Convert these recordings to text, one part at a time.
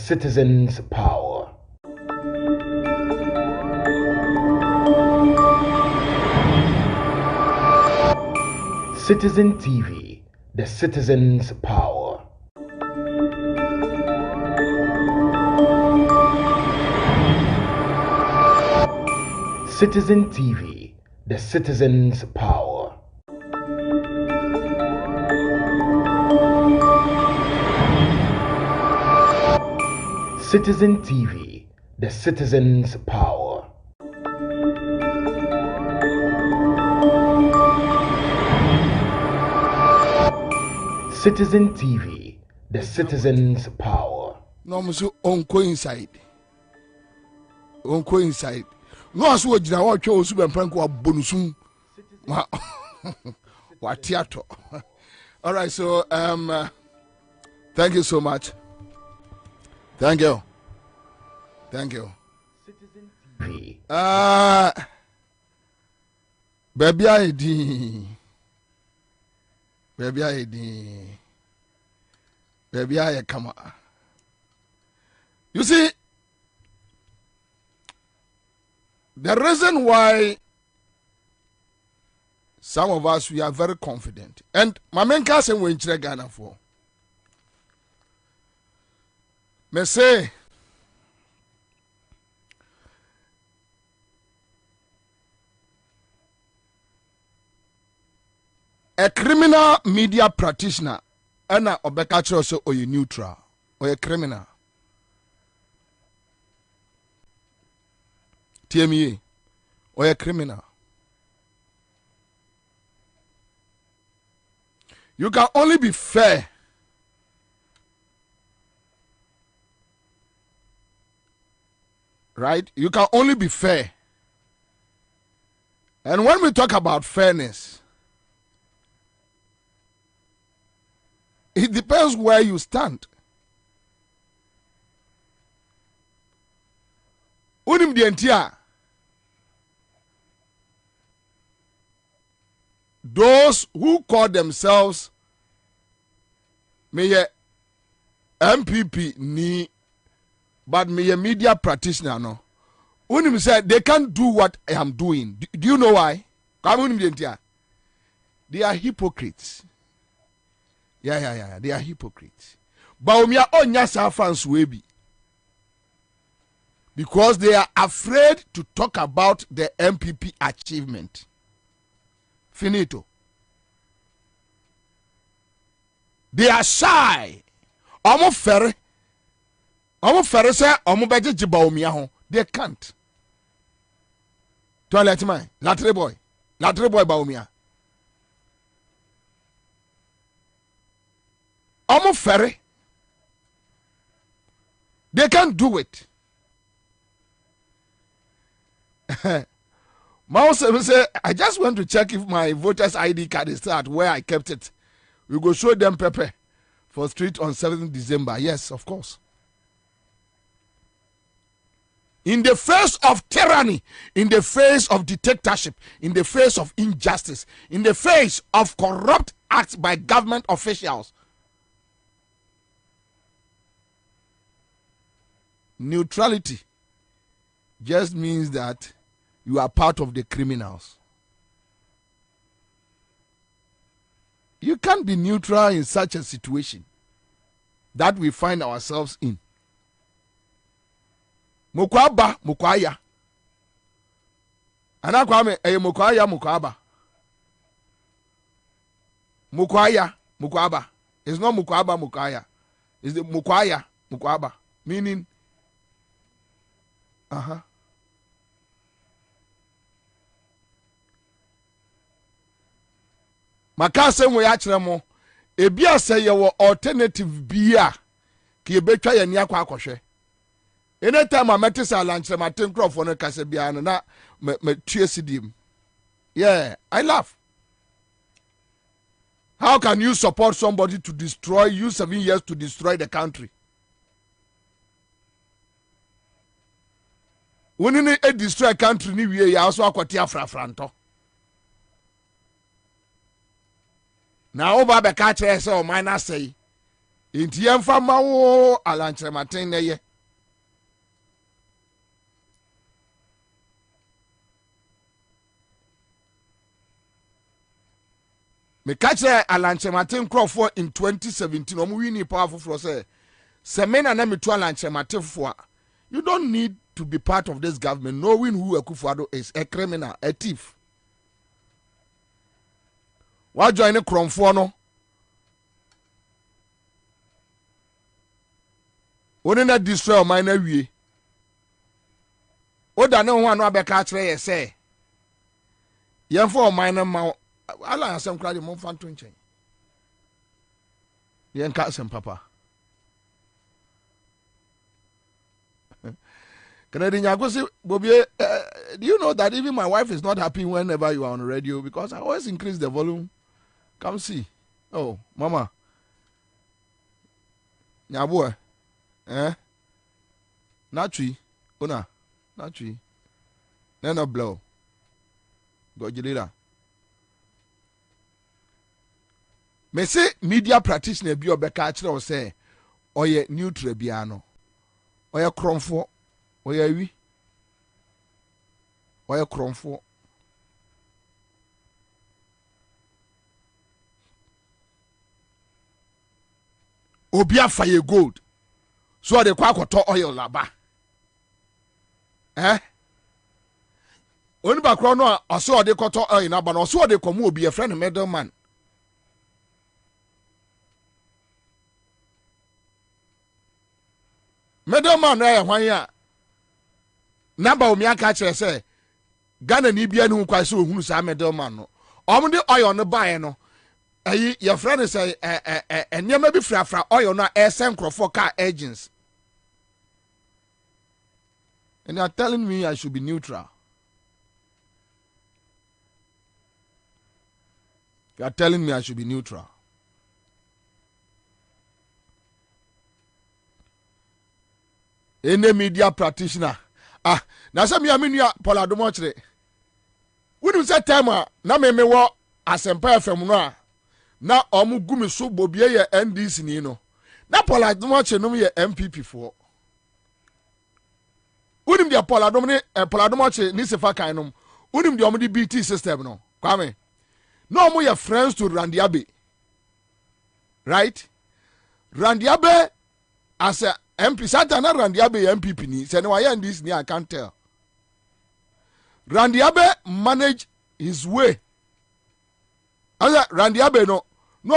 citizens' power. Citizen TV, the citizens' power. Citizen TV, the citizens' power. Citizen TV, the citizens' power. Citizen TV, the citizens' power. No, monsieur, on coincide. On coincide. No, as well, I want to super prank or bonusum. What theater? All right, so thank you so much. Thank you. Thank you. Citizen TV. Baby ID. Baby ID. Baby I come. You see, the reason why some of us we are very confident, and my main cousin we in Ghana for. Me say a criminal media practitioner and a obekacho so or you neutral or a criminal. TME or a criminal. You can only be fair right? You can only be fair. And when we talk about fairness, it depends where you stand. Unim dientia. Those who call themselves may MPP ni but me a media practitioner no. Unim said they can't do what I am doing. Do you know why? They are hypocrites. Yeah. They are hypocrites. But we are on yasa fans webi. Because they are afraid to talk about the MPP achievement. Finito. They are shy. Almost fair. Almost fair say almost beje jibaomia ho. They can't. Toilet man, latre boy baomia. Almost fair. They can't do it. Mouse say, I just want to check if my voter's ID card is still at where I kept it. We go show them Pepe for street on 7th December. Yes, of course. In the face of tyranny, in the face of dictatorship, in the face of injustice, in the face of corrupt acts by government officials, neutrality just means that you are part of the criminals. You can't be neutral in such a situation that we find ourselves in. Mukwaba, mukwaya. Anakwame, mukwaya, mukwaba. Mukwaya, mukwaba. It's not mukwaba, mukwaya. It's the mukwaya, mukwaba. Meaning, Makase mo ya kire mo ebi ase ye wo alternative bia ke betwa ye ni akwa akohwe anytime I met say lanchere ma ten crop for no kase bia no na me tue sidim. Yeah, I laugh. How can you support somebody to destroy you 7 years to destroy the country? When you destroy a country ni wie ya also akwati afrafranto. Now, Baba catch us or minor say, Inti yemfa ma wo alankyerematen na ye. Me catch alankyerematen crofo in 2017 omu wini powerful for say semena na metu alankyerematen fo. You don't need to be part of this government knowing who Akufo-Addo is, a criminal, a thief. Why join a cromfo no? Oni na destroy o man na wie. O da no ho anu abeka kire ye say. Yen for o man na ma ala asem kra de mo fa nto nchen. Yen ka asem papa. Bobie, do you know that even my wife is not happy whenever you are on the radio because I always increase the volume? Come see. Oh, mama. Nyabua. Natri. Una. Natri. Nena blow. Gojilira. Me say media practitioner bi obeka akire o say oye neutral biano. Oye kromfo. Oye wi. Oye kromfo. Obi afaye gold. So de kwa akoto oil laba. Oni ba kro no oso de koto oil na ba no oso de komu obi a friend middleman. Middleman na hwan ya. Naba omi aka kire say Ghana ni bia ni kwa so ohunu sa middleman no. Omo de oil no bae no. Ayi your friend say enyema bi frafra oil no esen crofo car agents. And they are telling me I should be neutral. You are telling me I should be neutral. Any media practitioner. Now some me you Paula Dumochre. We do say time na me wo Asempa FM no na omu gumi so bobie ye NDC ni no. Na Paula Dumochre no ye MPP for. Unim dia Paula Dumochre ni sefa kan no. Unim dia omu di BT system no. Kwame. No omu ye friends to Randy Abe. Right? Randy Abe as a MP Satan and Randy Abe MPP ni say no why this ni I can't tell. Randy Abe manage his way. Asa Randy Abe no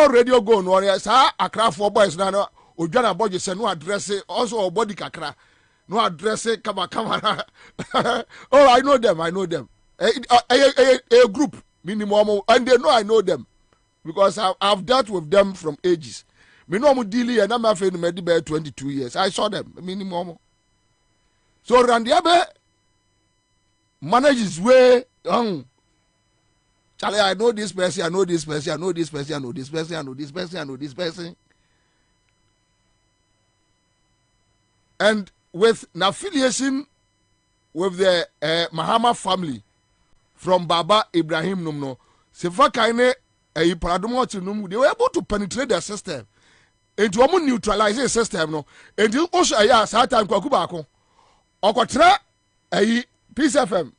radio go no sa Accra for boys na no odwana budget say no address also body kakra no address kama. Oh I know them. A group minimum and they know I know them because I've dealt with them from ages. Me no mo deal and I'm afraid to make 22 years. I saw them minimum. So Randy Abe manage his way. Charlie, I know this person, I know this person, I know this person, I know this person, I know this person, I know this person. And with an affiliation with the Mahama'S family from Baba Ibrahim Numno, Sefa Kaine Paradomo Num, they were able to penetrate the system. And to almost neutralize the system, no. And you also a certain Kwakubako. Okotra a Peace FM.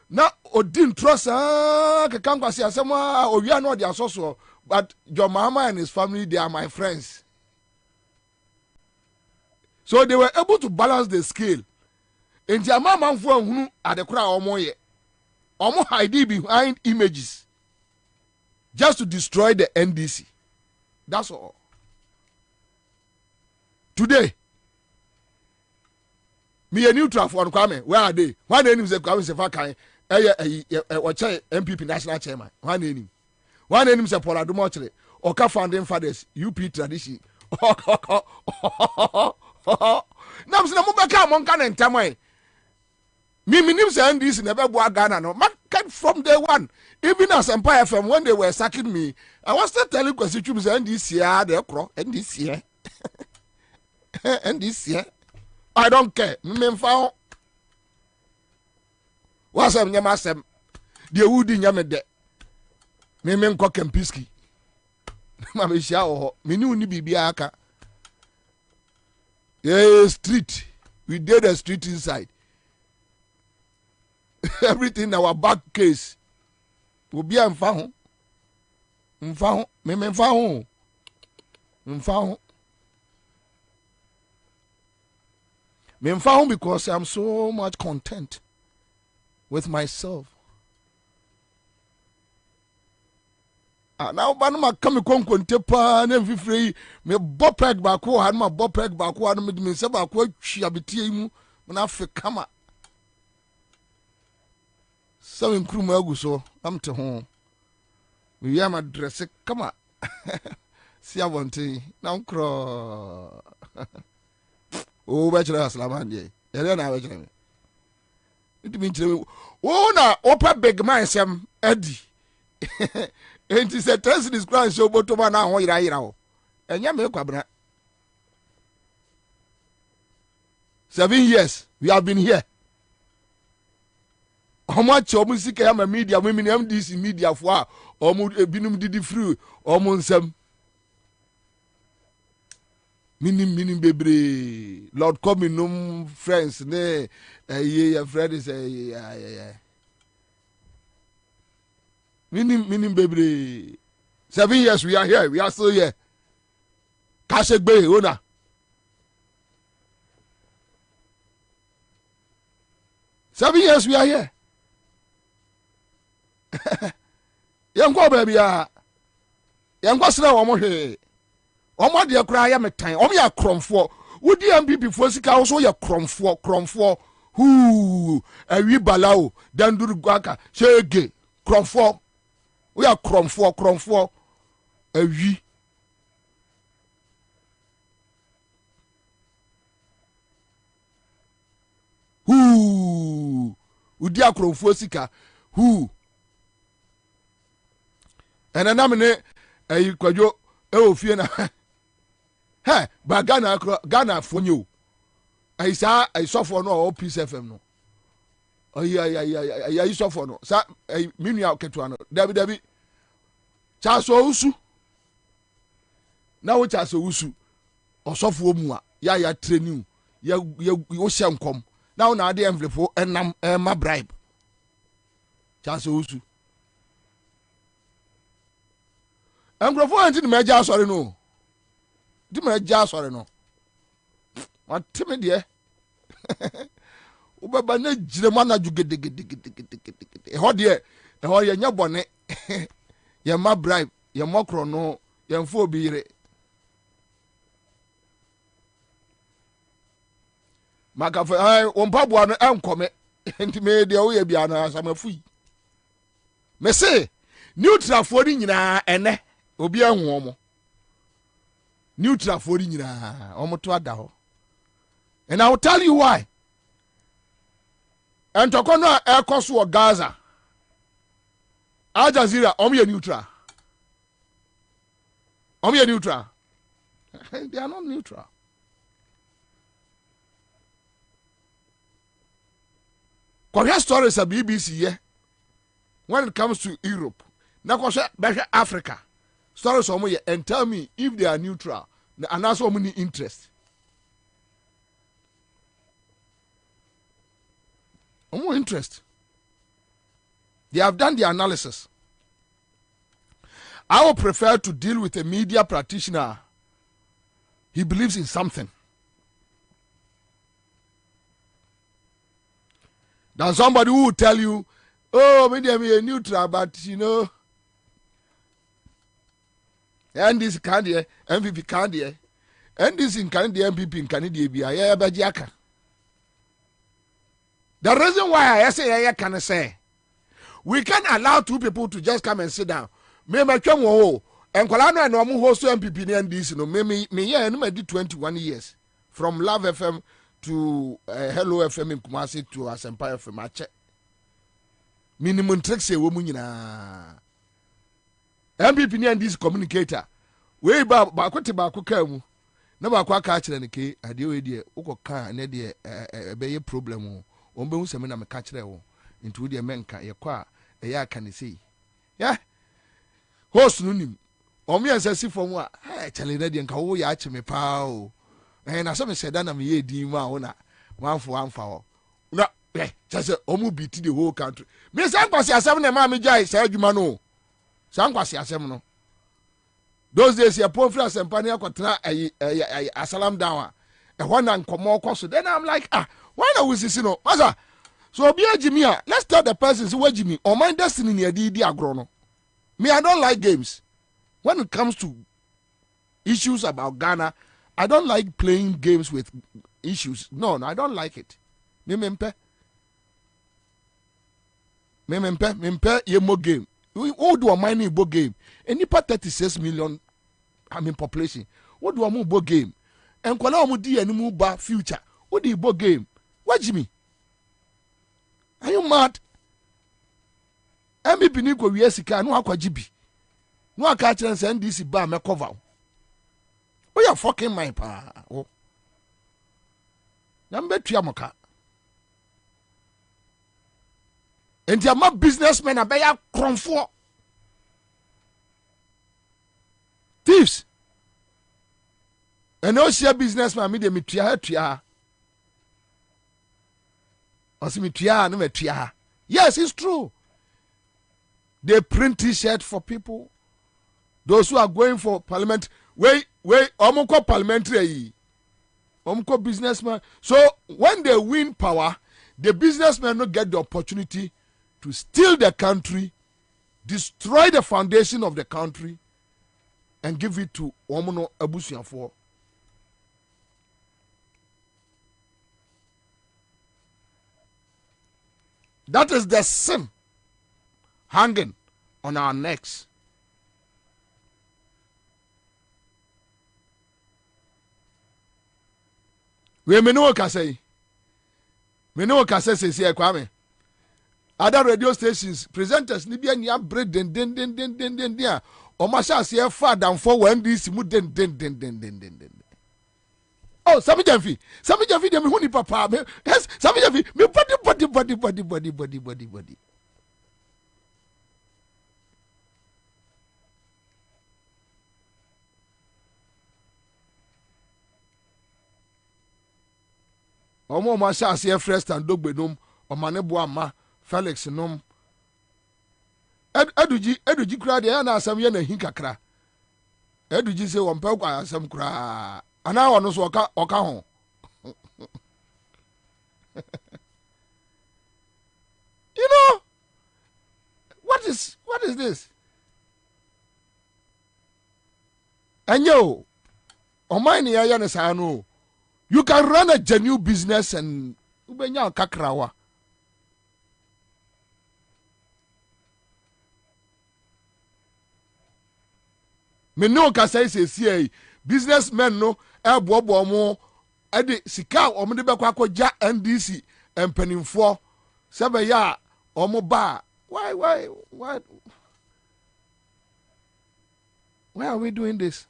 Now Odin trust Kakankwasi Asema or we are not their social, but John Mahama'S and his family, they are my friends. So they were able to balance the scale. And the Mahama'S who are the crowd almost hide behind images just to destroy the NDC. That's all. Today, me a neutral for Kwame. Where are they? One name is Kwame Sefa Kai. MPP national chairman. One name is Paula Dumochre. Oka founding fathers. UP tradition. Now I'm saying Mubaka Monkan and Tamai. Me names and this never boa Ghana. No, from day one. Even as Empire FM when they were sacking me, I was still telling constituents and this year they crow and this year. And this year, I don't care. Me found what's up, Yamasem? The wood in Yamede. Me men cock and pisky. Mamma Shao, me knew ni bibiaka. Yeah, street. We did a street inside. Everything our back case. Will be unfound. Unfound. Me found. Unfound. Me found because I'm so much content with myself. Now banuma come konkonte pa na mfifrei me bopeg bako ha ma bopeg bako ha me se bako atwa betie mu na fe kama so nkruma agu so amte ho we am address kama si avonte na nkro o ba chira salaman de ele na ba chira me ndimi chira o na opa big man sem adi and he said, "Test this Christ, so but to man now, and ya make kwabra. 7 years we have been here. How much music am a media women MDC media for or binum didi free or monsem minim baby Lord coming no friends ne your friend is Minim baby. 7 years we are here. We are still here. Kashegbe ona. Seven years we are here. Yanko baby ya. Yanko sina omo hwe. Omo de kura ya metan. Omo ya kromfo. Wodi MPP fo sika wo so ya kromfo. Hu, awi balao, danduru gwaka, shege, kromfo. We are kromfo awi hu udi akromfo sika hu enana me ayi kwadwo e ofie na he ba Ghana fonyo aisa aisofo no o Peace FM no ayi aisofo no sa minu aketo no dabi chaso usu na wo chaso usu osofo mu a ya training ya wo hyenkom na wo na ade envelope enam ma bribe chaso usu engrofo anti ni meja asore no di meja asore no watime de ubaba na jire mana jugedegedegedegede ho ye nya bone ye ma bribe ye mokro no ye mfo obire maka fa ai ompabua no enkome enti me de wo ye bia na asamafui me se neutral for ni nyina ene obi ehun omo neutral for ni nyina omo to ada ho and I will tell you why. And to kono ekoso o Gaza Al Jazeera omo neutral. Omo neutral. They are not neutral. Korea stories at BBC here. When it comes to Europe, na kwashe Africa. Stories omo here and tell me if they are neutral and also many interest. More interest. They have done the analysis. I would prefer to deal with a media practitioner. He believes in something. Than somebody who will tell you, oh, media be a neutral, but you know, and this candy, MVP candy, and this in candy, MVP in Canada, yeah, Bajaka. The reason why I say I can say we can't allow two people to just come and sit down. Me twem wo and kwala no no host MPP and this no me yeah no did 21 years from Love FM to Hello FM in Kumasi to Asempa FM ache. Minimum tricks e wo mu nyina. MPP and this communicator. We ba kwete ba kwaka mu. Na ba kwa ka kire ne ke ade we de ukoka na de be problem ombe hu seme na me ka kire wo nti de menka ye kwa eya aka ne sei ya host no nim omi ansasi fom a chale na de nka wo ya ache me pa o And as I said, that I'm here, Dima, one for one for. No, just a beat the whole country. Miss Anquasi, a 7 and Mammy Jai, said you mano. Sanquasi, a 7. Those days, your poor friends and Pania Cotra, a salam down. A one and come more cost. Then I'm like, why not we see no? Maza. So be a Jimmy, let's tell the persons who are Jimmy or my destiny near the agrono. Me, I don't like games. When it comes to issues about Ghana, I don't like playing games with issues. No, I don't like it. Me mempe, ye mo game. We all do a mining book game. Any part 36 million, population. What do a move book game? And kwala mu di animu ba future. What do you book game? What Jimmy? Are you mad? MVP ni ko wiye sika no akwa gibi. No aka kire nse NDC ba me cover. Oh, you're fucking my pa. Oh. Number 2 amoka. And you're my businessmen are beya cromfo. Thieves. And no share businessman me de me tia. Osi me tia no me tia. Yes, it's true. They print t-shirt for people. Those who are going for parliament, wait, omoko parliamentary, omoko businessman. So when they win power, the businessmen don't get the opportunity to steal the country, destroy the foundation of the country, and give it to omono abusiafo. That is the sin hanging on our necks. We me know say say Kwame. Other radio stations presenters ni bia ni abre den dia. O ma sha se fa dan for when this mu den. Oh, Sami Jamfi dem hu ni papa. Yes, Sami Jamfi me body. Omo ma sha se fresh and dogbenum o ma ne bo ama Felix nom eduji kura de na asam ye na hin kakra eduji se won pa kwa asam kura ana wono so oka ho you know what is this anyo o mine ya ne sa no. You can run a genuine business and ubenya kakrawa. Me no ka say businessmen no e bobo mo e de sika o mo de be kwa akogya NDC empanimfo sebe ya o mo ba why are we doing this?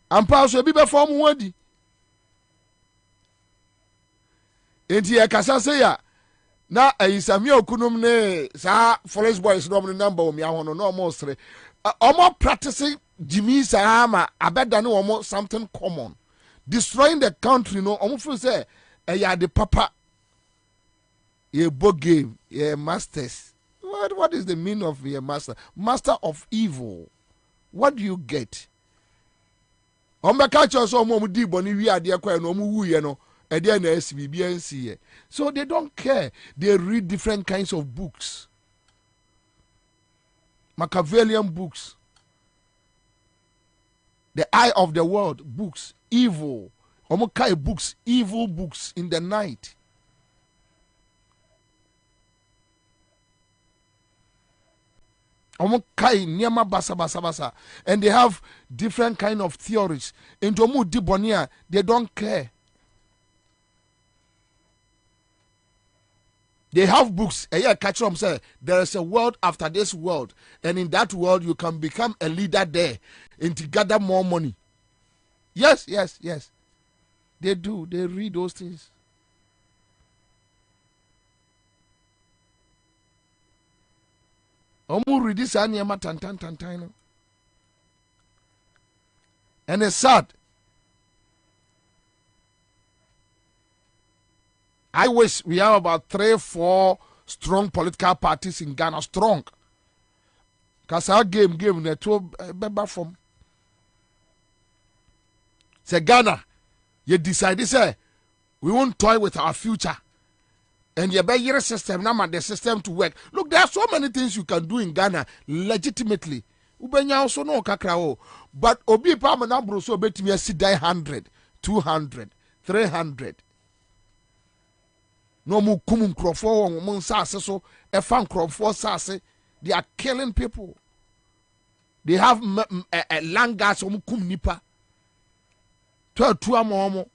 And pass will be before Mwadi. Enti e kasa se ya na ayisami okunum ne sa forest boys no number o mi ahono no mo sre omo practicing Jimmy Sahama abeda ne omo something common destroying the country no omo feel say ya the papa ye book game ye masters. What is the meaning of your master of evil? What do you get? So they don't care. They read different kinds of books, Machiavellian books, the eye of the world books, evil books, evil books in the night. And they have different kind of theories. In Jomu Dibonia, they don't care. They have books. Catch them say there is a world after this world, and in that world you can become a leader there and to gather more money. Yes. They do. They read those things. Omu read this anyama tantan. And it's sad. I wish we have about 3-4 strong political parties in Ghana. Strong. Because our game the two beba from. Say Ghana, you decide say we won't toy with our future. And you better your system, now the system to work. Look, there are so many things you can do in Ghana legitimately. Ubenya also no kakrao. But obi pa manabro so bet me see die 100, 200, 300. No mu kum crofo mon sase so e fan crofo sase. They are killing people. They have land gas kum nipa. Two amomo.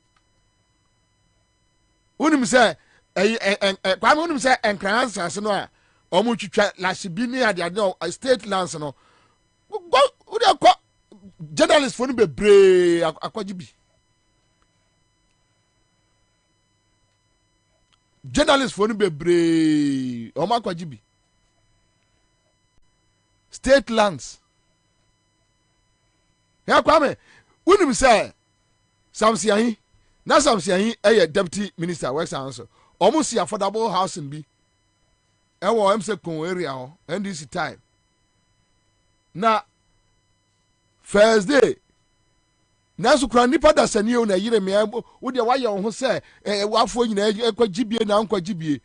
Unim say kwame unim say enkransa no a omo twitwa lasibini ade no state lands no go ude ko journalist for no bebre akwajibi journalist for no bebre omo akwajibi state lands ya kwame unim say Samsiahi na Samsiahi deputy minister works answer almost affordable housing bi ewo emse kon area ho NDC time na Thursday na so kura nipa da sani o na yire me wo de waye ho se wafo nyina ekwagibie na nkwagibie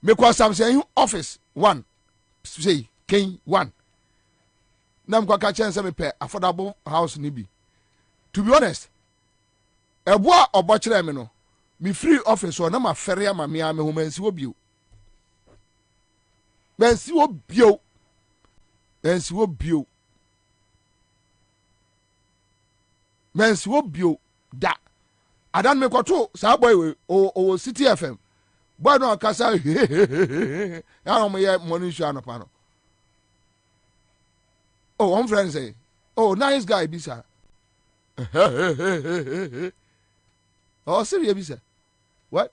me kwa Samsiahi office 1 say ken 1 na mkwa ka chen se me pe affordable house ni bi. To be honest, eboa obokire me no me free office o na ma fere ama me ame ho mansi wo bio mansi wo bio mansi wo bio mansi wo bio da adan me kwato sa boy we o City FM boy no kasa ya no me morning show anapa no oh one friend say oh nice guy bisa oh serious bisa what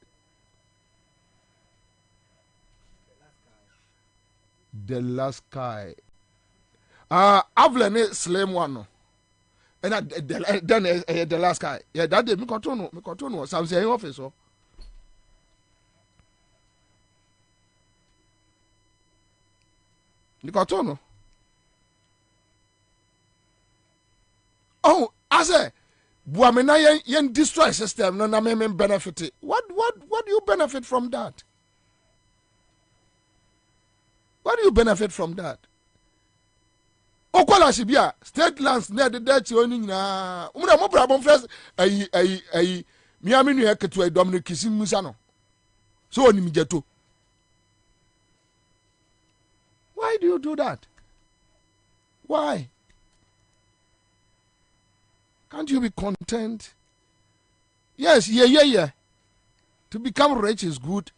the last guy Avlen slim one no and then the last guy yeah that day me kotono some say office so me kotono oh I say buamena yen destroy system no na me benefit it. What do you benefit from that? What do you benefit from that? Okola shibia state lands near the debt owning na umra mo problem first mi aminu heketu e Dominic Kisim Musa no so oni mi jeto. Why do you do that? Why? Can't you be content? Yes, yeah. To become rich is good.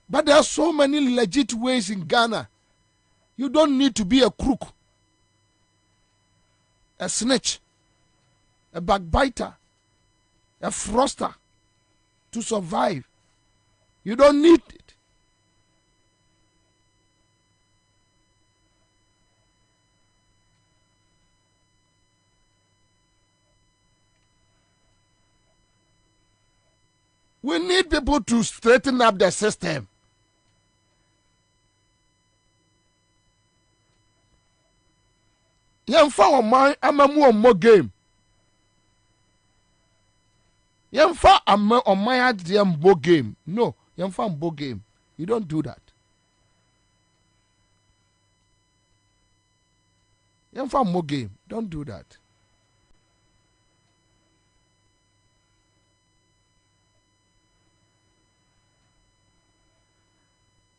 But there are so many legit ways in Ghana. You don't need to be a crook, a snitch, a backbiter, a froster to survive. You don't need it. We need people to straighten up the system. Yemfa oman amamu omo game. Yemfa oman adie mbo game. No, yemfa mbo game. You don't do that. Yemfa mbo game. Don't do that.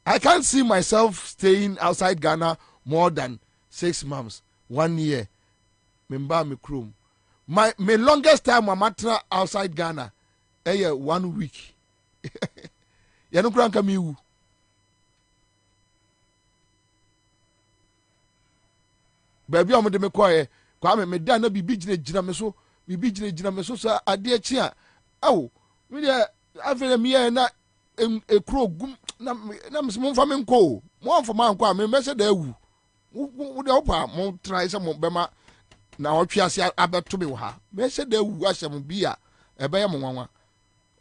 I can't see myself staying outside Ghana more than 6 months, 1 year. Memba me krum. My longest time I'm outside Ghana, 1 week. Yanu kranka miwu. Baby omo de me kwaye, kwa me da na bibi jina me so, bibi jina me so so ade chi a. Awo, me de afere me na ekro gum na mo fa me nko mo fa ma nko a me mese da awu wo de opa mo try se mo bema na otwe ase abeto me wo ha mese da awu ahye mo bia ebe ye mo nwanwa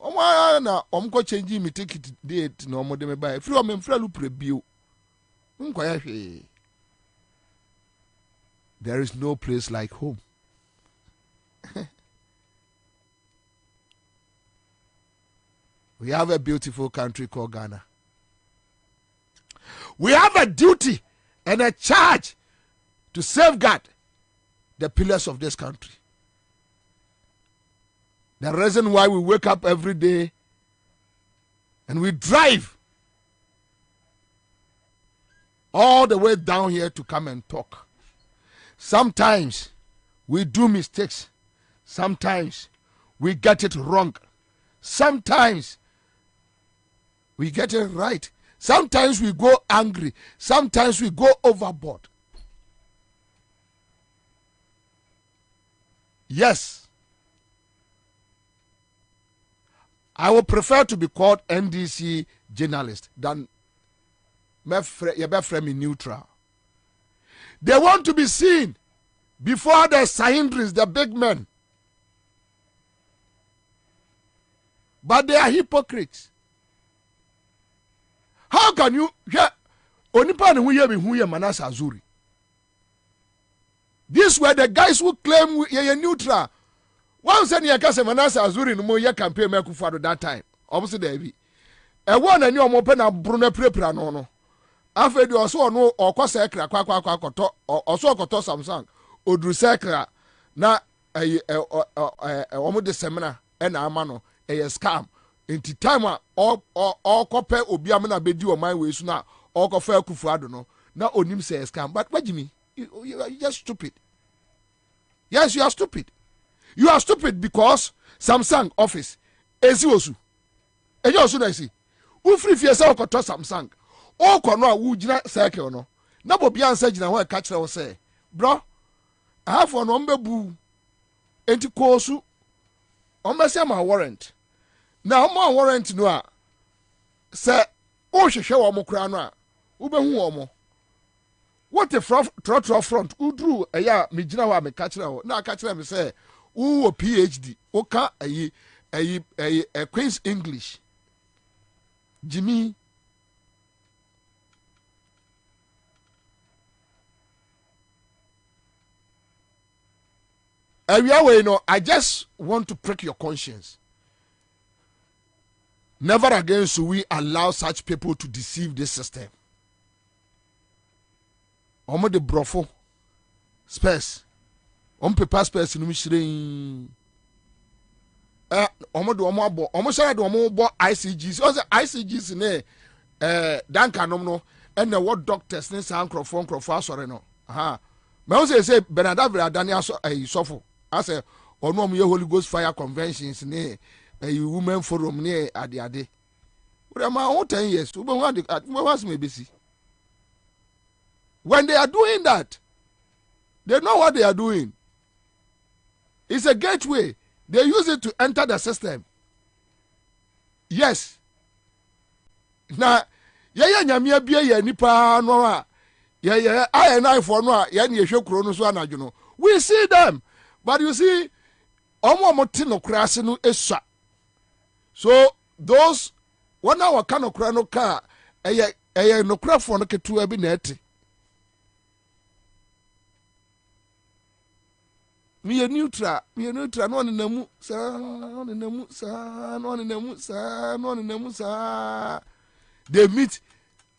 Omo na omko change me ticket date no omo de me buy. Free o me free lu prebio. Nkoya hwe. There is no place like home. We have a beautiful country called Ghana. We have a duty and a charge to safeguard the pillars of this country. The reason why we wake up every day and we drive all the way down here to come and talk. Sometimes we do mistakes. Sometimes we get it wrong. Sometimes we get it right. Sometimes we go angry. Sometimes we go overboard. Yes. I would prefer to be called NDC journalist than neutral. They want to be seen before the Sahindris, the big men. But they are hypocrites. How can you hear Onipa who hear Manasa Azuri? These were the guys who claim you're neutral. One said you can Manasa Azuri no more campaign Mekufado that time. Obviously there be. A one and you open a Bruno Prepra no. After you also no or Cosacra or so koto Samsung or Drusacra na almost the seminar and Amano a scam. Into time all copper obiamana bedi o my way so na all coffer Kufuado no. Now onim say scam. But what do you mean? You're just stupid. Yes, you are stupid. You are stupid because Samsung office eziosu. Ejo osu na isi. U free fi esa okoto Samsung. O kono a wu gina cycle no. Na bo bia ansa gina ho e ka kire wo say, bro, I have for no mbebu. Enti kosu. Ombese ma warrant. Na mo warrant no a say o hwehwe wo mo kra no a wo behu wo mo. What a front udru eya me gina wa me ka kire wo na ka kire me say wo PhD o ka a Queen's English Jimmy I just want to prick your conscience. Never again should we allow such people to deceive this system. Omo de brofo space paper space no mishire omo do omo abo omo share do omo bo ICGs o say ICGs ne danka nom no and the what doctors ne san crofon asore no aha me o say Benada Daniel sofo I say ono omo ye Holy Ghost fire conventions ne women forum ne ade we ma 10 years we was me besi. When they are doing that, they know what they are doing. It's a gateway. They use it to enter the system. Yes. Now, nyamia bia ye nipa no a I and I for no ya na ehwe kro no so anadwo no. We see them. But you see omo no krase no esua. So those one hour kan okra no ka no kra for no ketu abi na eti. Me neutral no namu sa they meet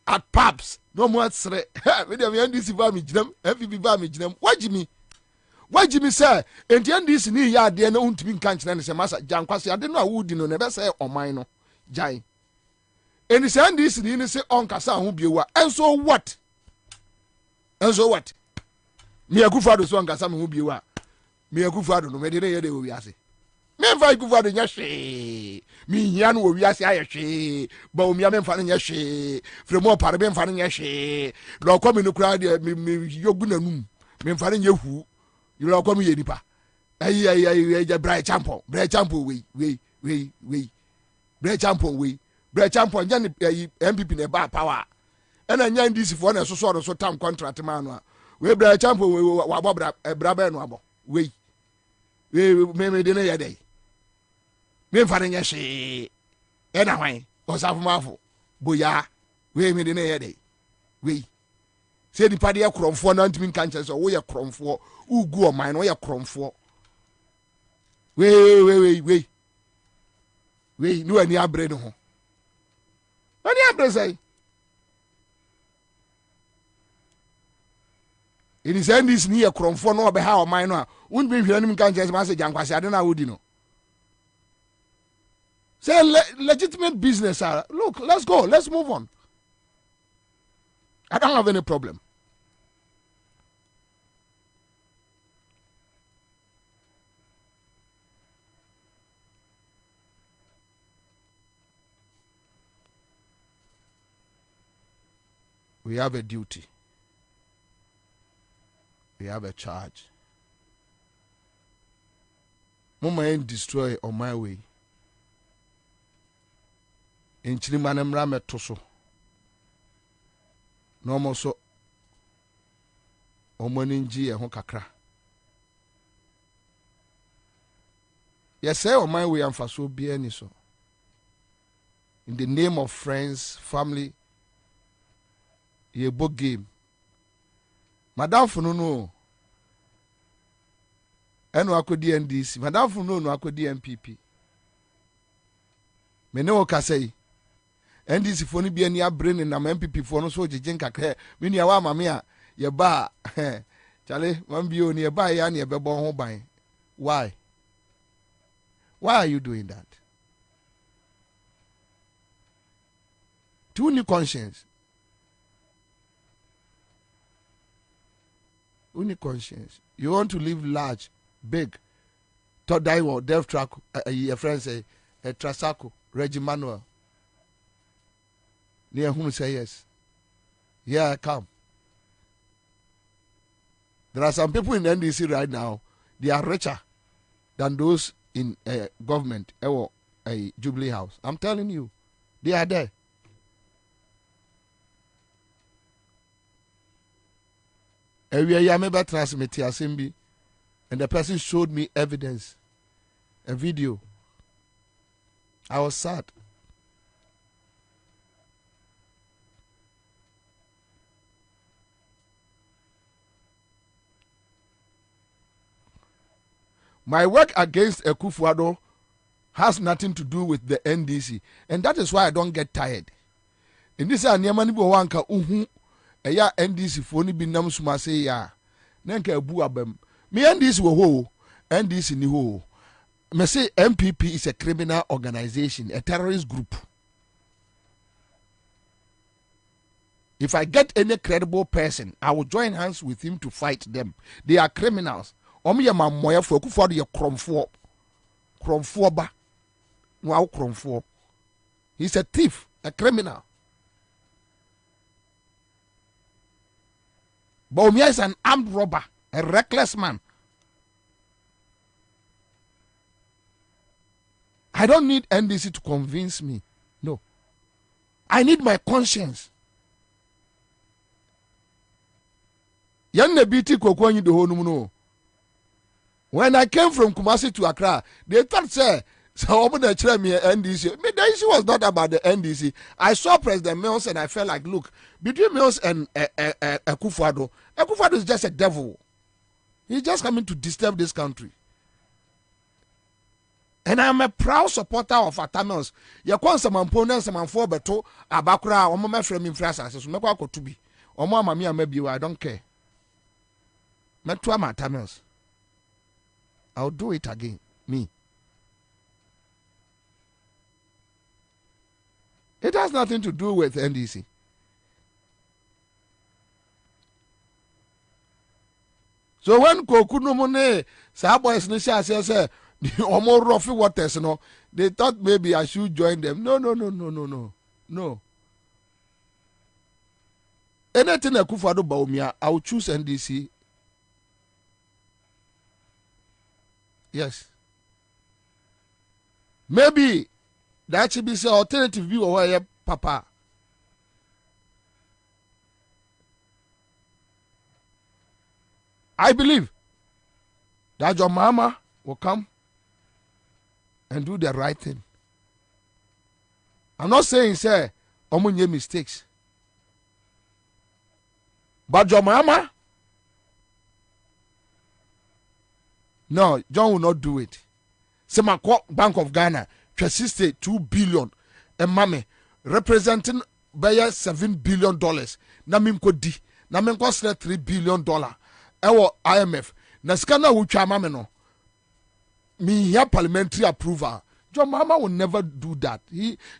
at pubs no more sre we dey NDC ba me ginam FB ba me ginam wajimi say enti NDC ni ya ade na untimi nka nkyere ne se masa jankwase ade no a wudi no ne be say oman no jan eni say NDC ni say onkasa ho biewa enso what me Akufo-Addo so onkasa me ho biewa me Akufo-Addo no me de ye de wo wiase me fa Akufo-Addo nya hwe me hia no wo wiase aye hwe ba o me mfa no nya hwe fremo pare me mfa no nya hwe lo kwa me no kura de me yogu nanum me mfa no nya hu lo kwa me ye nipa ayi bra champion we bra champion nya ne MPP ne ba power ena nya ndisi fo na so tam contract man no we bra champion we wa bra ba no abo we de na ye dey me fa nya hwe e na hwan osafo mafo boya we me de na ye de we se di pade ye kromfo na ntimi nka nche so wo ye kromfo ugu o man no ye kromfo we no ani abre no ho ani abre say it is this near kromfo no be ha o man no a won be hwira nim nka nche ma se jankwase ade na wodi no. Say legitimate business. Look, let's go. Let's move on. I don't have any problem. We have a duty. We have a charge. Mama ain't destroy on my way. In Chilimanamra metoso. No more so. Omoninji e kakra. Yes, sir, on my way and for so be any so. In the name of friends, family, ye book game. Madame Fununo. Eno akodi NDC. Madame Fununo akodi MPP. Me ne o kasei. NDC fo ni bia ni abrene na MPP fo no so jeje nkakra me nua wa mame a ye ba chale man bio ni ye ba ya na ye bebo ho ban. Why are you doing that? To any conscience, only conscience. You want to live large, big, to die or death track. Your friend say a Trasaco, Reggie Manuel. Near whom say yes. Yeah, I come. There are some people in NDC right now, they are richer than those in government or a Jubilee House. I'm telling you, they are there. Every year, I transmit Asimbi, and the person showed me evidence, a video. I was sad. My work against Akufo-Addo has nothing to do with the NDC, and that is why I don't get tired. In this aniyama ni bo wanka uhu eya NDC fo ni bi nam suma say ya nanka abu abam me NDC wo ho NDC ni ho me say MPP is a criminal organization, a terrorist group. If I get any credible person, I will join hands with him to fight them. They are criminals. Omi ya mamoya fo Akufo-Addo ye kromfo ba no kromfo. He's a thief, a criminal. But Omi is an armed robber, a reckless man. I don't need NDC to convince me. No. I need my conscience. Yan ne biti kokwanyi de honum no. When I came from Kumasi to Accra, they thought, say, so over the chair me NDC. The issue was not about the NDC. I saw President Mills and I felt like, look, between Mills and Akufo-Addo, Akufo-Addo is just a devil. He's just coming to disturb this country. And I'm a proud supporter of Atamils. You want some opponents, some for beto, Abakura, or my friend in France, so make what to be. Or more mammy, maybe I don't care. Metwa Atamils. I'll do it again. Me. It has nothing to do with NDC. So when Kokunomone, Saboys Nisha says, or more roughy waters, no, they thought maybe I should join them. No. Anything Akufo-Addo Baumia, I will choose NDC. Yes. Maybe that should be the alternative view of where Papa. I believe that your mama will come and do the right thing. I'm not saying say omunye mistakes, but John Mahama, no, John will not do it. Say my Bank of Ghana 62 billion and mommy representing by $7 billion. Na mimko di na mimko $3 billion. Ewo IMF na skana wucha mame no. Me here parliamentary approval. John Mahama will never do that.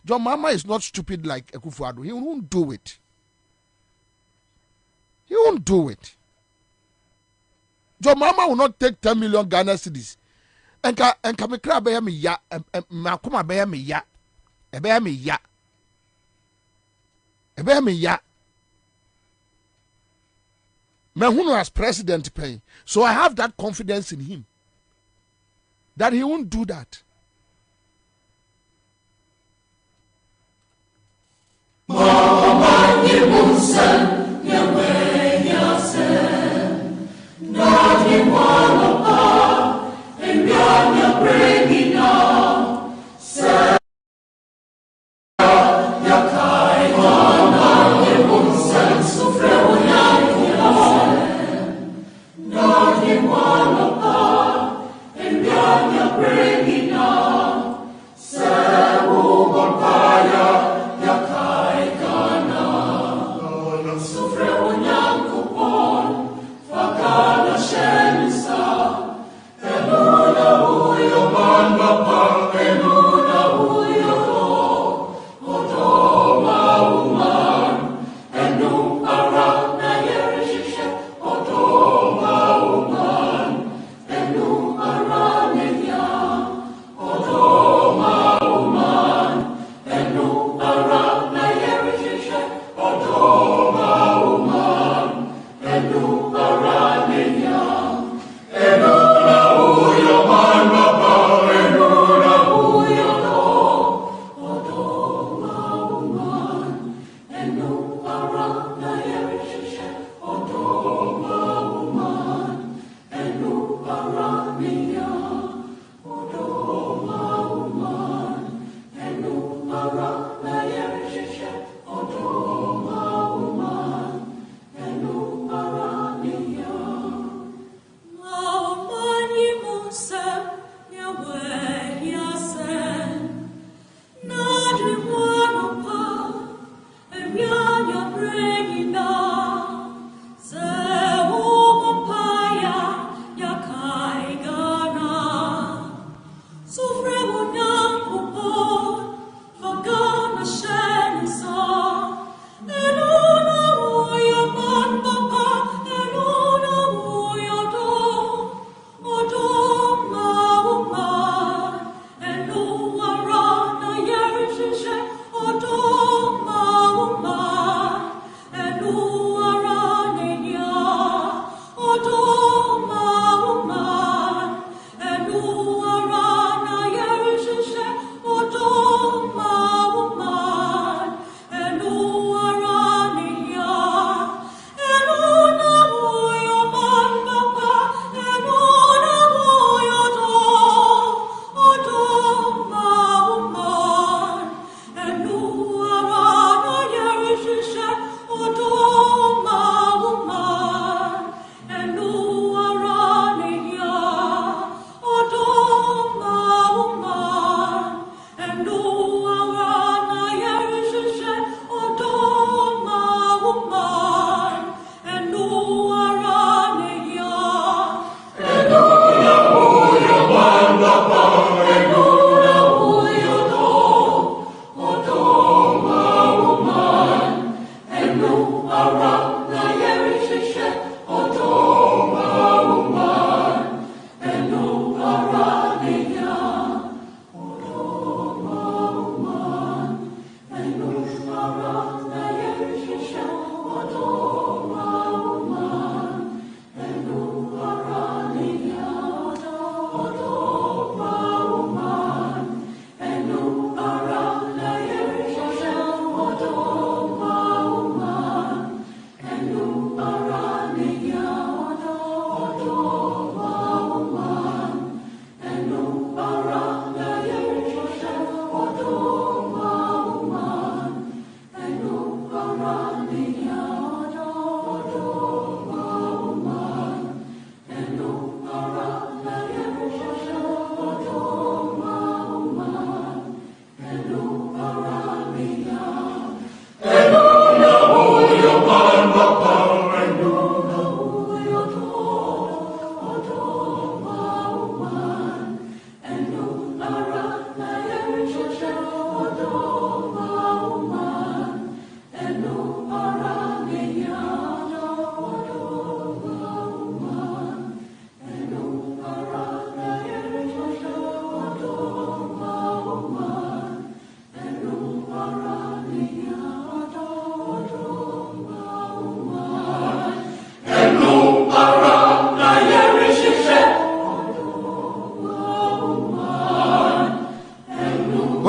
John Mahama is not stupid like Akufo-Addo. He won't do it. He won't do it. John Mahama will not take 10 million Ghana cedis. Enka me kra be me ya, makoma be me ya. Ebe me ya. Ebe me ya. Me hunu as president pay. So I have that confidence in him that he won't do that. Bringing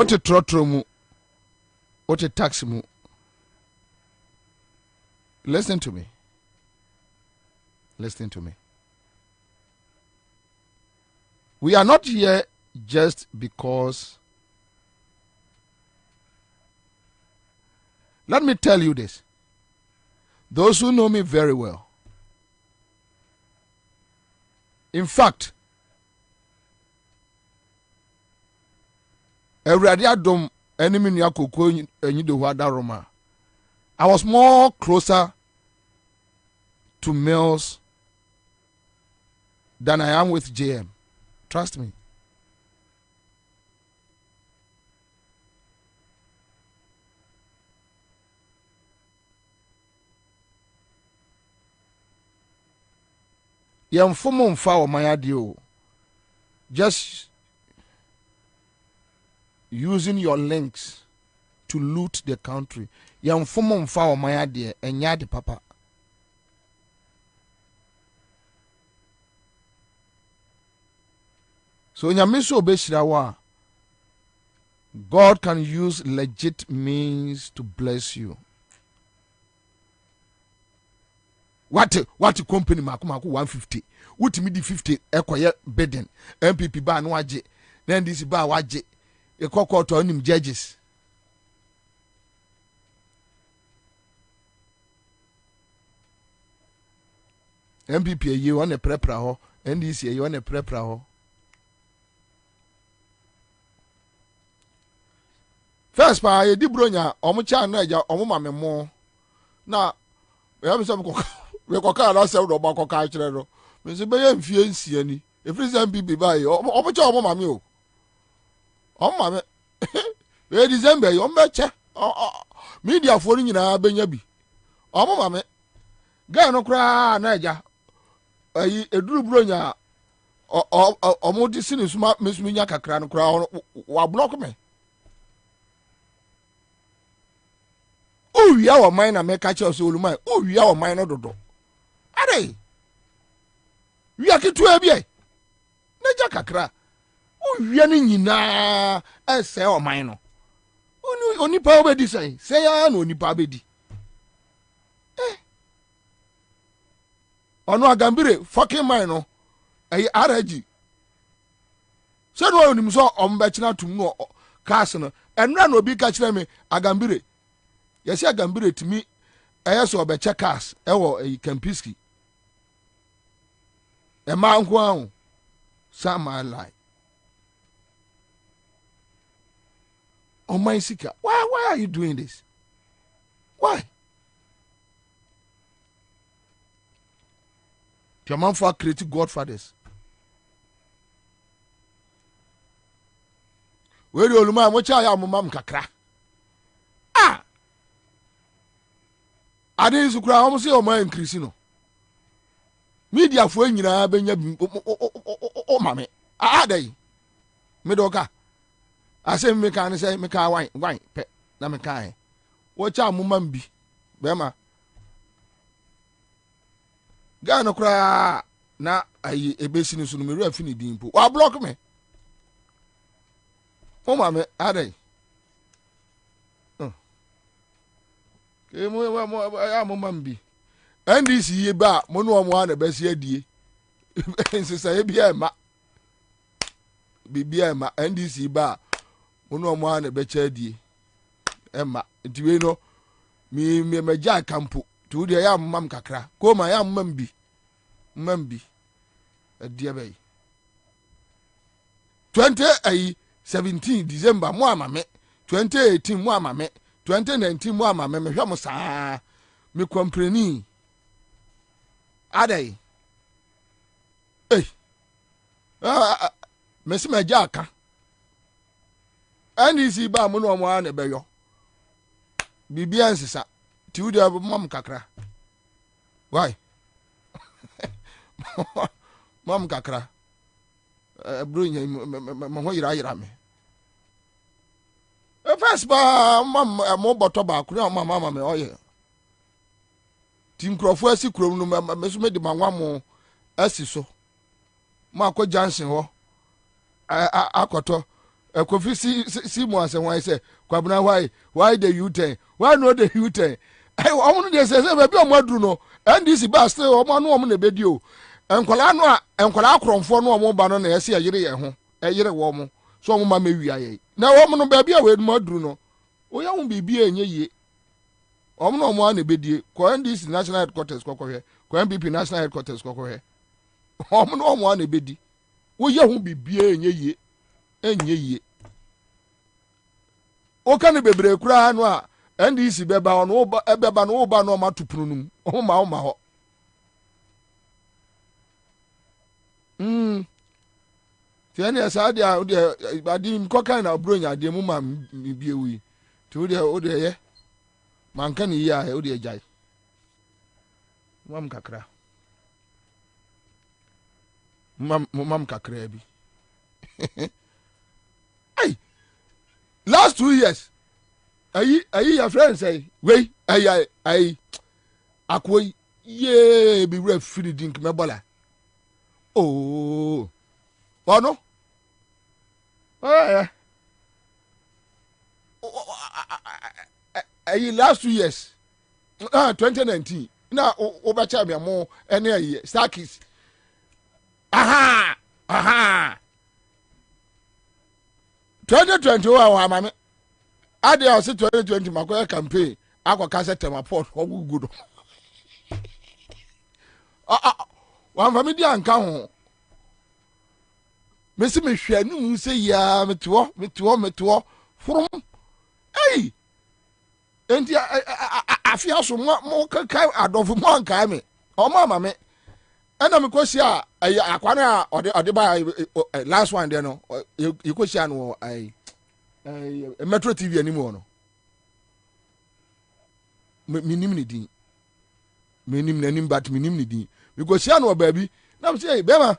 what a trotro mu, what a tax mu. Listen to me. Listen to me. We are not here just because. Let me tell you this. Those who know me very well. In fact, Awurade adom enemy nua koko enyi de ho adaroma. I was more closer to Mills than I am with JM. Trust me. Yamfomo mfa o mayade o. Just using your links to loot the country. Yamfomo mfa o mayade enyade papa. So nyamiso obeshirawa, God can use legit means to bless you. What company maku 150? What me di 50 ekoye bidding. MPP ba no age. Then this ba waje. E kokko to nim judges. MPP ye on e prepra ho, NDC ye on e prepra ho. First pa ye di bronya omo cha na eja omo mame mo. Na we have some we koka na se do ba koka kire no. Me se be ye mfie nsia ni. E free some MPP ba ye omo cha omo mame o. Omo mame. We December yo meche. Media fo ni nyina benya bi. Omo mame. Ga no kra na eja. Ayi eduru bronya omo di sini suma mesumi nya kakra no kra wa block me. Uya wa mine na meka che so olumai. Uya wa mine no dodo. Ade. Uya kitu ebie. Neja kakra. Uya ni nyina ese o mine no. Oni pa obedi sai. Say ya no oni pa obedi. Ono agambire fucking mine no. Ayi araji. Se no oni so ombe china tum no cars no. Enra no obi ka kire me agambire. Yes, agambire timi eyeso obeche cars ewo Kempiski. E ma nko ahụ sama lie. Oh my Sika, why are you doing this? Why? Your man for creative godfathers. Where you oluma mo cha ya mo mam kakra. Ah. Ade su kura homo se o ma increase no. Media fo nyina benya o mame. Adai. Me doka. Ase me kan say me ka wan pe na me kan. Wo cha mo mam bi. Be ma. Ga no kura na ayi ebesi ni sunu me ru afini dimpo. Wa block me. O mame adai. Ke mo ya mo mambi. NDC ye ba mo no mo na besi adie. Nsesa ye bia ma. Bibia ma NDC ba mo no mo na be cha adie. Ema ntiwe no mi meja kampo. Tu de ya mam kakra. Ko ma ya mambi. Mambi. Adie bay. 2017 December mo amame. 2018 mo amame. 2019 mo ama me hwa mo saa me compreni adai me se maja aka NDC ba mo no mo na beyo bibia nsesa ti wudi mam kakra why mam kakra bro nya mo ho yira me first ba mo boto ba kunu mama me oye tim krofo asi krom no me so me de manwa mo asi so mo akọ Johnson ho akoto Kofi see mo ase why say kwabuna why the U10 why no the U10 I want to say be o madru no NDC ba still o ma no o na bedi o enkwala no a enkwala akromfo no o mo ba no na yese yire ye ho yire wo mo so o mo ma mewi aye na wo mo no ba bia we madru no o ya wo bibia enye yie o mo no mo na bedi ko NDC national headquarters ko hwe ko MPP national headquarters ko hwe o mo na bedi wo ya ho bibia enye yie o kan bebre kura no a NDC beba no beba no ba no ma tupunu num o ma ho tiani asa dia o dia adi ko kan na bronya adi mu ma bibie wi ti o dia ye man kan yi a o dia jai mam kakra mam kakra bi hey last 2 years ayi your friends say we ayi akoy ye bi ref free drink me bola oh no ayi last 2 years 2019 na o ba cha me mo ene ayi Starkis aha 2020 wa mame ade o se 2020 makoya campaign akwa se tema port ogugudo wan family anka ho mesi me hwe anu se ya meto from hey enti afia so mo kai adofo mo anka me o mama me ena me kosi a akwana ode ba last one there no you kosi anu Metro TV anymore no minim ni din minim nanim but minim ni din because sia no baby na say bema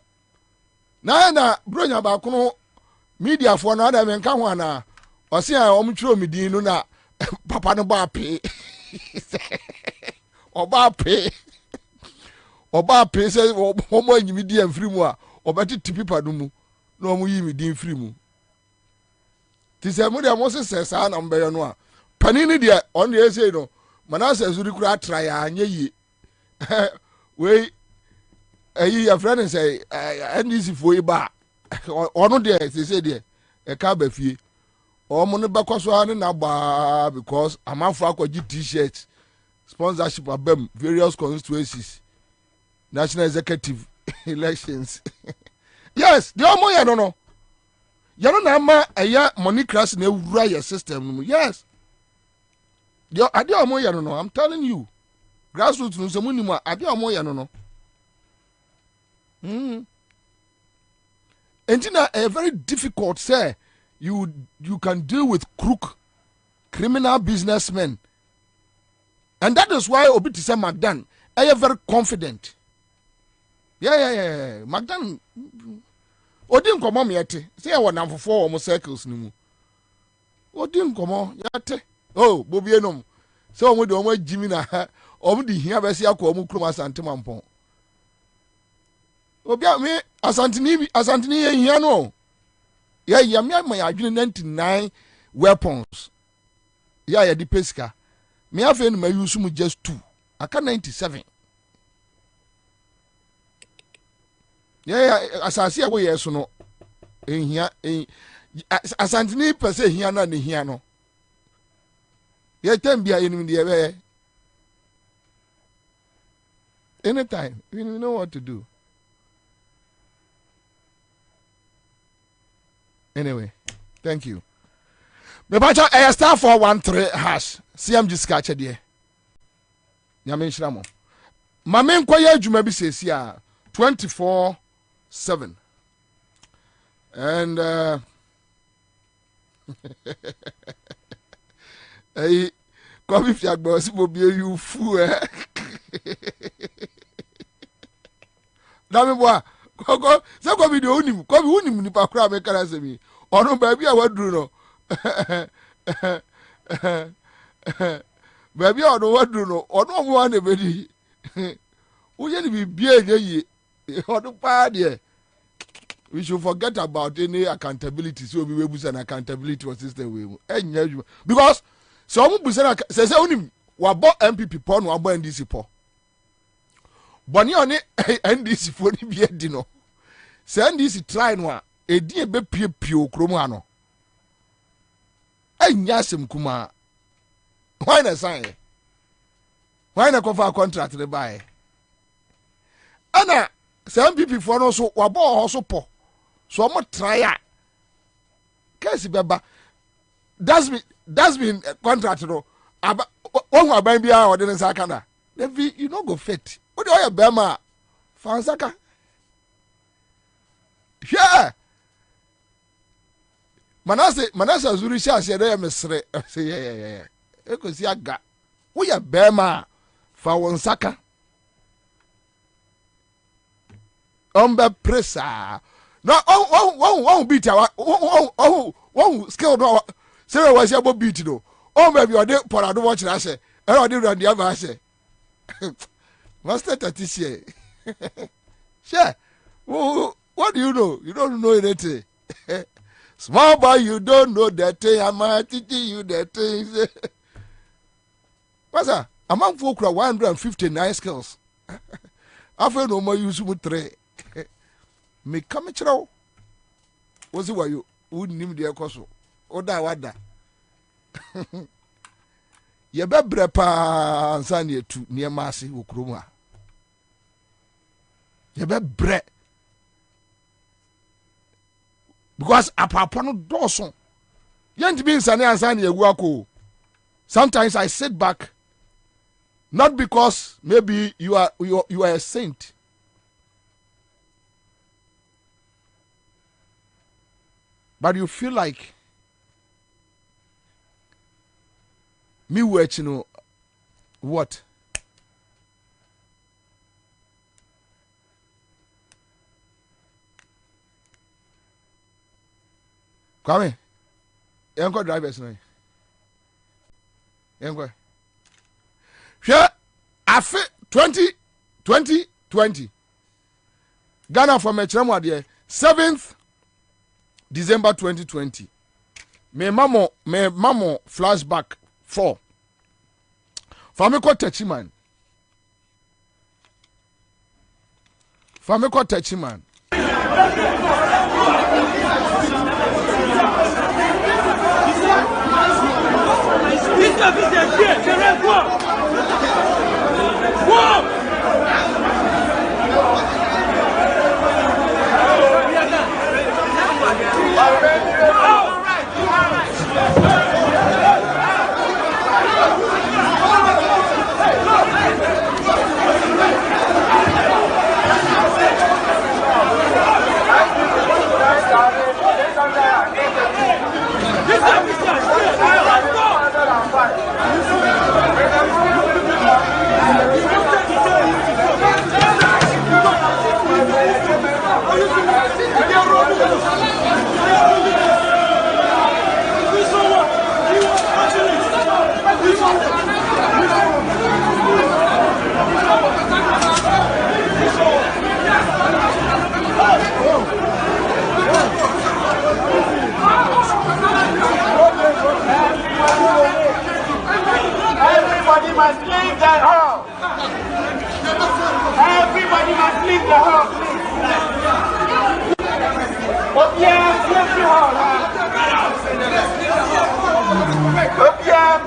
na bronya ba kono media for na da men ka ho ana o se a o mtro mi din no na papa no ba pe oba pe say o mo anyimi di amfiri mu a obeti tipipa no mu na o mo yi mi din free mu ti se mo de mo se sa na mbe no a panini de on de say no manase azuri kura tra ya anye yi we ayi ya friend say NDC fo iba ono de say de e ka ba fie o mo ne bakoso ane na gba because amafo akwaji t-shirt sponsorship abem various constituencies national executive elections yes the omo ya no yano na ama eya money class na ewura your system no yes the ade omo ya no I'm telling you grassroots no se munimo ade omo ya no entina a very difficult say you can deal with crook criminal businessmen, and that is why Obiti say Magdan are very confident. Yeah. Magdan Odin komo miete. Say I want for 4 almost circles nimu. Odin komo yate. Oh, Bobi enom. So omo de omo Jimmy na omo di hia be se akọ omo krom asante mampon. Obi a me asantini ye hia no. Yeah, me my 99 weapons. Yeah, the pesca. Me have my use just 2. I can 97. Yeah, as I see away, yes or no. In here, Asantini per se here, not in here, no. Yeah, 10 be in the air. Anytime, we know what to do. Anyway, thank you. Me bacha star 413 hash. CMG scratch there. Nyame nhyira mo. Ma me nkoye adwuma bi sesi a 24/7. And hey, come if you go si bobi you fool eh. Na me boa. Koko se ko bi de onim, ko bi onim ni pa kra me kara se mi. Ono ba bi a waduru no. Baby ono waduru no, ono mo ane bedi. Uye ni bibie nye yi. Ono pa de. we should forget about any accountability. So we will use an accountability or system. Because some people say only wabo MPP porn wabo NDC po. Boni on NDC for ni bi edino. Say NDC try no e di ebe pie okromu ano. Enya sem kuma. Why na sign? Why na cover contract the buy? Ana say MPP for no so wabo also po. So I'm try ya. Case beba. That's been contract no. Aba one aban bia or den sakana. Levi you no go fit. What do you bema? Fansaka. Yeah. Manase Zuri sha se dey mesre. Say yeah. E ko si aga. Wo ya bema fa wonsaka. Ombe pressa. No, oh, beat oh, skill no. Say was your beat no. Oh, maybe you did for I don't watch that say. I did run the other say. Master Tatisie. Sure. What do you know? You don't know anything. Small boy, you don't know that thing. I'm teaching you that thing. Pastor, among folk 159 skills. After no more use with 3. Me come chiro wosi wayo wunnim de ekoso oda wada ye bebre pa ansa na etu niema ase wokrom a ye bebre because apapa no doso yent bi nsane ansa na ewu akọ. Sometimes I sit back not because maybe you are a saint. But you feel like me watching, you know, what? Come in. Yanko drivers now. Yanko. Here, after 2020, Ghana for Mechramo there, 7th December 2020. Me mamo flashback 4. Famiko Techiman. Everybody must leave the hall. Everybody must leave the hall, please. Oh, yeah, leave the hall. Oh, yeah,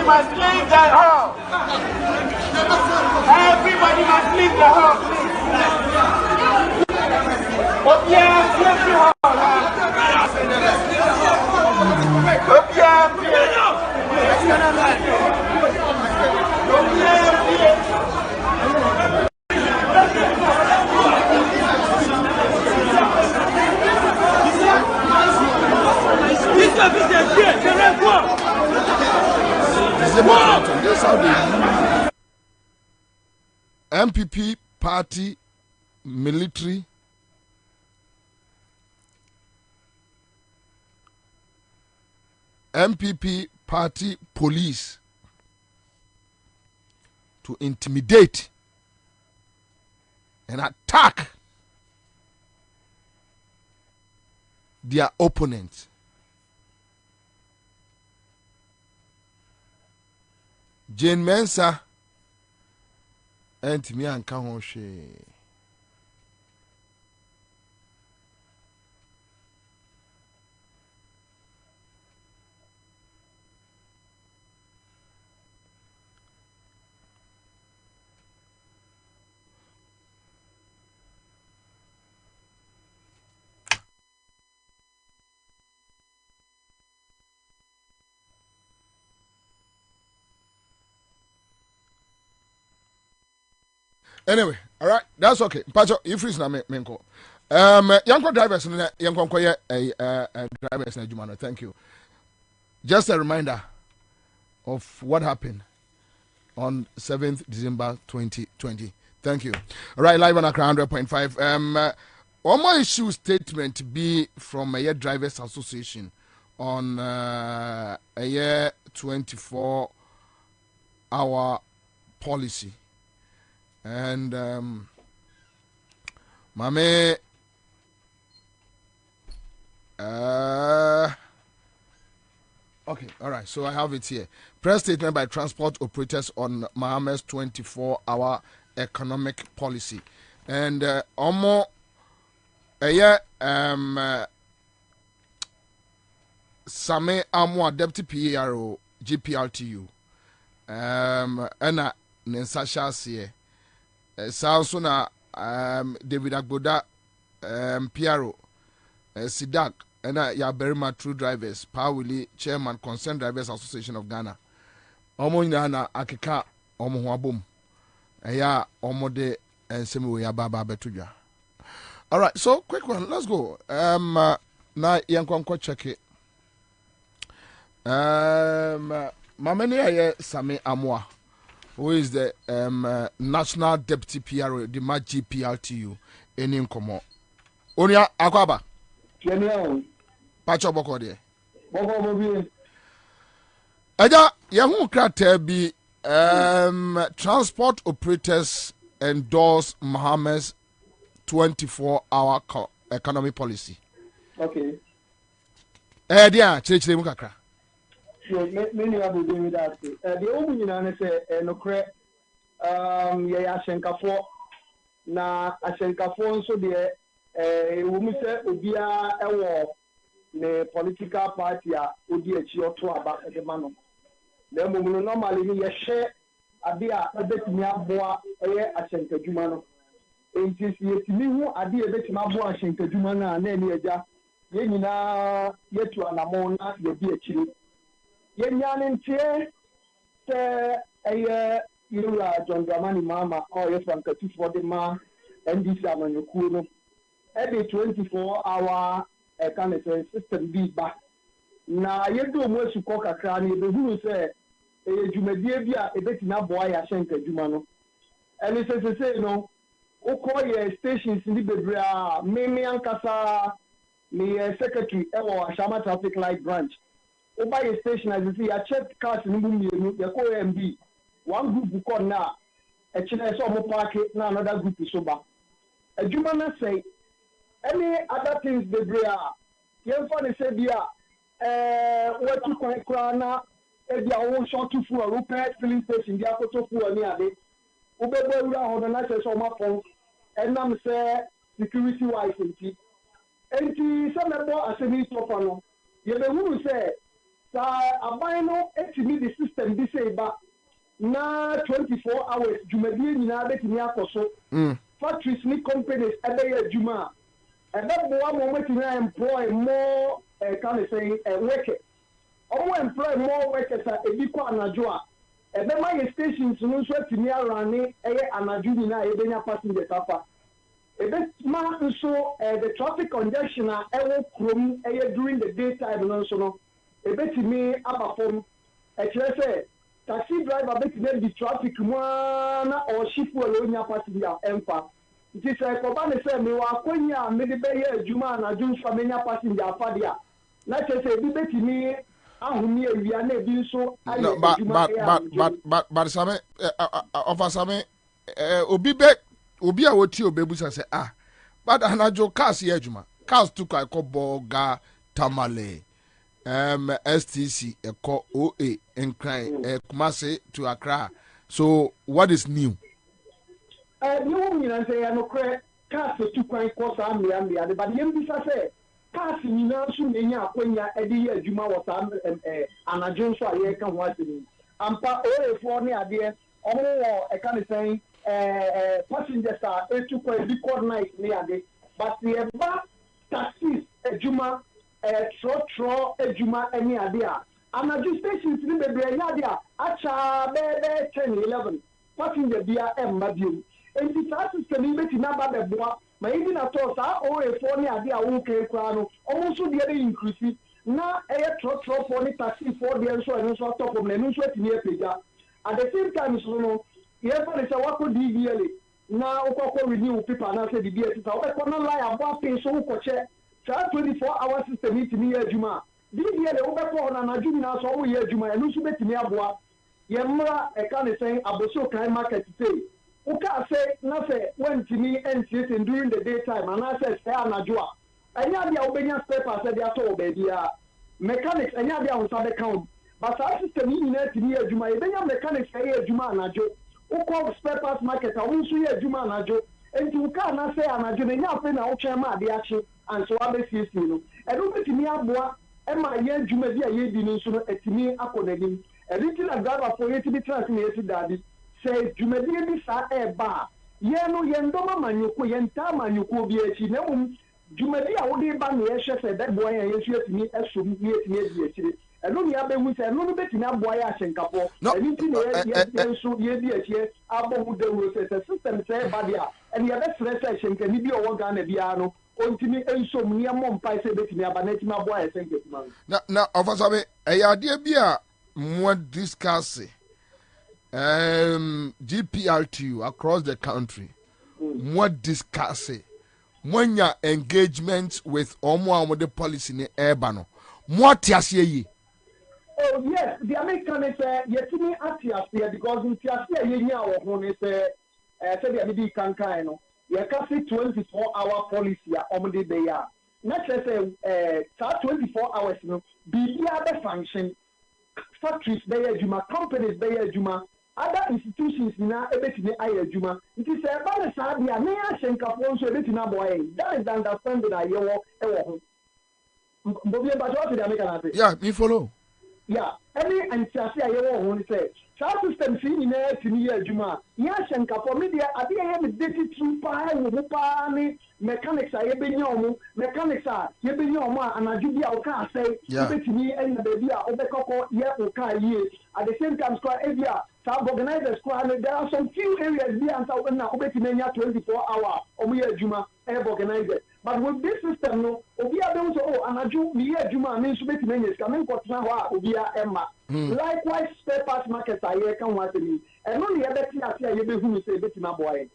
must leave the hall. Everybody must leave the hall, please. Oh, yeah, leave the hall. Oh, yeah, That's how they MPP party military MPP party police to intimidate and attack their opponents. Jane Mensa and me and Kahoshe. Anyway, all right, that's okay. Pacho, if it's not menko. Young drivers, young drivers, thank you. Just a reminder of what happened on 7th December 2020. Thank you. All right, live on Accra 100.5. On my issue statement be from a drivers association on a year 24-hour policy. And Mame okay, all right, so I have it here. Press statement by transport operators on Mahama'S 24-hour economic policy. And Omo Same Amwa Deputy PRO GPLTU Ena Nensasha Sie also na David Agboda PRO Sidak ena ya Berima True Drivers Pawili Chairman Concerned Drivers Association of Ghana omo nyina na akeka omo ho abom eya omo de ensem we ya baba betudwa. All right, so quick one, let's go. Na yankwanko check it. Mamene aye Same Amwa, who is the National Deputy PRO, the GPLTU, in Nkomo. Onia Akwaba. Pacho Boko de. Aja, Yahu Krate be transport operators endorse Mahama'S 24-hour economy policy. Okay. Dia, church name kakra. So many are doing that. The only one say no cre ya Shenkafo na Shenkafo so de we say obia ewo ne political party a odi echi oto aba de mano. Na mo normally ni ye share ade a ebetimi aboa eye Ashenkadwuma no. Enti yetimi hu ade ebetimi aboa Ashenkadwuma na eni eja ye nyina yetu anamo na ye di echi. Yenyanentie se eye yura John Dramani Mama or yes from Katu for the ma NDC amanyuku no every 24-hour kind of system be back na yedo mo suko kakra na be huru se eye dwumadie bia ebetina boa ya Ashenkadwuma no ene se no ukoye stations ni bebra meme ankasa ni secretary ewo Ashama traffic light branch. Over a station as you see, I checked cars in the MB. One group call now, a China saw more parket, now another group is sober. A Jumana say, any other things they bring out. Young father said, yeah, what to call Krana, if they are all short to full, repair filling station, they are to full near it. Ube on the night on my phone, and I'm say security wise, and some people are saying, you know, who say, Abino estimate the system this say ba na 24 hours jumadi nyina betimi akoso factories ni companies ebe juma ebe bo mo betimi employ more can say workers omo employ more workers ebi kwa anajo a ebe my stations no so timi arane eye anajo nyina ebenya passengers afa ebe ma nso the traffic congestion a ewo krom eye during the daytime no so no ebetimi abafom ekire say taxi driver betimi the traffic na or ship well onya passenger emfa it is ko ba ne say me wa konya me de be ye adwuma na dun fa menya passenger afa dia na che say bi betimi ahumi awia na bi nso aye adwuma but same offer same obi a woti obebusa say but anajo cars ye adwuma cars to kwa boga tamale STC eko OA enkran Kumasi to Accra. So what is new? New mean say no cre cars to kwa kosa amia but yem bisa say cars nyina so nenya akonya edi ye adwuma wo sa anajo nso aye ka ho asini ampa OA for ne ade omo e kan say passengers are to kwa bi coordinate ne ade but the ba taxis adwuma tro ejuma any idea anaju stations ni bebre nya dia ACHAA be 10 11 passenger bia emma biom enti sa system ni beti na ba beboa ma yi na to sa OA4 ni idea wo ke kwa no omo so de increase na tro for ni taxi for de so top of na so atini epeja at the same time so no ye for the wako DVL na ukoko renew paper na say DVL ta o ko na lie abo pay so ko che 24-hour system it me adwuma DVL wo beto na adwuma na so wo ye adwuma enu so betimi aboa ye mra e ka ne say aboso kan market say wo ka say na say wentimi NCS during the daytime and I say anajoa enya dia wo benya spare parts dia to obia mechanics enya dia wo sabe count but our system ni na timi adwuma ye benya mechanics ye adwuma anajo wo call spare parts market a wo so ye adwuma anajo enti wo ka na say anajo na nya afi na wo twen ma de achi and so abesi no edu betimi aboa e ma ye adwuma bi a ye di no so no etimi akonadim editi na driver for ye tibi trans na yesi dadi say dwumadi bi sa e ba ye no ye ndoma manyoko ye nta manyoko bi echi na mum dwumadi a wo de ba na ye hwe say that boy ye su etimi esom ni etimi edi echi enu ni abehu say enu no betimi aboa ye ahyenkafo editi na ye so ye di echi abo mu de wo say system say ba dia and ye be stress ahyenkani bi owo Ghana bia no ontimi ensom ni amom pai se betimi abanetimi aboa ye senketuma na ofasabe ade bi a mo discuss GPRTU across the country mo discuss monya engagement with omo the policy ni eba no mo tiase yi. Oh yes, the American is yetimi atiase because atiase ye nya wo ho ni say say the kankan no ye ka 24-hour policy a omde be ya na say 24 hours no bibia be function factories be adwuma companies be adwuma other institutions na ebetini aye adwuma nti say ba le sa bia na ya hyenkafo nso ebetini aboye that is the understanding that ye wo ho mbobie ba jo the American say yeah me follow yeah any antiase aye wo ho ni say system si nyina tini ye adwuma ya hyenkafo media ade ye me deti tru pa wo pa ni mechanics a ye benya omo mechanics a ye benya omo anadwo bia o ka say betini enya baby a obekoko ye o ka ye at the same time squad area some organizers squad there are some few areas bia and so na obetini enya 24-hour omo ye adwuma organized but with this system no obi abem so anadwo mi ye adwuma me so betini enya ska me nkotena ho a obi a emma likewise spare parts market a ye kan wa temi eno ne ye beti ase a ye behu mi say betini aboye.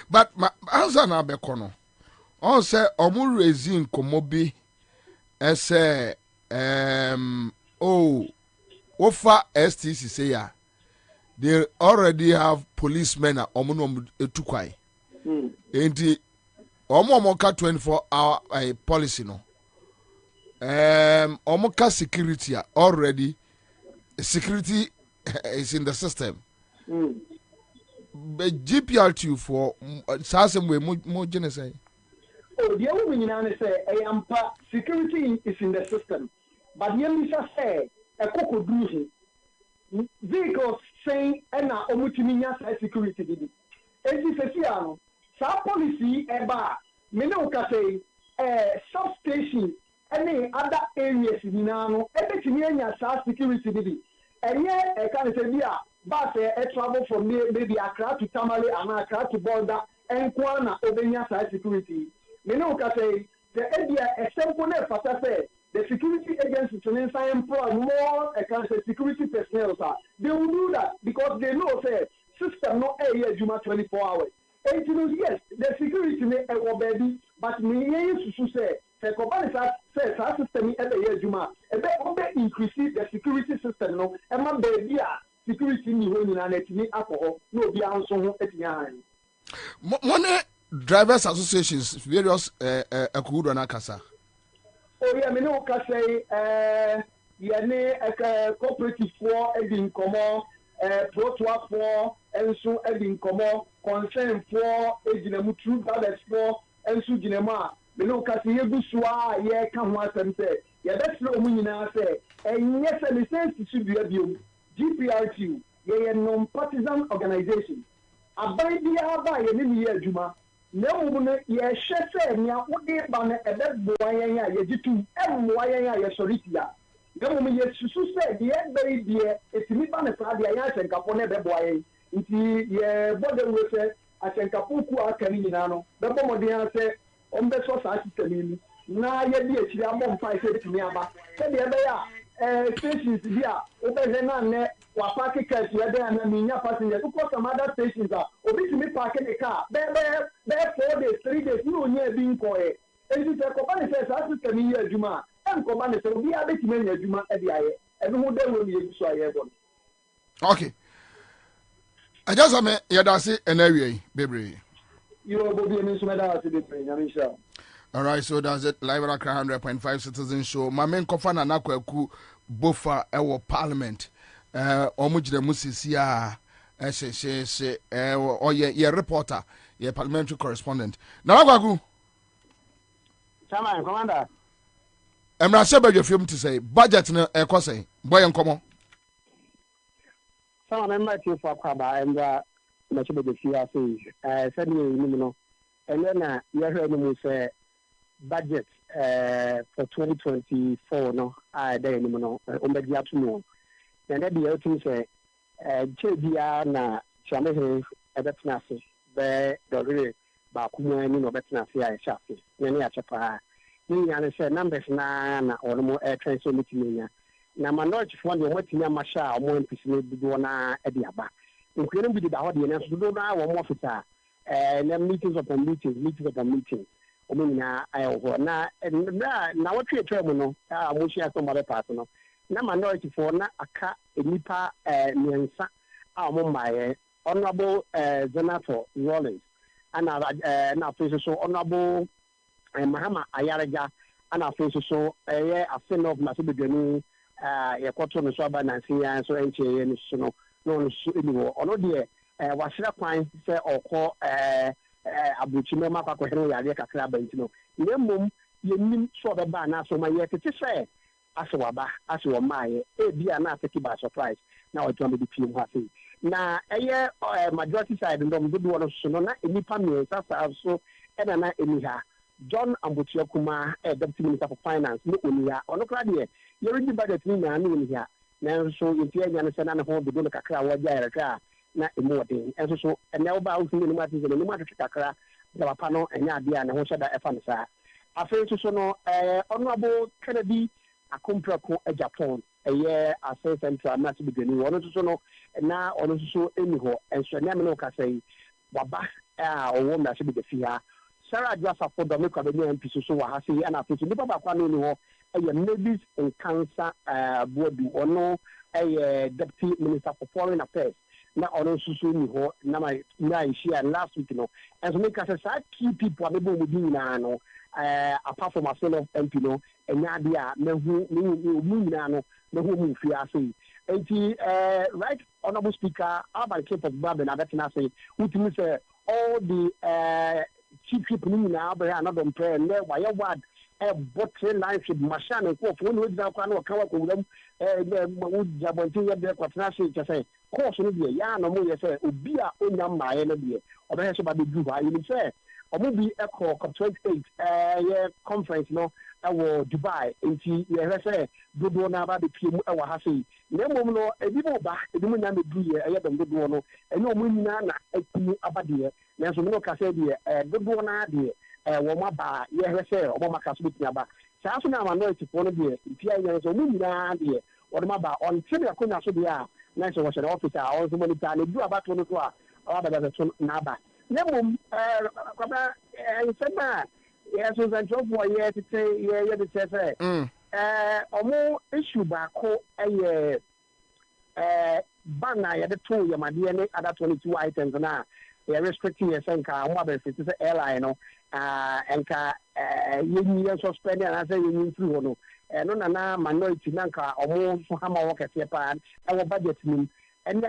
But my answer na bekono. On say omu resin komobi ese ofa STC say ya they already have policemen at omu etukwai. Enti omu ka 24-hour policy no. Omu ka security already security is in the system. GPRTU for some way more genocide. Oh, the other thing I say, security is in the system. but yemisa say a cocoa bruising vehicles saying and now omutiminya security did. Enti sesiano sa policy eba me no ka say substation any other areas nyinano ebetimi anya sa security did. Enye e kan say bia but travel from maybe Accra to Tamale and Accra to Border and Kwana obenya sa security. Me no ka say the area example na fata say the security agencies in employ more security personnel. They will do that because they know say system no area juma 24 hours. And you know, yes, the security may baby, but me to say the company says our system every year juma. And they increase the security system no. And my baby security ni honi na netini alcohol no be answer etiyan. Money drivers associations various akudo na kasa. Oh yeah, me no ka say yene cooperative for edin komo protoa for enso edin komo concern for ejinamu true brothers for enso jinema me no ka say yegusua ye ka ho asem say ye betro omu nyina say enye say license to be biom GPRT ye non-partisan organization abai bia ba ye ni ye adwuma na mu no ye hwese nya wode ba na ebeboa yen a ye jitu emmoa yen a ye soritia na mu ye susu se ye beri die etimi ba na sa dia ya senkapo na ebeboa yen nti ye bode we se asenkapo ku akani nyina no bebo modern se ombe so sa system ni na ye di ekiri abom fa se etimi aba se de ebe ya stations here over na ne wa park cars here there na minya passengers because some other stations are obi to me park the car be 4 days 3 days no nya bi nko e enti se ko ba ne se sa system yi adwuma en ko ba ne se obi abeti manya adwuma e de aye e no de wo ye so aye bon. Okay, I just am ya da se enawie bebre You obi me so me da se bebre nyame sha. All right, so that's it. Live at Accra 100.5 Citizen Show. My main kofana na kwaku bofa ewo parliament. Omujire musisi a she ye reporter, ye parliamentary correspondent. Na kwaku. Chairman, Commander. Emra shebe je film to say budget na ekose. Boy enkomo. Some member to for kwaba and na shebe je fia say said me no. And then you heard me say budget for 2024 no there ni no ombedi atuno na dey be atu say chebia na chamehe ebetna se be dore ba kuma ni no betna se ya shafe ni ya chapa ni ya ne say numbers na ono transfer meeting na minority fund yo matini amasha o mo mpisi ne bido na e de aba nkure bi da ho de ne so do na wo mo fita na meetings upon meetings omina ayo na what we try no mo share some other part no na minority for na aka enipa miensa mo maye honorable Senator Rollins ana na face so honorable Mahama'S Ayaraja ana face so ye asen of Masibedwani ye kwato no so aba na nsia so enche ye no so no so eniwo ono de wahira kwan se okọ abuchime makwa kwere ya kakra ba ntino nemom yenim so beba na so ma ye tete se asewaba asewo maaye bia na take by surprise na o twa be pim ha sei na eye majority side ndom do wono so no na enipa me sasa so na eniha John Ambotiakuma deputy minister for finance no oniha ono kra de ye ready budget ni na oniha na so yeti anya no se na ho be do kakra wa jaira ka na emoden enso so ene oba usini ni mati zene ni mati kakra da papa no enya ade a ne ho hyeda efa ne saa afi so no honorable Kennedy akomprako Japan eye ase central na tibigani wono so no na ono so eni ho enso na me no ka sei waba owo na se be fi ha Sarah Jasa for the make of the MP so wa ha sei ana afi so ni papa kwa no ni ho eye Mavis and Cancer board ono eye deputy minister for foreign affairs na ono susu ni ho na my share last week no and so make us say key people abebo mu na no apart from myself MP no enya dia na hu ni na no na hu mu fi ase enti right honorable speaker Alban Cape of Babe na betina say utimi say all the chief people ni na abere another prayer na why word bottle line should machine and go for one without one or cover with them. Would Jabonti there quatrashi to say, course, no be a yarn or more, say, be a own my enemy, or perhaps about the Dubai, you say, or maybe a call 28 conference, no, our Dubai, and see, say, good one about the team, our Hasi. No more, a little back, a woman and the dear, I have a good one, and no women a team about dear. There's no Cassadia, a good one idea. Womaba, say, or Mama Casubitaba. Sasuna minority for the Pierre, so we idea, or Maba on Chile, Kuna Subia, National was an officer, or so many times, do about 22 other than Naba. Never, yes, was a job for a year to say, yeah, or more issue back, banner at the 2 year, my DNA, other 22 items now. They are restricting a senka, mother, it's an airline, and you suspended, and I say you need to and no minority nanka or more for Hammer work at Japan, our budget mean, and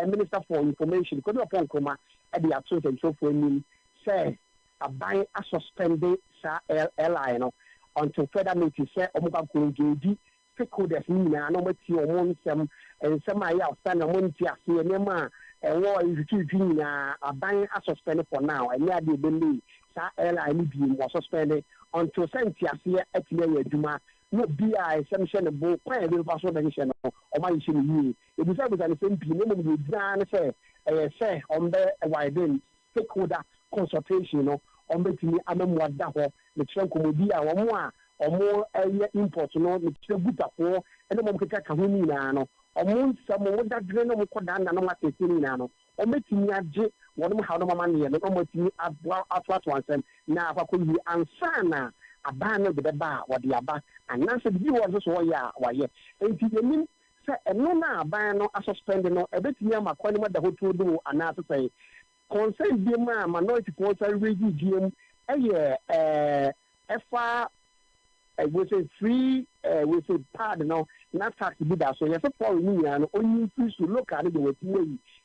Minister for Information, could upon Coma at the absence and so for me, say, a buy a suspended airline until further notice, say, Omoka Kungi, stakeholders, Nina, no material, one some, and some I outstand a monthia, see a nema. War is a buying a suspended for now, and yeah, they believe that airline was suspended until Sentia here at the Duma. No BI, some shenable, quite a little passion or my issue. It is always the same people with Zan say on the widen stakeholder consultation on between Amamwa Daho, the Trancomodia or more imports, the Buta and the Monkaka Kahunina. Among some of that drain of Kodan and what is in Nano, or making a j one how no money and almost at once and now I could be ansana a banner with the bar or the abba and now said you was also why yet. And you mean, say, and no now ban a suspended no a bit near my quality the hotel do and now to say, concern be my minority portal review GM a year, FR. We say free, we say pardon, not tax to be that. So, yes, for me, and only free to look at it the way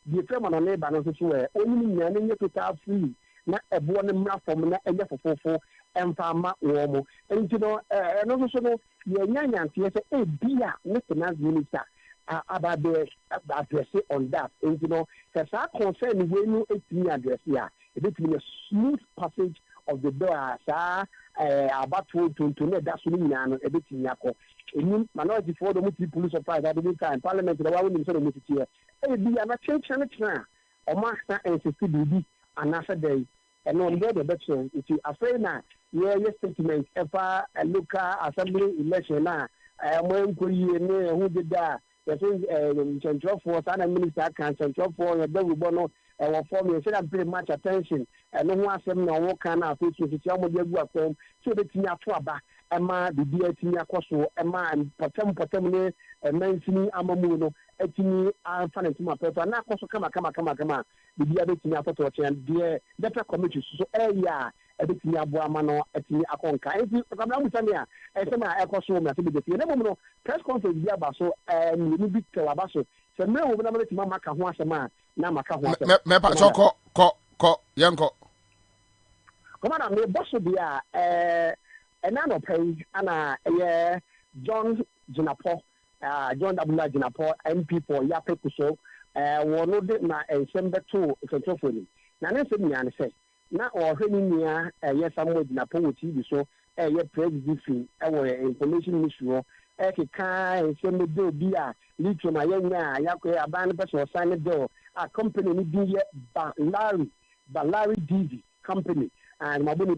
the German on neighbor, only me and you to free, not a born from and for and farmer warm. And you know, and also, your young yes, a beer, Mr. Nas Minister, about the address on that. And you know, there's our concern when you 18 address here. It is a smooth passage of the door, sir. About to that's a bit in Yako. In minority for the police surprise at the time, Parliament, the one in the here. Be a change now, or master and CCBD another day. And on the other direction, if you are afraid now, your statement, if a local assembly election now, when who did that? The thing, Central Force and Minister can Central Force, and then we bono. For me, I pay much attention. And no one said no one can affect you. It's almost a home. So the Tina Twaba, Emma, the dear Tina Cosso, Emma, and Potem, and Mancini, Amamuno, Etini, I'm funny to my paper. Now, also come. The dear Tina Photo and dear better committee. So, yeah, a bit near Buamano, Etini Akonka. If you come down with Samia, and some Echo so much to be the never press conference, Yabaso, and you be Calabaso. So, no, we're not to Mamma Kahuasama. Mepa ko yanko. Commander, me boss be a nano page and John Jinapo, John W. Jinapo, MP for Yapekuso, one of my December 2 Centrophony. Now, let's say, now or near yes, I'm with Napo TV, so a president, our information issue. Eka and send the bill be a little my young Yako, a band person or sign a bill. A company will be Balari DV company and Mabuni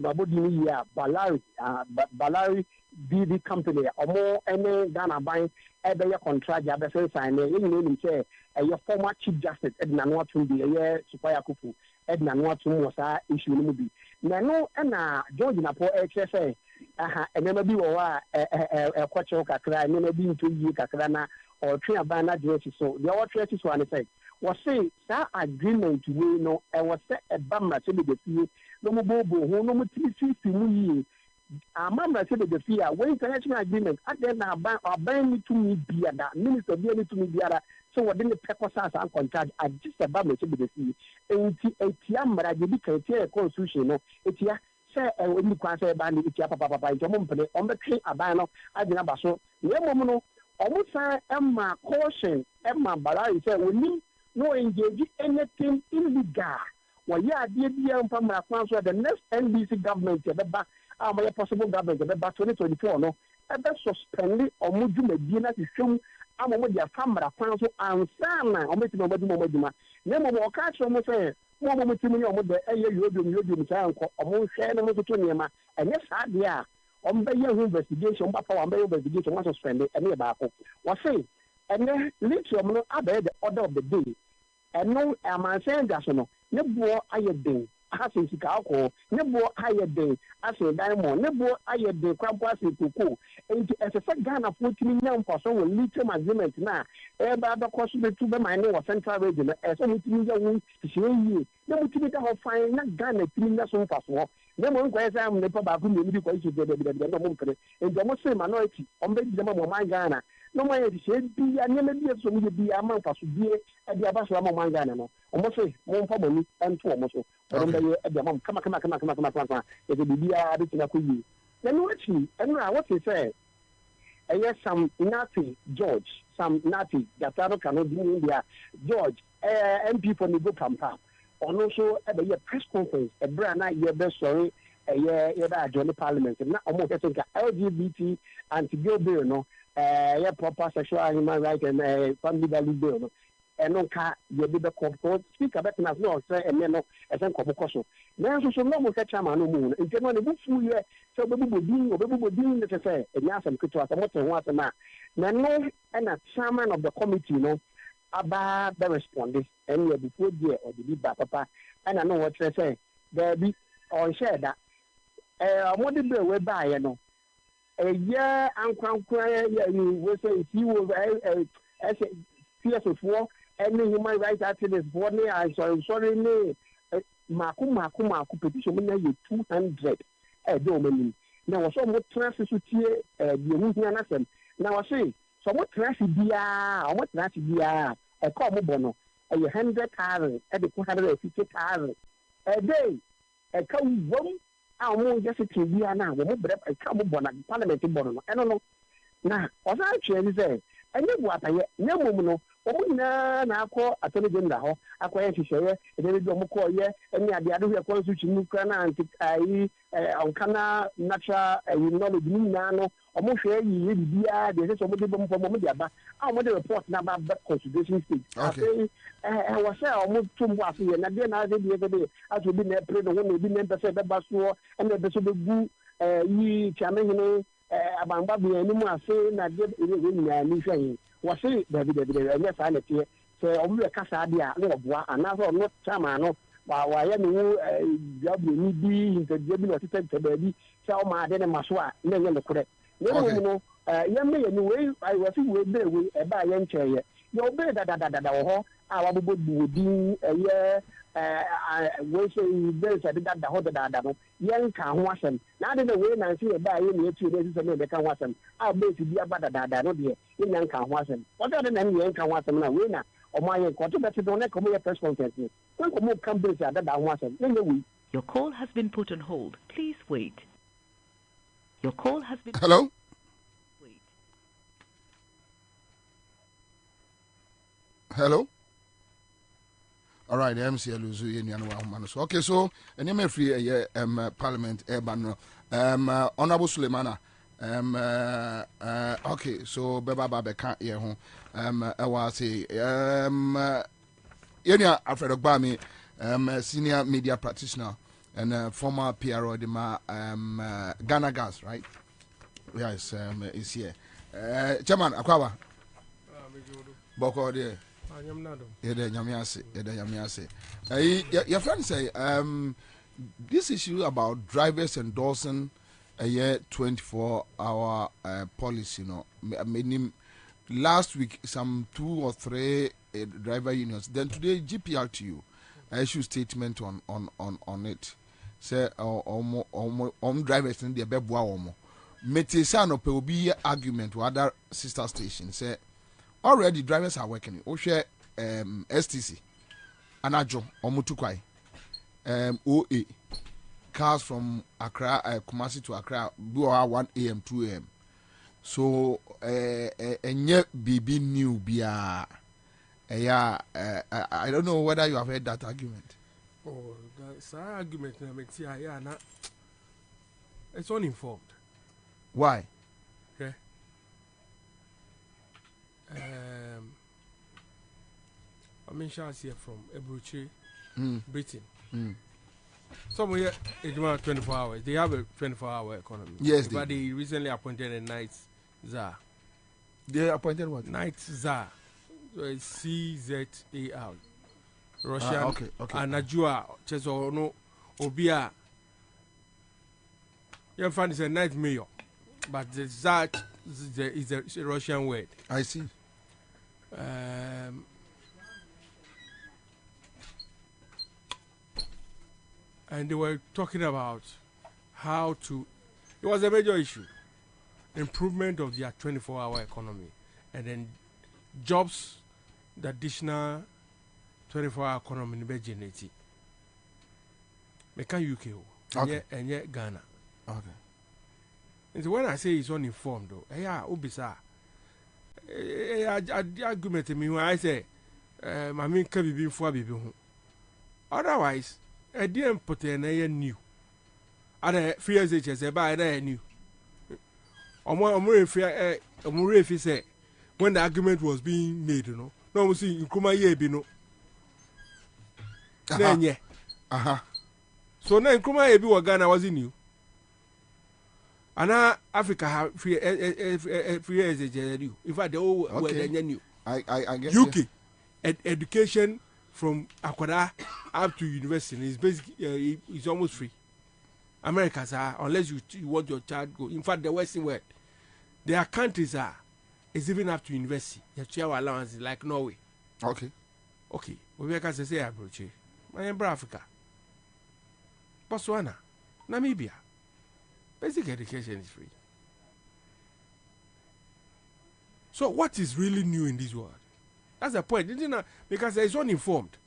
Balari DV company or more any Ghana buying every contract you have a sign in say your former Chief Justice Edna Nwatu be a year Supaya Kufu Edna Nwatu was a issue movie. Now, and George Napo HSA, and never be a quattro cacra, never been 2 years cacrana or tree a banner dresses. So the other churches one effect was say that agreement we know and was set a bummer to be the fee, no more bobo, no more 350. A member said the fear, when international agreement, at then I ban to me be that minister be to me be other. So what then the purpose and contract are just a bummer to be the fee. And a tiamra, you became a constitution, no, it's say when you can say ban it papa into mumpene on the train abano agina baso no almost emma caution emma balai say we no engage anything illegal well yeah dear from the next NBC government the possible government the 2024 no ebe suspend or muju medina to show am mo dia famra kwan so ansana o meti mo maduma nemo mo ka cho mo say mo meti mo mo de eye yodum say anko o mo hwe no mo to niema enye sa de a o mbe ye investigation ba pa o mbe investigation mo suspend ene ba ko wo say ene lithium no abe the order of the day eno amansen da so no ne bo ayeden asị sika akọ nebo ayede asị diamond nebo ayede kwampo asị koko enti esese Ghana fotimi nya mfaso wo lithium agreement na ebe adọkọ so betu be mine wo central region na eso mutimi ya wu hyeyi na mutimi da ho fan na Ghana timi nya so mfaso na mo nkwa esa am ne pa ba ku ne bi kwa isu de no mo mpere enti mo se minority ombe bi ma mo man Ghana no mo ye hye bi ya ne bi so mo bi ya man faso bi e bi abaso ma mo man Ghana no omo se mo mfa mo ni ento omo so kama e be bia be tina ko yi na no achi enra what he say yes some Nati George some Nati Gataro cannot do India George MP for Nigo Kampa ono so e be press conference e bra na ye be sorry ye da join parliament na omo ke think LGBT anti-gay bill no ye proper sexual and human rights and family value bill no eno ka ye be ko speaker bet na no say eme no esen ko bokoso na so no mo ka chama no mu nti no ne bufu ye so be bubodin ne te say enya asem keto asem to ho asem na no na chairman of the committee no aba be respond and ye before there or the ba papa and no what say there be on share that mo de be we ba ye no ye ankwankwa ye we say he was CSO4 any human rights activists for me I sorry me maku petition me na 200 do me na wo so mo transfer so tie the hu na sem na wo say so mo transfer bia e ko mo bono e 100,000 e de 250,000 a day e ka wom a mo just tie bia na wo mo bre e ka mo bono parliament bono no eno no na o sa tue ni say enye bu ataye na mom no omuna na akọ atọni dem da ho akọ ye hihye ebe bi omukọ ye eni ade ade ho constitution nu kra na anti ai onkana natural knowledge ni na no omuhwe yi bibia de se omode bom fo omode aba a omode report na ba constitution state afei wa say omutumbo afi ye na de na de de aso bi na pre no ho na bi na pese be ba so ena be so be gu yi chamehene abamba bi eni mu afi na de nya ni hwe wasi David yes I let you say omu kasa dia no boa anaso no chama no wa ya ni gabu ni bi interview bi no tete baby say o ma de ne maso a na nye no kure ne no ya me ya ni we I wasi we be we e ba ya ncheye yo be da wo ho a wa bobo din ye we say be say da ho da no yen ka ho asem na de we na say e ba ye ni etu de say me be ka ho asem a be si bi aba da no de yen ka ho asem what other than yen ka ho asem na we na o ma yen ko to be don e ko mo ye press conference ni ko mo come be say da ho asem ne we. Your call has been put on hold. Please wait. Your call has been Hello. Wait. Hello. All right, the MCL is so okay, so and you free Parliament Ban Honorable Suleimana. Okay, so Baba can't hear home. I was say Yenya Alfred Ogbami, senior media practitioner and former PRO de Ghana Gas, right? Yes, is here. Chairman Akwawa. Boko there. Your friend say this issue about drivers endorsing a year 24-hour policy, meaning last week some 2 or 3 driver unions. Then today GPRTU issue statement on it. Say drivers in the bebwa omo. Metesano pe obi argument with other sister stations. Say already drivers are working. Oshe STC, Anajo, Omutukwai, OA, cars from Accra, Kumasi to Accra, do 1 a.m., 2 a.m. So, and BB new bia. I don't know whether you have heard that argument. Oh, that's an argument. Yeah, it's uninformed. Why? Okay. Shah's here from Ebruchi, Britain. Somewhere it's about 24 hours. They have a 24-hour economy. Yes, but they recently appointed a night czar. They appointed what? Night czar. So it's CZAR. Russian. Okay. And Najua, Cheso, no, Obia. You find it's a night mayor. But the czar is a Russian word. I see. And they were talking about how to, it was a major issue, improvement of their 24-hour economy, and then jobs, the additional 24-hour economy in Beijing. Mekan UK, and yet Ghana. Okay. And so when I say it's uninformed, though, yeah, Ubisa, argument to me when I say, I mean, can be before baby. Otherwise, I didn't put in a new. Other 3 years, I buy a new. Or if you say, when the argument was being made, you know, no one see in Kuma ye be no. Then, yeah. So now in Kuma ye be what Ghana was in you. And now Africa have 3 years, in fact, the whole world new. I guess. UK, education from Akwada up to university is basically it's almost free. Americans are, unless you want your child go. In fact, the Western world, their countries are, it's even up to university. Your child allowance is like Norway. Okay. We can say approach. My Africa, Botswana, Namibia, basic education is free. So what is really new in this world? That's the point, isn't it? Because it's uninformed.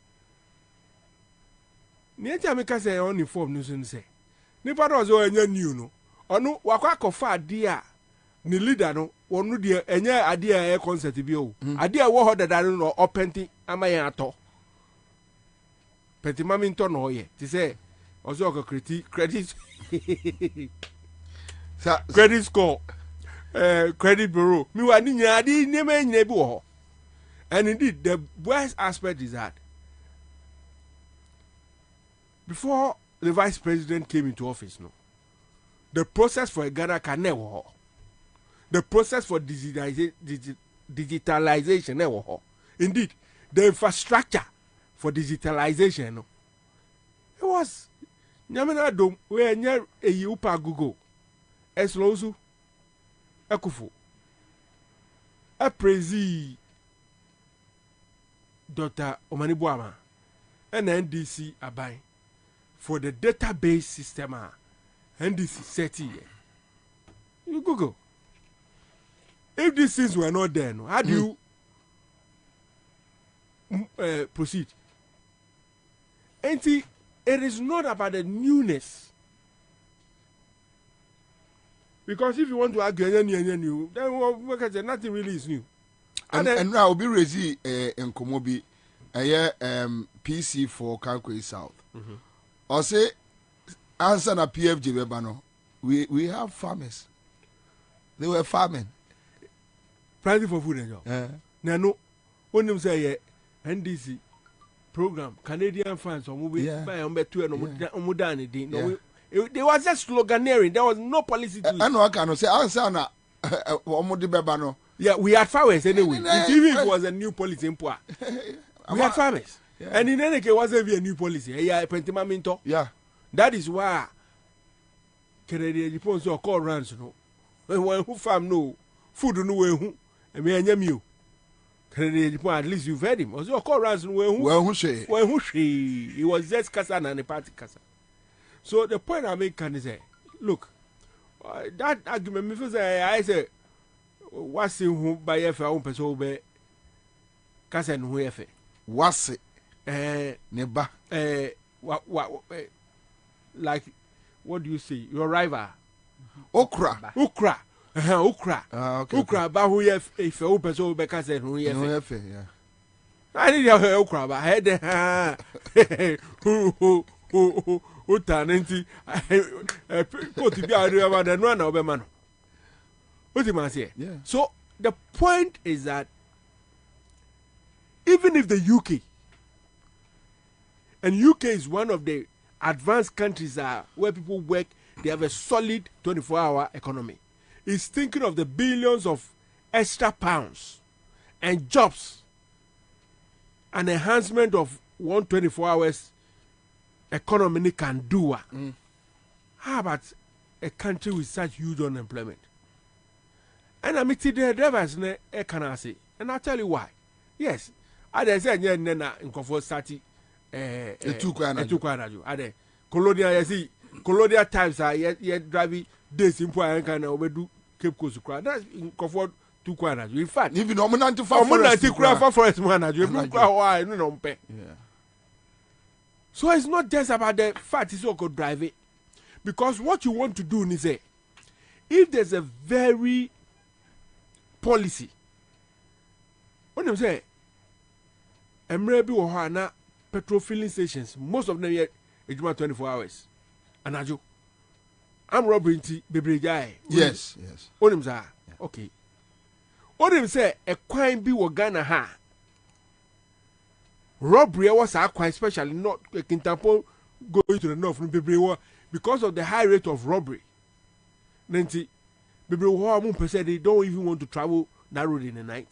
Niente because it's uninformed, you say. Nipa does all new no. Or no, wakwa kofa dia. Ni leader no. Onu dia enya adia concert bi o. Adia wo ho dada no openti amayan ato. Penti mami nto no ye. Ti say ozo ko credit credit score. Credit bureau. Mi wa ni nya adi nyeme nya bi wo ho. And indeed, the worst aspect is that before the vice president came into office, no, the process for a Ghana can never. The process for digitalization never. Indeed, the infrastructure for digitalization, no, it was. Nyamina dom where near a Upa Google, Eslosu, Ekufu, a prezi. Dr. Omanibuama and NDC Abai for the database system. NDC 30 years. You Google. If these things were not there, no, how do you proceed? And see, it is not about the newness. Because if you want to argue new, then nothing really is new. And now be raising in Komobi, PC for Kalkwe South. Or say, answer na PFG Bebano. We have farmers. They were farming. Planting for food and job. No, when them say NDC program, Canadian funds or movie by Umbetu and Omudani. There was just sloganeering. There was no policy to it. I know I cannot say answer na Omudi Bebano. Yeah, we had farmers anyway. Even if it was a new policy in Pua. We had farmers. Yeah. And in any case, it wasn't a new policy. Yeah. That is why Canadian Japan so call runs no. When who farm no food no way who and me and you. Canadian Japan, at least you've heard him. Also call runs no who she. He was just Kasa and the party Kasa. So the point I make can say, look, that argument me feel I say what's in who by a own person be Kasa and who what's it? Neba. Like what do you say? Your rival. Okra. Ukra. Ukra. Okay. Ukra ba who ye if you person be ka say who ye. No efe, yeah. I need your ukra ba head who talenti ko ti bi adu ba da no na obema no. What you must say? Yeah. So the point is that even if the UK, and UK is one of the advanced countries where people work, they have a solid 24-hour economy, is thinking of the billions of extra pounds and jobs, an enhancement of 124 hours economy can do. How about a country with such huge unemployment? And I mean, the drivers can I say, and I'll tell you why. Yes, I said, yeah, Nena in comfort starting two quanajo. I de colonial, you see, colonial times are yet driving this in point and overdo Cape Coast to cry. That's in comfort two quanajo. In fact, even nominant to forest manager, why no pay. So it's not just about the fact it's all good drive it, because what you want to do is say, if there's a very policy, what I'm saying, maybe we have petrol filling stations. Most of them yet 24 hours. And I'm robbing baby guy. Yes. What him say? Okay. What him say? A crime be wa Ghana ha. Robbery was a crime, especially not a Kintampo going to the north from baby because of the high rate of robbery. Nanti baby they don't even want to travel that road in the night.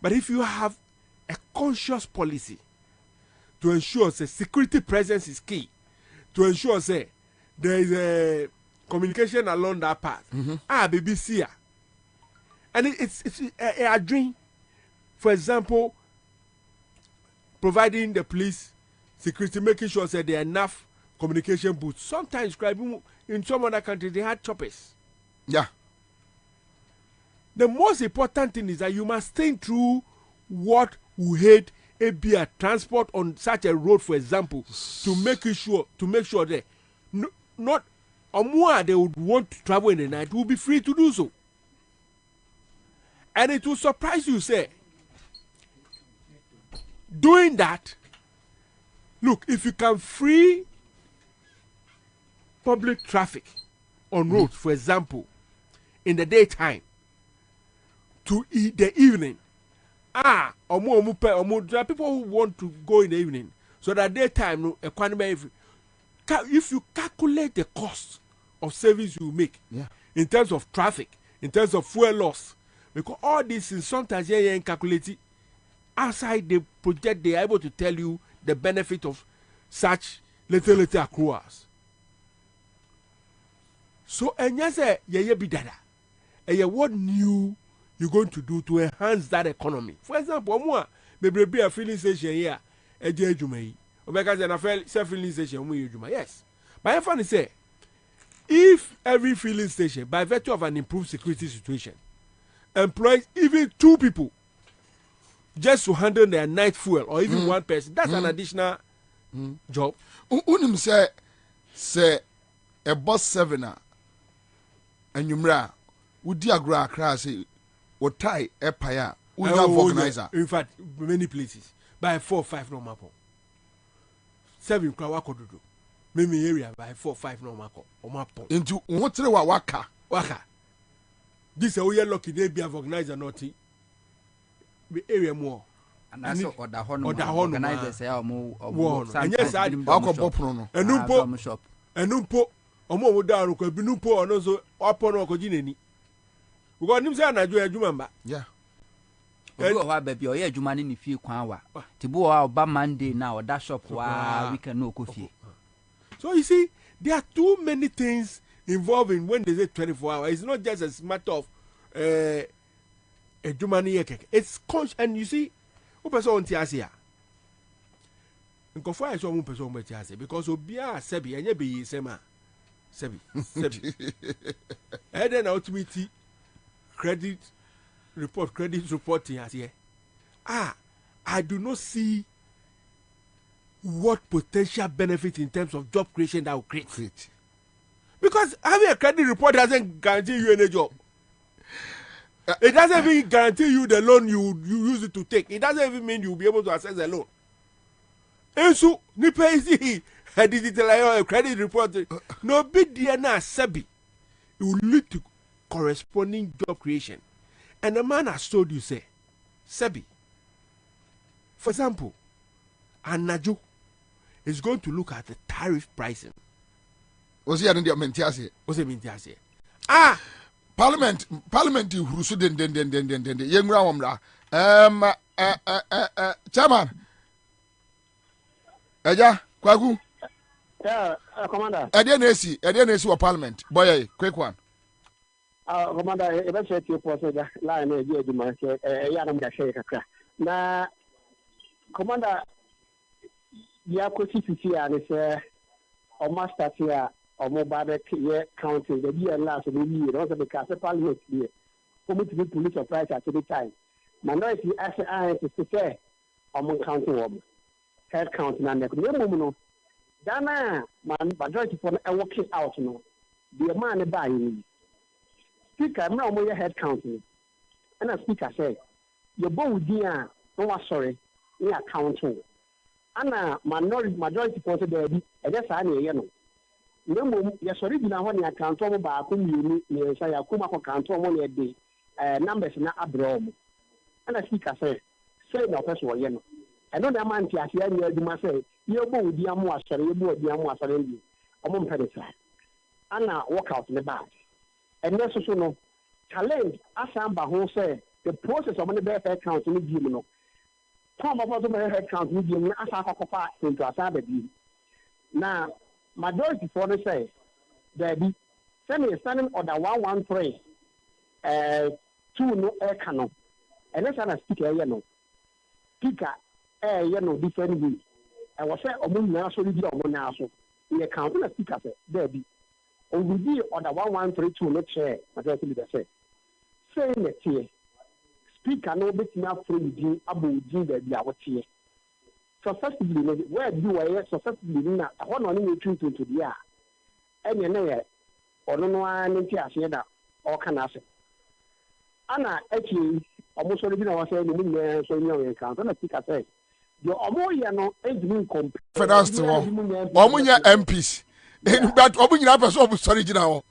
But if you have a conscious policy to ensure that security presence is key, to ensure that there is a communication along that path. Baby, see, and it's a dream. For example, providing the police security, making sure that there are enough communication booths. Sometimes, in some other countries, they had choppers. Yeah. The most important thing is that you must think through what we hate a transport on such a road, for example, to make sure that not or more they would want to travel in the night will be free to do so. And it will surprise you, say, doing that, look, if you can free public traffic on roads, for example, in the daytime to the evening, there are people who want to go in the evening, so that daytime, if you calculate the cost of service you make, in terms of traffic, in terms of fuel loss, because all this is sometimes calculated outside the project, they are able to tell you the benefit of such little accruals. So, and yes, be dada. And what new you're going to do to enhance that economy? For example, maybe a filling station here, a jumay, or because an affair self-filling station, yes. But I find say, if every filling station, by virtue of an improved security situation, employs even 2 people just to handle their night fuel, or even 1 person, that's an additional job. Unim say a bus 7 and you would diagram crash or tie a paya with organizer. In fact, many places by 4 or 5 normal. 7 Krawakodo. Maybe area by 4 or 5 normal or map. Into what's the waka? This is a lucky day be organizer not the area more. And that's what the organizers say more. And yes, I shop. And Numpo, Omo down, could be Numpo or no so upon or Cojini. We got him saying, I do a Jumamba. Yeah. Baby, or yeah, Jumani, if you quawa. Tibu our Monday now, that shop where we can no coffee. So you see, there are too many things involving when they say 24 hours. It's not just a matter of a Jumani. It's conscious, and you see, who person on Tiasia? And Kofa is one person on Tiasia because Obia Sebi and Yabi Sema Sebi. And then ultimately, credit reporting as here. I do not see what potential benefit in terms of job creation that will create. Because having a credit report doesn't guarantee you any job. It doesn't even guarantee you the loan you use it to take. It doesn't even mean you'll be able to access the loan. And so, ni pay a digital credit report. No big DNA Sebi. It will lead to corresponding job creation. And the man has told you, say, Sebi, for example, Anajo is going to look at the tariff pricing. Was he in the Mentiasi? What's it mean to say? Parliament who should den young Ramra. Chairman. Eja, Kwagu. Yeah, Commander. Edianesi or Parliament. Boy, quick one. Commander, eventually you posted the line of the market, Yanam Gashaka. Now, Commander, Yakusi and it's or master here. Or mobile counting the year last of the year, also because the parliament year. For me to be police surprise at the time. Minority ACHAA is to say, I'm counting woman. Head counting and the woman. Dana, man, majority for a working out, no. The man buying. Speaker, I'm not more head counting. And a speaker said, your bow dear, no, sorry, we are counting. Anna, majority for the baby, and that's I know. Nemo ya sorry bina ho ne akanto mo ba ko mienu ne sha ya kuma ko kanto mo ne de numbers na abrom ana speaker say na person wo ye no eno na man ti ase ya ni aduma say ye bo odi amu asore ye bo odi amu asore ndi omo mpede sa ana workout ne bad and so no challenge asamba ho say the process of the bear count ni di mu no come about the head count ni di mu asa akokopa into asaba di na majority for the say that be send me standing order 113 2 no air canon and let's not speak here no speaker you know different way I was say omo na so di omo na so we count na speaker say there be on be order 1132 no chair majority leader say that here speaker no bit na free di abo di da bi a wotie successfully where do I successfully na one on you to the air and you know or no one in Tiasha or can I say Anna actually almost already was saying so young account and I think I say your Omoyano ain't finance to Omunya MPs but Omunya person sorry now.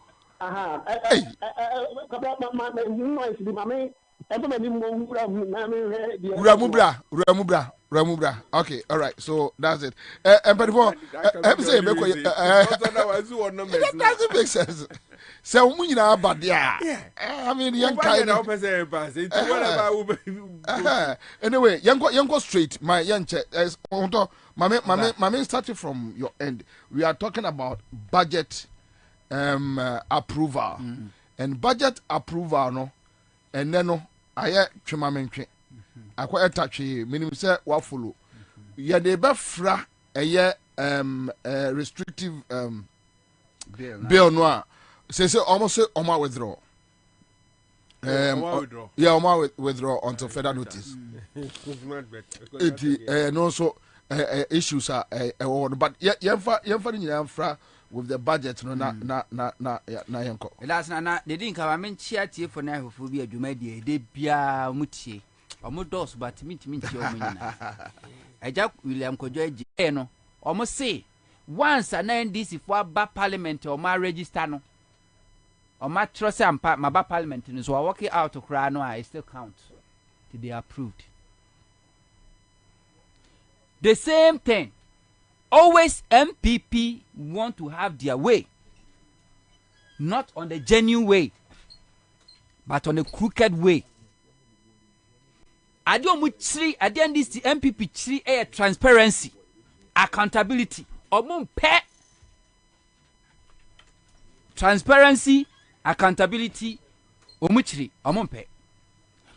Ramubra. Okay, all right. So that's it. But before, say it doesn't make sense. So we know about I mean, young kind. Anyway, young go straight. My young check. Mame started from your end. We are talking about budget approval and budget approval. No, and then no, I chimamenche. Akwa etachi minim say wa follow ya de be fra eye restrictive bill no a say almost say omo withdraw withdraw until further notice it no so issues are but yemfa ni fra with the budget no na yenko last na they didn't come men chia tie for na hofu bi adwuma de bia mutie omo dos but minti omo nyina eja William Kojo eje no omo say once an NDC for ba parliament o ma register no o ma trust am ma ba parliament no so I work it out to cry no I still count till they approved the same thing. Always MPP want to have their way, not on the genuine way, but on a crooked way. I don't this the MPP tree a transparency, accountability, pay. Transparency, accountability, pay.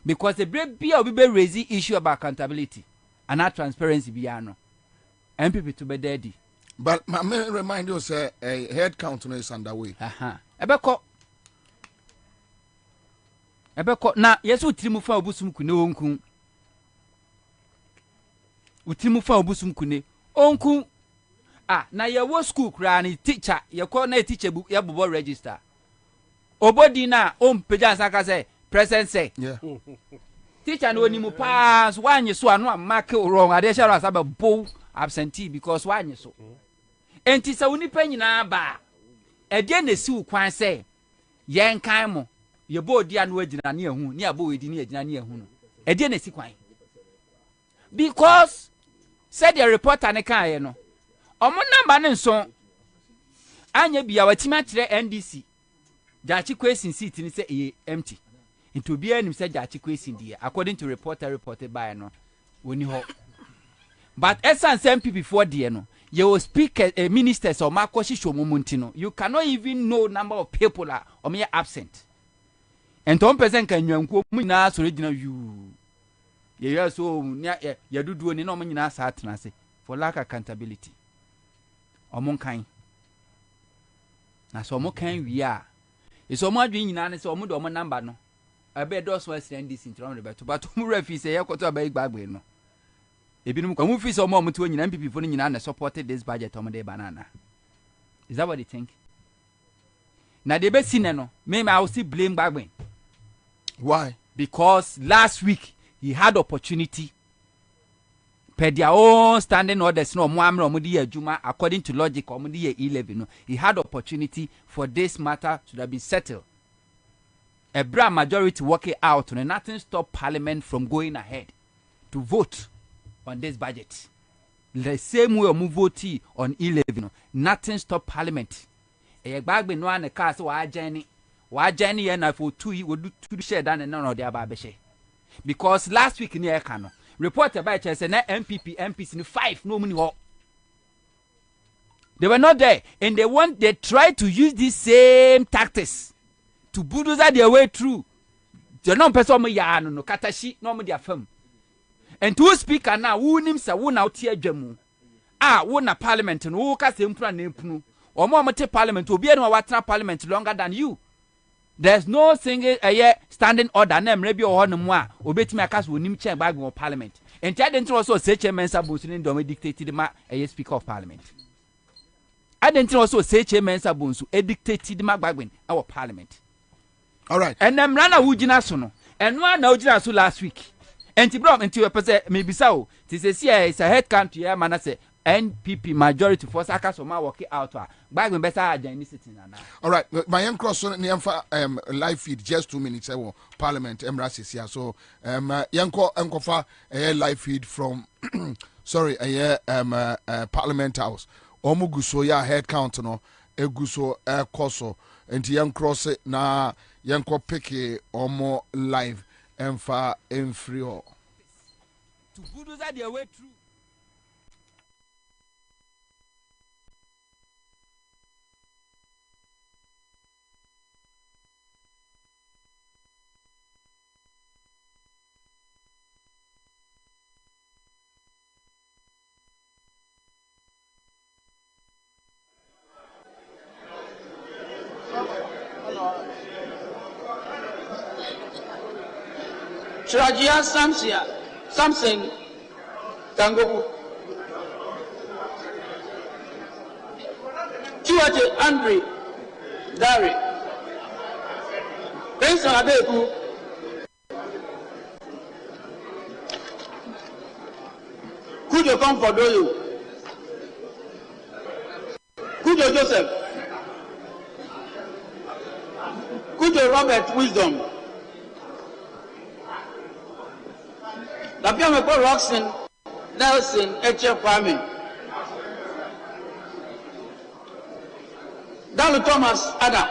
Because the brave beer will be raising issue about accountability and not transparency beyond. MPP to be daddy. But my man remind you say a head count is underway. Ebeko na yesu trimu fa obusum kune onku. Utimu fa obusum kune onku na ye wo school kra ni teacher ye call na teacher bu ye bobo register obodi na peja saka say present say yeah teacher no ni mu pass wanye so anu mark wrong ade share asaba bow absentee because wanye so enti sa woni pa nyina ba ede na si ukwan say yen kan mo ye bo di anu agina na ehu ni abo wedi ni agina na ehu no ede na si kwan because said the reporter ne kan ye no omo number ne nso anya bia watima kire NDC jachi question seat ni say empty into bia nim say jachi question dia according to reported by no woni ho but essence MP before dia no you will speak ministers or makoshi shomumunti no you cannot even know number of people are absent and 1% kan nwanko mu nyina so regina you ye so ya dudu ni no mu nyina sa atena se for lack of accountability omon kan na so mo kan wi a iso mo adwen nyina ne se omo do mo number no abe do so accident this in tron rebeto but mo refi se ye koto abai gbagbe no ebinum kwa mo fi se omo to nyina MPP fo nyina na supported this budget omo de banana is that what they think na de be sine no me I will still blame gbagbe why because last week he had opportunity per their own standing orders no mo amre omo di adwuma according to logic omo di 11 no he had opportunity for this matter to have been settled a broad majority working out and nothing stop parliament from going ahead to vote on this budget the same way omo vote on 11 no nothing stop parliament e gbagbe no an ka so wa jani ye na for 2 we do share dan na no de aba be share because last week ni e ka no report about say na MPs ni 5 no money ho they were not there and they tried to use these same tactics to bulldoze their way through the non person ya no katashi no mo dia fam and to speaker now who nim say who na tie adwamu who na parliament no who ka se mpura na epunu omo te parliament obi enu watena parliament longer than you. There's no single standing order na mre bi o no mu a obetimi aka so onim chen bag of parliament and I didn't also say chairman sabonsu ni do me dictated ma speaker of parliament. I didn't also say chairman sabonsu dictated ma gbagben our parliament. All right. And them rana wujina so no and one na wujina so last week and bro enti we pese maybe so ti say it's a head count here man say NPP majority for saka so ma work out gbagben better agenda sitting na. All right, my young cross on the live feed just 2 minutes parliament emrasis here so yanko enkofa live feed from sorry parliament house omuguso ya head count no eguso koso enti young cross na yanko pick omo live emfa emfrio to bulldoze their way through. Shirajia Samson Tangobu Chiwate Andre Dari Benson Adeku Kujo Comfordoyo Kujo Joseph Kujo Robert Wisdom Lapiame Paul Roxon Nelson Eche Kwame Dalu Thomas Ada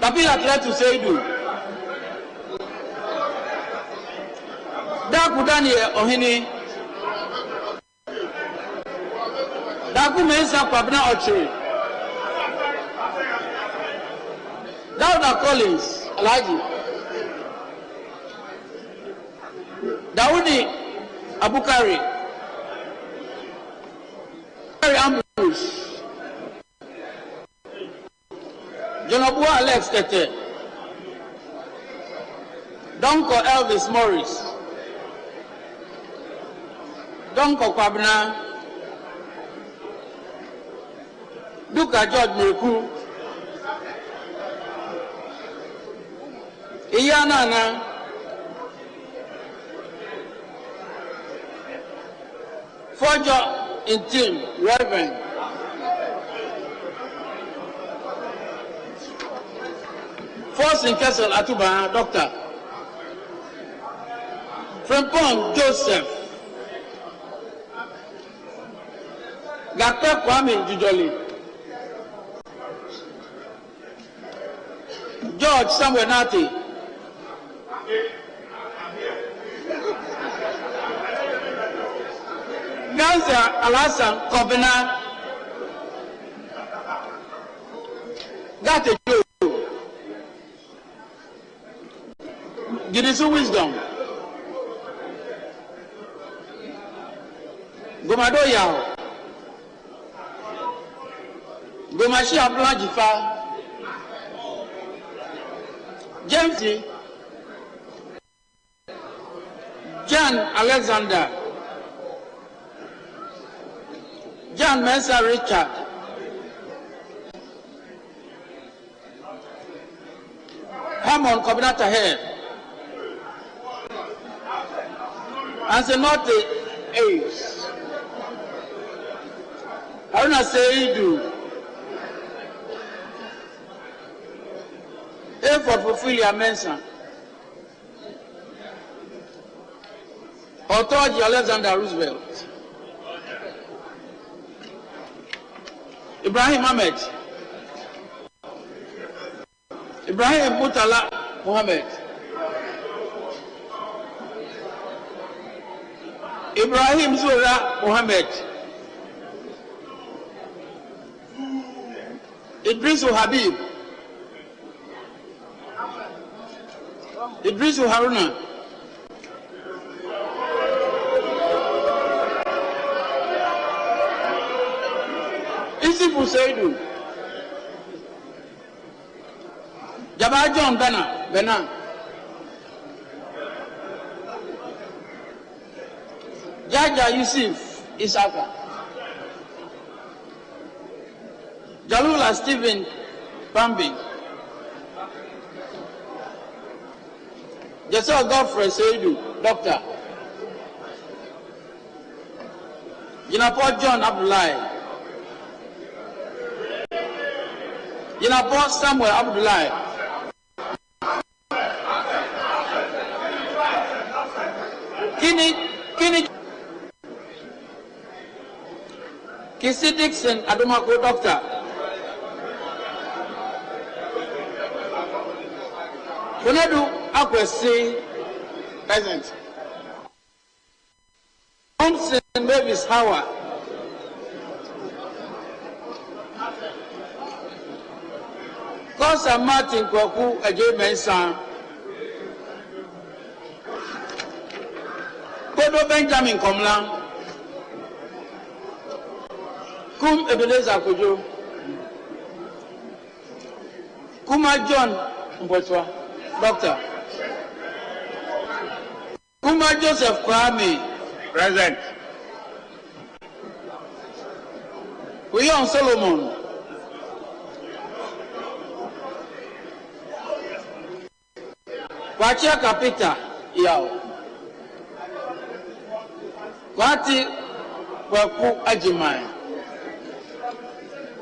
Lapila Kletu Seidu Daku Daniel Ohini Daku Mensa Kwabna Oche Dauda Collins Alhaji Daudi Abukari Ambrose Jonabu Alex Tete Donko Elvis Morris Don Kokwabna, Duka George Meku, Iyanana, Fojo in team, Reverend. Force in Castle Atuba, Doctor. Frempong Joseph. Dr. Kwame Jujoli. George Samuel Nati. Ganza Alasan Kobina. Gate Joe. Gidisu Wisdom. Gomado Yao. Gomashi Abdullah Jifa. James John Alexander. John Mensa Richard. Hamon Kobinata Head. As a not ace. Haruna Seidu. A for Fufilia Mensa. Authority Alexander Roosevelt. Ibrahim Ahmed. Ibrahim Mutala Mohammed. Ibrahim Zura Mohammed. Idrisu Habib. Idrisu Haruna. Isifu Seidu. Jabba John Bena. Jaja Yusuf Isaka. Jalula Stephen Bambi. Jesel Godfrey Seidu, Doctor. Jinapo John Abdullahi. Jinapo Samuel Abdullahi. Kini Kisi Dixon Adumako Doctor. Kunedu Akwesi Present. Thompson Mavis Howard. Kosa Martin Kwaku Ajay Mensa. Kodo Benjamin Komlang. Kum Ebenezer Kojo. Kuma John Mbotwa, Doctor. Kuma Joseph Kwame, Present. William Solomon. Wachia Kapita, Yao. Kwati Kwaku Ajimai.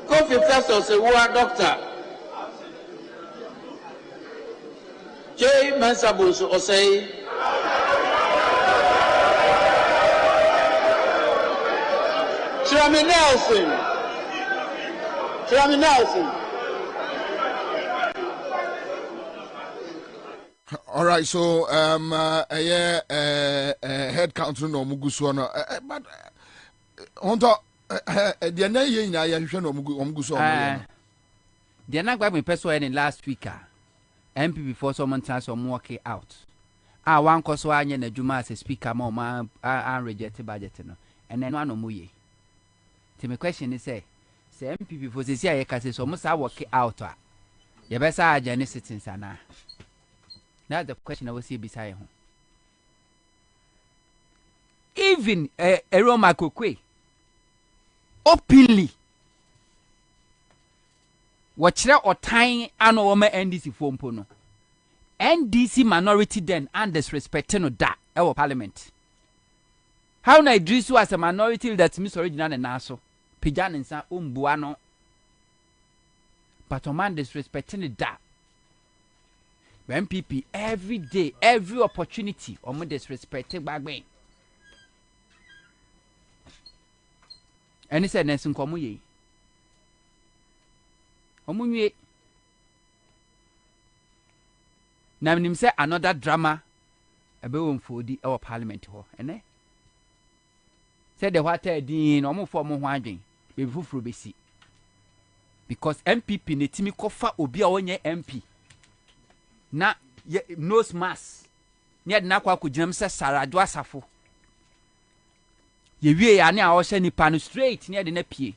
Kofi Festus Ewa Doctor. J. Mensabus Osei. Trami Nelson. All right, so head council no muguso no but honto the na ye nyina ya hwehwe no muguso no the na gba me person in last week MP before someone tells some work out one course anye na dwuma as a speaker ma an reject budget no and then one no muye the my question is say MP before say say ka say some say work out ye be say agene citizens ana. That's the question I will see beside him. If even Eroma Kokwe openly wɔkyerɛ ɔtan ano wɔma NDC fompo no NDC minority then and disrespect no da ɛwɔ parliament. How na Idrisu as a minority that Miss Original and Naso Pijan and San Umbuano but man disrespecting da MPP every day every opportunity omo disrespecting bagbe and he said Nelson Komuye Omunye na nim say another drama ebe won fodi our parliament ho ene said the water din omo for mo ho adwen be fufuru besi because MPP ne timi kofa obi a wonye MP na nose mask ne de na kwa kuginem se Sarado Asafo ye wie ya ne a wo hye nipa no straight ne de na pie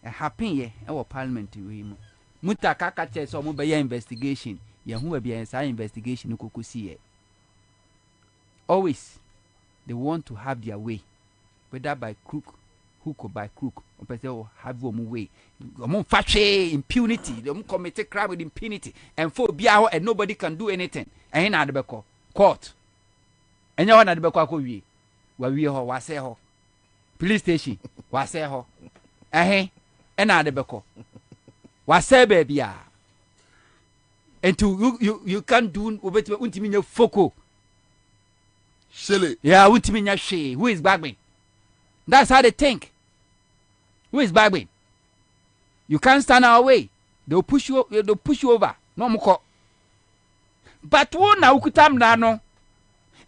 happen ye our parliament we mu mutaka ka che so mo be investigation ye hu e bia sa investigation kokosi ye always they want to have their way whether by crook hook or by crook or person have one way fashe impunity they commit crime with impunity and for bia and nobody can do anything and na de beko court enya ho na de beko akowie wa wie ho wa se ho police station wa se ho na de beko wa se ba bia until you can't do obeti untimi nya foko Silly. yeah untimi nya hwe who is bagging. That's how they think. Who is bagging? You can't stand our way. They'll push you over. No more. But one now ukutam no.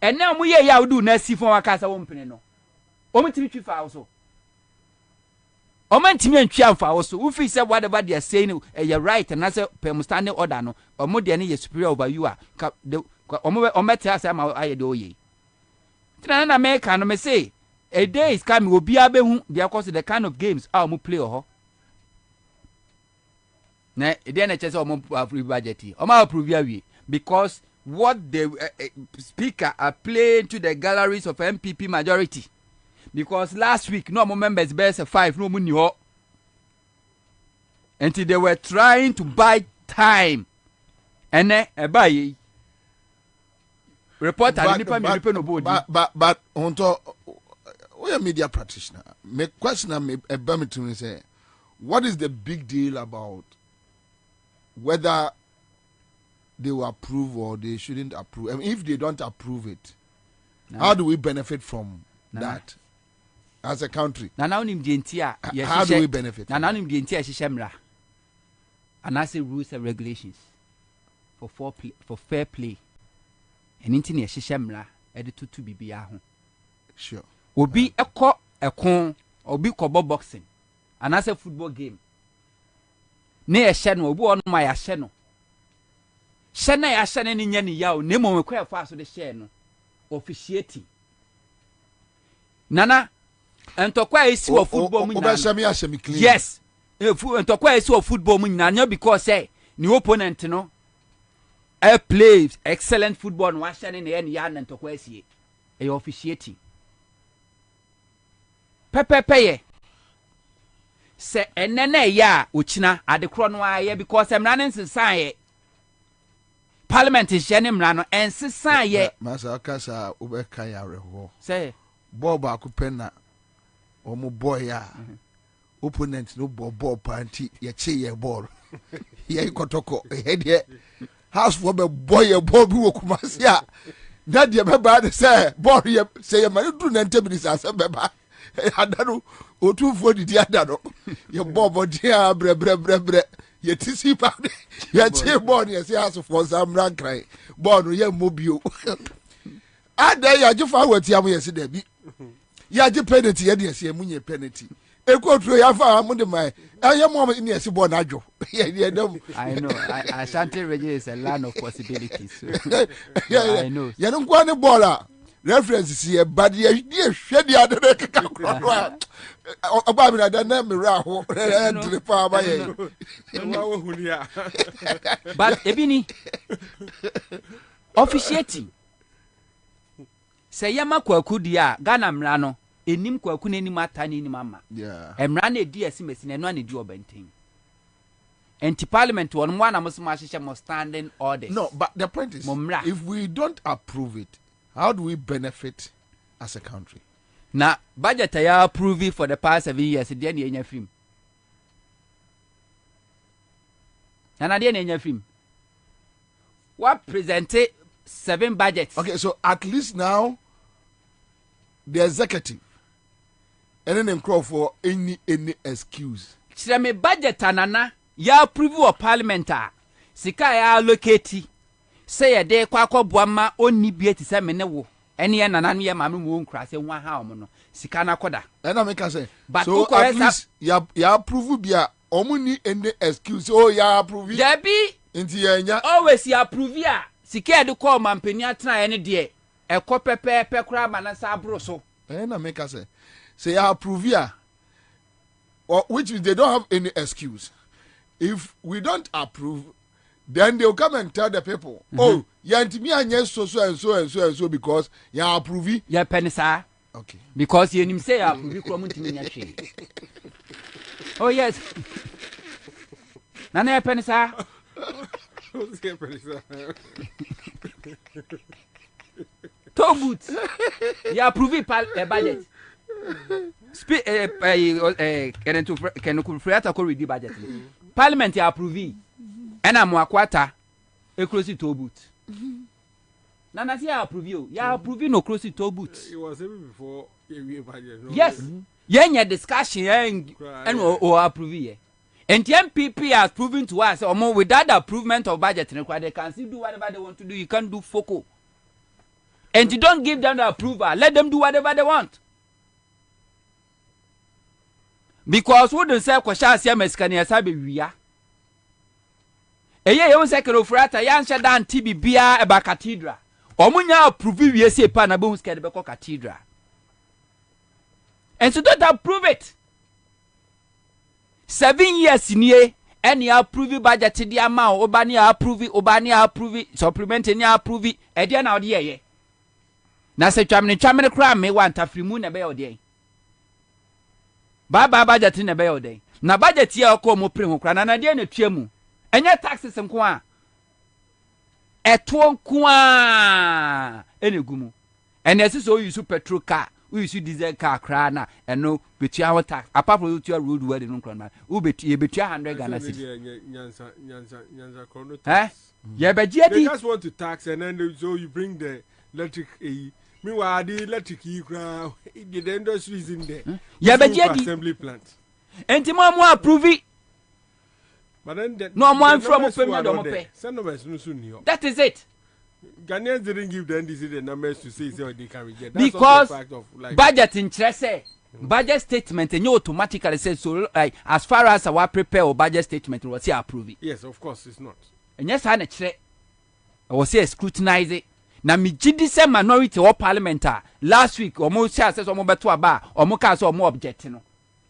And now we ya do na si for akasa wo mpene no. O mentimi twifa also. O mentimi antwa fa also. Who feel say whatever they are saying you're right and as a standing order no. O mo de na superior over you are. O metia say ma ayede oye. Tina na America no me say a day is coming will be abehu because the kind of games our mu play ho na e dey na chese o mo approve budget o ma approve we because what the speaker are playing to the galleries of MPP majority because last week no more members best 5 no mu ni ho until they were trying to buy time and e buy reporter nipa mi nipa no body but onto we are media practitioner. My question I say, what is the big deal about whether they will approve or they shouldn't approve? I mean, if they don't approve it, how do we benefit from that as a country? How do we benefit? And I say rules and regulations for fair play. And internet shemra edited to be sure. Obi ekon obi kobo boxing and as a football game ne ehye no obi ono ma ya hye no hye na ya hye ne nya ne yawo ne mo mekwa fa so de hye no officiating nana entokwa esi wo football mu nyina yes entokwa esi wo football mu nyina because say ni opponent no plays excellent football no wa hye ne ya na entokwa esi e officiating Pepe se enene ya ochina adekro no aye because emra ne nsesan ye parliament is jene mra no ensesan ye masa kasa obeka ya reho say bob akupena omo boy ya opponent no bob party ye che ye ball ye kotoko he de house for be boy ye ball bi wokumase a na de be ba de say ball ye say ye mari du na ntebiri asa beba adano otufo didi adano ye bobo dia bre ye tisi pa ye che bon ye se aso for samran cry bon ye mobio ada ya jufa wati am ye se da bi ya je penalty ye de se munye penalty ekotro ya fa am de mai ye mo ni se bon adwo ye dem I know Ashanti region is a land of possibilities I know ye no kwa ne bola references here but ye hwe dia de keka kro oba mi na da na mira ho entre pa ba ye but ebini officiating Say yama kwaku dia Ghana mrano enim kwaku nenim atani enim ama. Yeah. Emrano edi esimesi na eno ane di obenten. Enti parliament won one amusma standing orders. No, but the point is, if we don't approve it, how do we benefit as a country? Na budget ya approve it for the past 7 years. Then you enya film. And then enya film. What presented 7 budgets? Okay, so at least now the executive and then call for any excuse. Chirame budget anana ya approve of parliament sika ya allocate say ya de kwa boama onni bia ti se mene wo ene ya nana no ya mame mo nkra se nwa ha omo no sika na koda and I make say but so at least ya approve bia omo ni any excuse oh ya approve Debi inti ya nya always ya approve ya sika ya de call mampani atena ene de ekọ pepepe kura manasa abro so and I make say ya approve ya or which is they don't have any excuse. If we don't approve, then they'll come and tell the people, oh, yantimi anye so because ya approve. Ya penisa. Okay. Because you say ya approve kwa muntimi nyashe. Oh yes. Nana ya penisa. Tobut. Ya approve budget. Can Freata ko read budget. Parliament ya approve. Ena mo akwata e close to boot. Nana si ya approve you. Ya approve no close to boot. It was even before we budget. No? Yes. Yenya discussion and o approve ye. And the MPP has proven to us without the improvement of budget they can still do whatever they want to do. You can't do focal. And you don't give them the approval. Let them do whatever they want. Because we don't say kwasha asia meskani asabe wiya. Eye ye say kerofrata ya nche dan tibi bia eba cathedral. Omunya approve wiye se pa na be huske de be ko cathedral. And so don't approve it. 7 years nie any approve budget di ama obani approve supplement ni approve e dia na ode ye. Na se twamne kra me want afrimu na be ode. Baba budget na be ode. Na budget ye okọ mo pre ho kra na dia na tuamu. Enye taxes nko a. Eto nko a enegumu. Ene se so use petrol car, we use diesel car kra na eno betua ho tax. Apart from betua road world no kra na. U betua 100 Ghana cedis. Nyansa chrono. Yeah, but they just want to tax and then so you bring the electric meanwhile the electric the industry is in there. Yeah, but assembly plant. And mo approve it. But then no one from send numbers no soon. That is it. Ghanaians didn't give the NDC the numbers to say they can reject. That's because the fact of, like, budget interest budget statement and you automatically say so like as far as our prepare or budget statement was here approve it. Yes, of course it's not. And yes, I was here scrutinize it. Na mi gidi say minority or parliament last week almost say say omo beto aba omo ka say omo object no.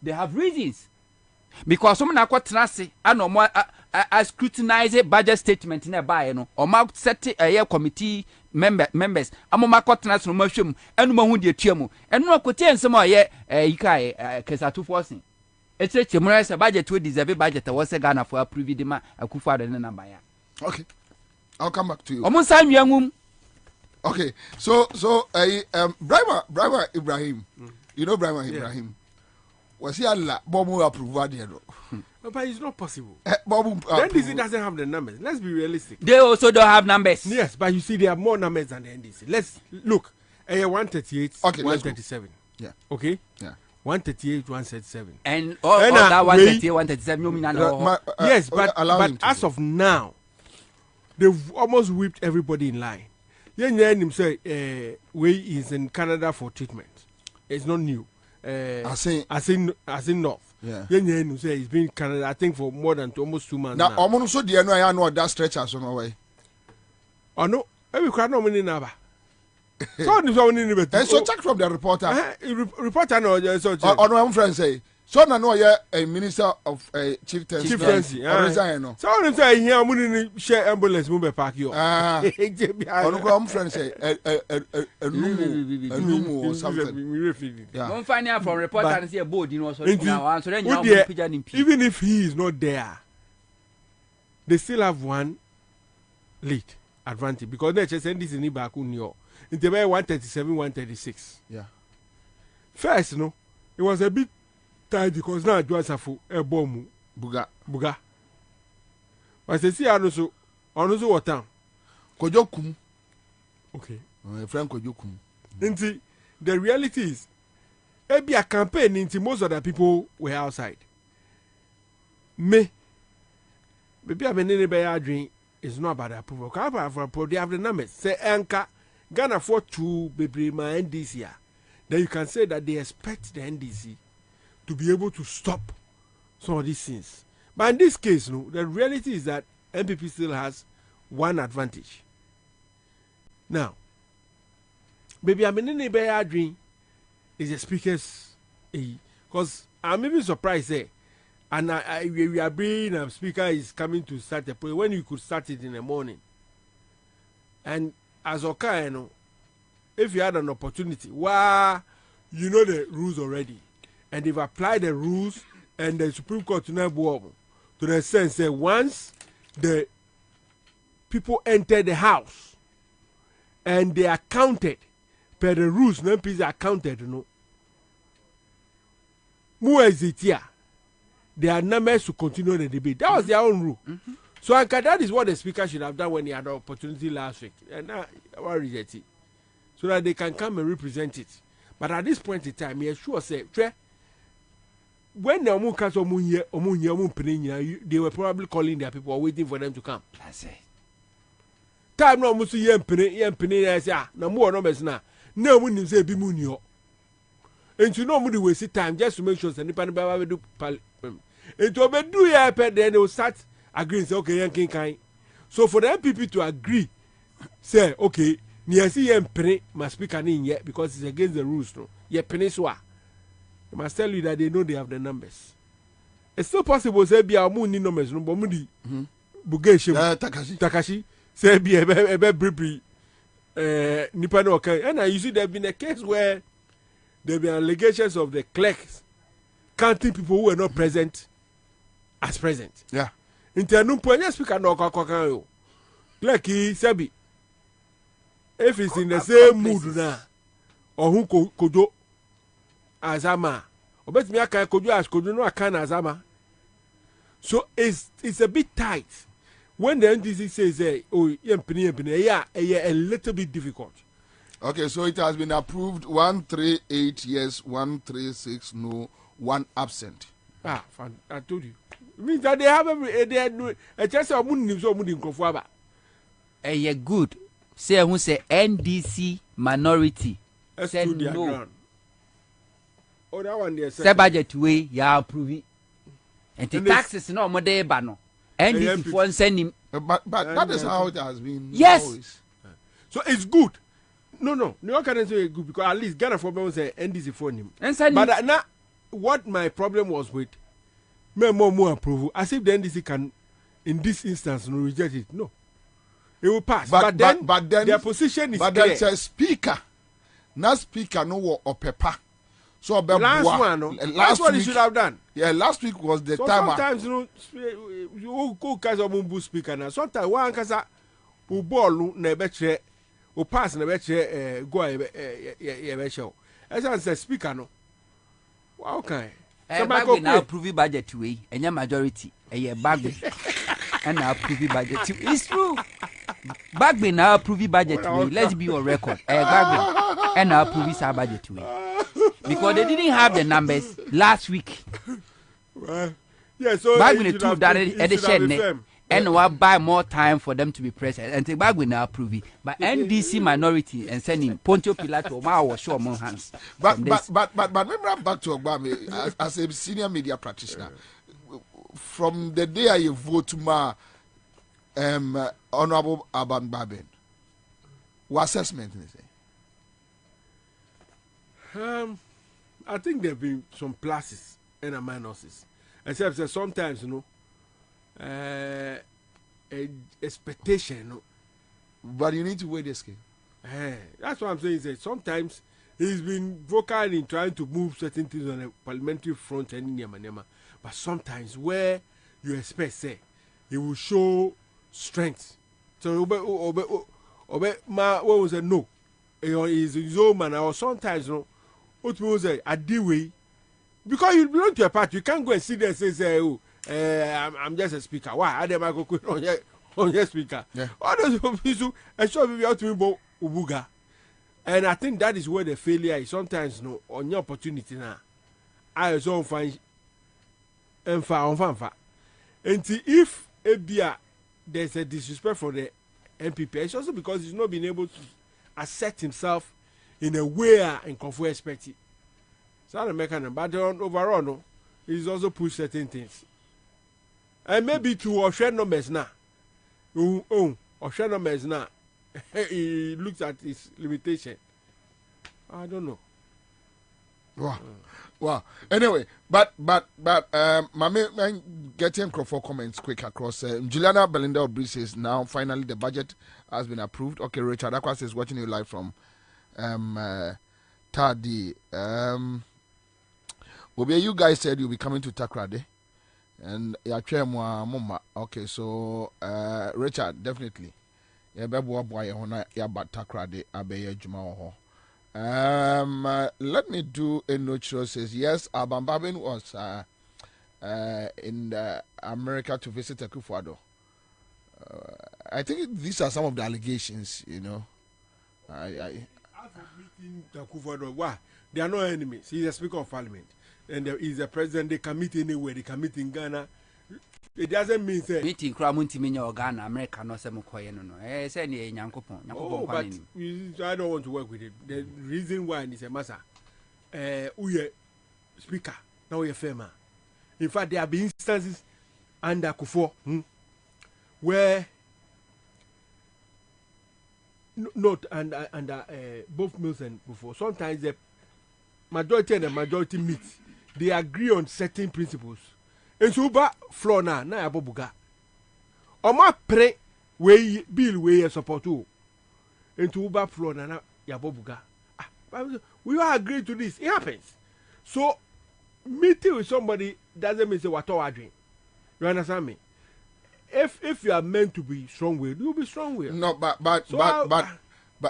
They have reasons. Because some na kwatena se ana omo scrutinize budget statement na ba no omo set a committee members amoma kwatena se no mahwem enu mahu de tuamu enu akotie nsem oye yikai kesatu forcing echeche mo say budget we deserve budget was say Ghana for approve the ma akufa de number ya. Okay, I'll come back to you. Omo san wiangum. Okay, so Brahma Ibrahim, you know Brahma Ibrahim. Was he Allah Bomu approved? But it's not possible. NDC doesn't have the numbers. Let's be realistic. They also don't have numbers. Yes, but you see, they have more numbers than the NDC. Let's look. 138, okay, 137. Yeah. Okay. Yeah. 138, 137. And all that 138, 137. You mean yes, but as of now, they've almost whipped everybody in line. Him say, way is in Canada for treatment. It's not new. As in North. Yeah. Say he's been in Canada, I think, for more than almost 2 months. Now, almost so dear, no, I know that stretches on away. Oh no, every crowd no money never. So check from the reporter. Reporter no. On my friend say, So na no ye a minister of chieftaincy. No. So on say here amuni ni share ambulance mu be park yo. Onu ko am friend say numu or something. Yeah. One find out from report and see a board in also now so then you even if he is not there, they still have one lead advantage because they just send this in back on your in the 137 136. Yeah. First, no, it was a bit tight because now Joasafu a bomb buga. But they see also what time? Kojokum. Okay. Friend Kojokum. Inti the reality is maybe a campaign into most of the people were outside. Maybe I've been in a drink is not about approval. They have the numbers. Say Anka Ghana for 2 baby my NDC here. Then you can say that they expect the NDC to be able to stop some of these things. But in this case, no, the reality is that MPP still has one advantage. Now, baby, I'm in a dream is the speaker's because I'm even surprised there. And we are being a speaker is coming to start a point when you could start it in the morning. And as okay, you know, if you had an opportunity, you know the rules already, and they've applied the rules, and the Supreme Court to the sense that once the people enter the house and they are counted per the rules, no people are counted, you know. More is it here? Their numbers to continue the debate. That was their own rule. Mm-hmm. So that is what the speaker should have done when he had the opportunity last week. And now I reject it. So that they can come and represent it. But at this point in time, he sure say, when the they were probably calling their people or waiting for them to come. That's it. Time no musu yempene say na mo no mesna na mu nim say bi mu nio. And you know we waste time just to make sure that nipa ba do it will be do ya then they will start agreeing say okay yankin kind. So for the MPP to agree say okay near see yempene must speak in yet because it's against the rules no. Ye peniswa. I must tell you that they know they have the numbers. It's still possible say be amu ni numbers no but mu di bugeshe Takashi say be a briefly nipa no okay. And you see there have been a case where there have been allegations of the clerks counting people who were not present as present. Yeah. Internum point speaker no kwakwakan yo. Clerk Sebi if it's in the same mood na or who kojo azama obetimi aka kojo as kojo no aka na azama. So it's a bit tight when the NDC says oh yempini yeah a little bit difficult. Okay, so it has been approved 138 yes, 136 no, 1 absent. I told you. It means that they have a chance of moving so moving conforma. Good. Say who say NDC minority. Said no. Oh, that one there. Say budget way ya approve it. And the taxes no more day bano. NDC for send him. But that is how it has been. Yes. Always. So it's good. No, you can't say good because at least Ghana for them say NDC for him. But now, what my problem was with more approval, as if the NDC can, in this instance, no reject it. No, it will pass. But then their position is but clear. But there's a speaker, not speaker no or paper. So last one, no? That's what he should have done. Yeah, last week was the so time. Sometimes you go kaza mumbu speaker now. Sometimes one kaza ubolu na betre. O pass na beche go ye be show. As I say speaker no. Wow kan. Somebody now approve budget way. Enya majority. Eye bagbe. And now approve budget. It's true. Bagbe now approve budget way. Let's be on record. Bagbe. And now approve sa budget way. Because they didn't have the numbers last week. Well, yeah, so Bagbe to that edition. And we'll buy more time for them to be present and take back with now approve it. But NDC minority and sending Poncho Pilato was show among hands. But remember back to Obama as a senior media practitioner. From the day I vote to my Honorable Aban Baben, what assessment is it? I think there have been some pluses and a minuses. Except that sometimes, expectation, But you need to weigh the scale. That's what I'm saying. Is that sometimes he's been vocal in trying to move certain things on a parliamentary front and Nema. But sometimes where you expect, say, he will show strength. So, what was a no? He's his own man, or sometimes, what was a deal way? Because you belong to a party, you can't go and sit there and say, oh, I'm just a speaker. Why? I never go on your speaker. Yeah. All those people, I saw you out to me Ubuga. And I think that is where the failure is. Sometimes, on your opportunity now, I also find and if there's a disrespect for the MPP, it's also because he's not been able to assert himself in a way and confer expect it. So I'm making but overall, no, he's also pushed certain things. And maybe to share numbers now. Share numbers now. He looks at his limitation. I don't know. Wow. Wow. Anyway, but my man getting for comments quick across. Juliana Belinda Obri says now finally the budget has been approved. Okay, Richard Aquas is watching you live from Tadi. You guys said you'll be coming to Takrade. And okay, so Richard, definitely. Let me do a note show says yes, Abambabin was in America to visit Akufo-Addo. I think these are some of the allegations, After meeting Akufo-Addo, why? They are no enemies. He's a speaker of parliament. And he's a president, they can meet anywhere, they can meet in Ghana. It doesn't mean that meeting Kramunti Ghana, America, no Samukoy, no. Say any Yankopon. Oh, but I don't want to work with it. The reason why is a massa. We speaker, now we're famous. In fact, there have been instances under Kufo where not under both Mills and Kufo. Sometimes the majority and the majority meet. They agree on certain principles. And so, but floor na abobuga. Oma pre we bill we support to. And to uba floor na yabobuga. We all agree to this. It happens. So meeting with somebody doesn't mean say what our dream. You understand me? If you are meant to be strong-willed, you'll be strong-willed. No, but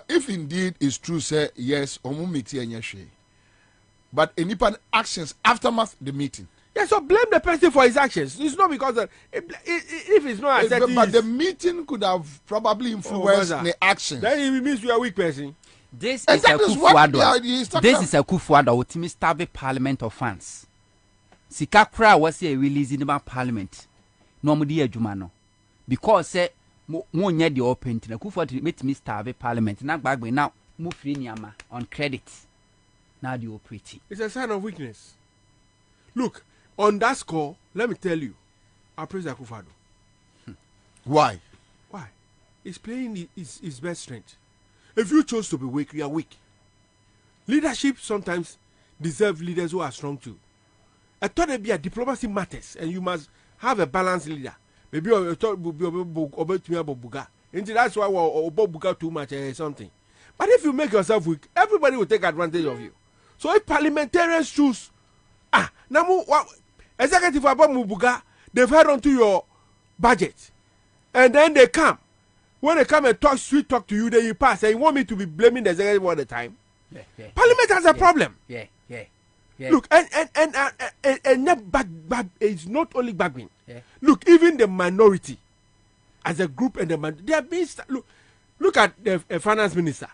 if indeed it's true, say yes, omu meeting and yeshe. But any actions aftermath the meeting. Yeah, so blame the person for his actions. It's not because if it's not accepted. But the meeting could have probably influenced the actions. Then it means you are a weak person. This is a Akufo-Addo. This is a Akufo-Addo with me starve parliament of fans. SIKAPA was a release in the parliament. No more dear Jumano. Because say more near the open to the Akufo-Addo make me starve parliament. Now back now move free Nyama on credit. Now the operating. It's a sign of weakness. Look, on that score, let me tell you, I praise Akufo-Addo. Why? Why? He's playing his best strength. If you chose to be weak, you are weak. Leadership sometimes deserve leaders who are strong too. I thought there'd be a diplomacy matters, and you must have a balanced leader. Maybe you thought would be about Buga. And that's why we're about Buga too much or something. But if you make yourself weak, everybody will take advantage of you. So if parliamentarians choose, now executive about Mubuga, they've heard onto your budget, and then they come. When they come and talk sweet talk to you, then you pass. And you want me to be blaming the executive all the time? Parliament has a problem. Yeah. Look, and it's not only Bagbin. Look, even the minority, as a group, and they are being look at the finance minister,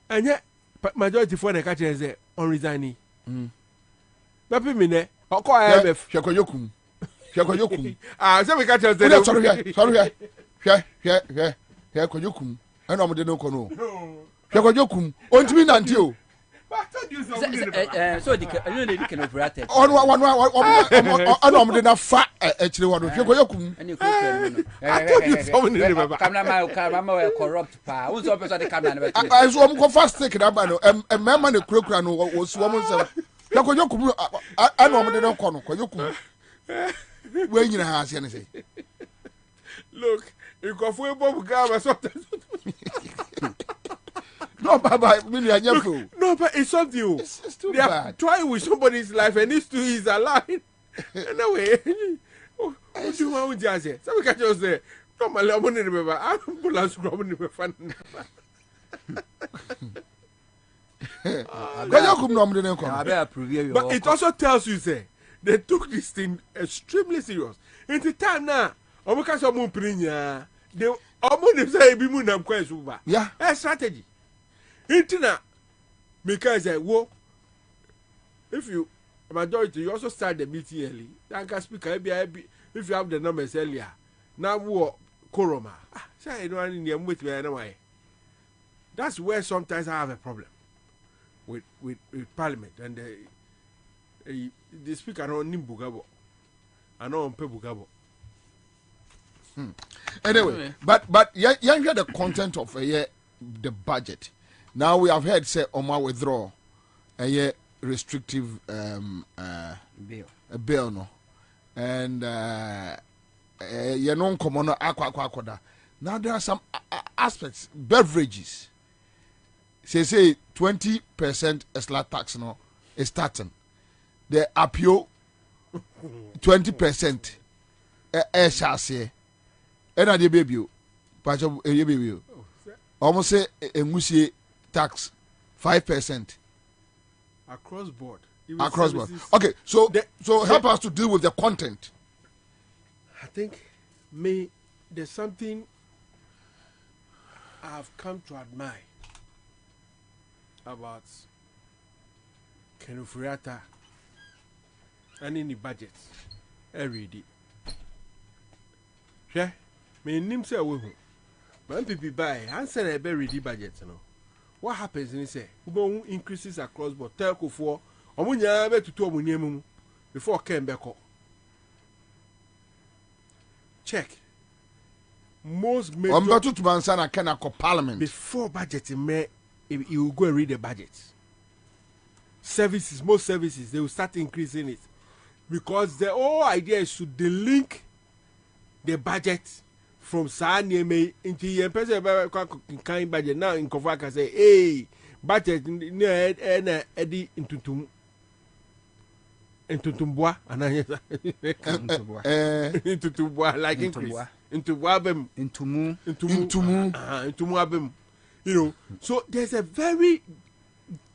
and yet majority for the country is on resigning. Bapi mine, oko IMF. Shekoyokum. So we can't tell sorry. Shekoyokum. And I'm no kono. Shekoyokum. Ontimi nanti o. So the can operate. I'm the fa actually one. Shekoyokum. I told you so many remember. Camera corrupt pa. Who's up the camera? I saw him go fast take that man. A man the crocra no was woman. na ko yokum ano mo de no ko no ko yokum we nyina ha ase ne say Look, you go for a bomb gama sometimes. no baba me anya fo No, but it's something. it's too They are bad trying with somebody's life and this too is alive. Anyway, what do you want with Jazzy? So we can just say, normally I'm going to remember. I'm going to remember. ko yokum no mo de no ko I better prove you. But it also tells you, say, they took this thing extremely serious. In the time now, I'm going to say, they almost say, be moon and question. yeah A strategy. Intina, because I wo. If you majority, you also start the meeting early. Then can speak. If you have the numbers earlier, now wo koroma. Say you know in the wait me anyway. That's where sometimes I have a problem with Parliament and the speaker don't nimbugabo. I know on pebugabo. Anyway, but yeah, hear the content of the budget. Now we have heard say Oma withdraw a restrictive bill no, and you know common aqua. Now there are some aspects beverages. Say 20% extra tax no is starting. The appeal 20% shall say. And I did baby, patch of a baby. Almost say a musie tax 5% Across board. across board. Okay, so help us to deal with the content. I think there's something I've come to admire about Kenufuriata and in the budget. Every day. Yeah, me nim say we hu. When people buy, answer a very ready budget, you know. What happens in say? Who increases across board? Telco for omunya be tutu omunyemu before came back up. Check. Most major Umbetu to Mansana can parliament before budget you will go and read the budget. Services, most services, they will start increasing it. Because the whole idea is to delink the budget from Sanyeme into the kind budget. Now in Kovaka say, hey, budget Eddie into Tumbua and into Tumbua like increase into Wabem into Mu. Wabem. You know, so there's a very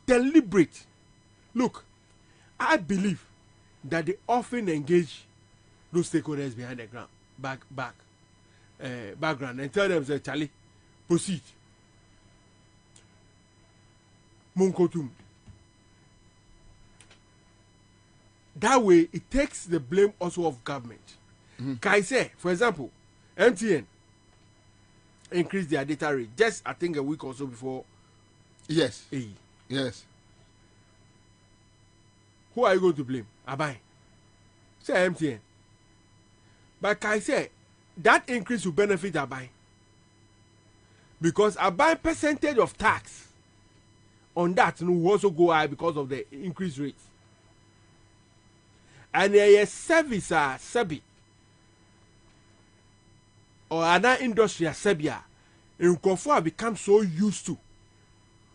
deliberate look. I believe that they often engage those stakeholders behind the ground, background, and tell them, say, Charlie, proceed. Munkotum. That way, it takes the blame also of government. Can I say, for example, MTN increased their data rate just, I think, a week or so before. Yes. AE. Yes. Who are you going to blame? Abai. Say MTN. But can I say, that increase will benefit Abai. Because Abai percentage of tax on that will also go high because of the increased rates. And a service Sebi or another industry Sebia in Kofu become so used to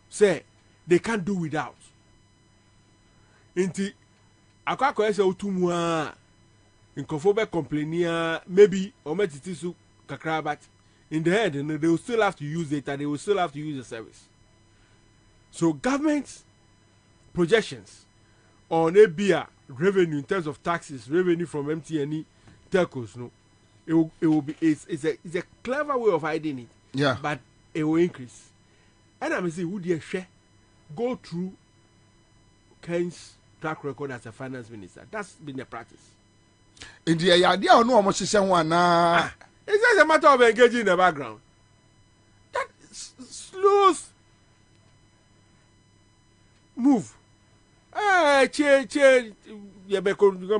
say they can't do without. Inti akwako ese otumwa in Kofu be complaining maybe or metitisu kakra, but in the end they will still have to use it and they will still have to use the service. So government projections on ABENA revenue in terms of taxes, revenue from MTN telcos, no, it will be it's a clever way of hiding it. Yeah. But it will increase. And I'm saying, would you share go through Ken's track record as a finance minister? That's been the practice. In the idea or no almost one It's just a matter of engaging in the background. That slows move. You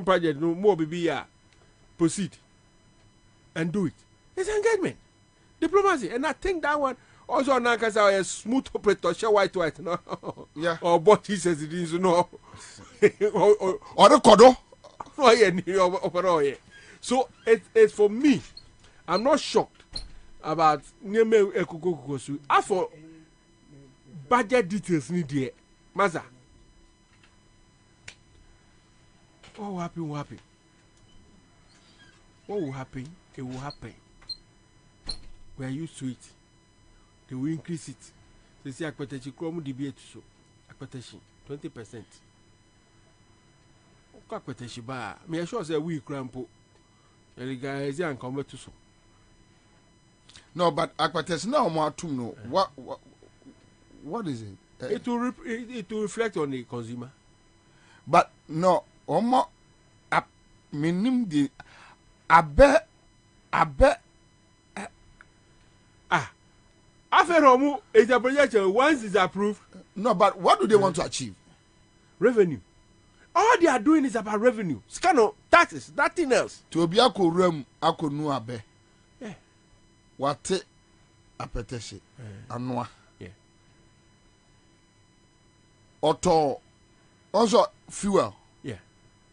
project no more baby proceed and do it. It's engagement, diplomacy, and I think that one also now because a smooth operator, share white no, yeah, or what he says it is no. Or the kodo. Oh yeah, so it's for me. I'm not shocked about Neme Ekokokosu. As for budget details, need there, Maza. What will happen? What happen? What will happen? It will happen. We are used to it. They will increase it. They say akpetechi kromu debate so. Akpetechi 20%. Akpetechi ba. Me sure say we crampo. The guys and come to so. No, but akpetechi now more to know. What is it? It will reflect on the consumer. But no, omo minim di abe After Romu is a projection once it's approved. No, but what do they want to achieve? Revenue. All they are doing is about revenue. Scano, taxes, nothing else. To be a rem ako nu abe. Yeah. What apetese anwa. Yeah. Auto also fuel. Yeah.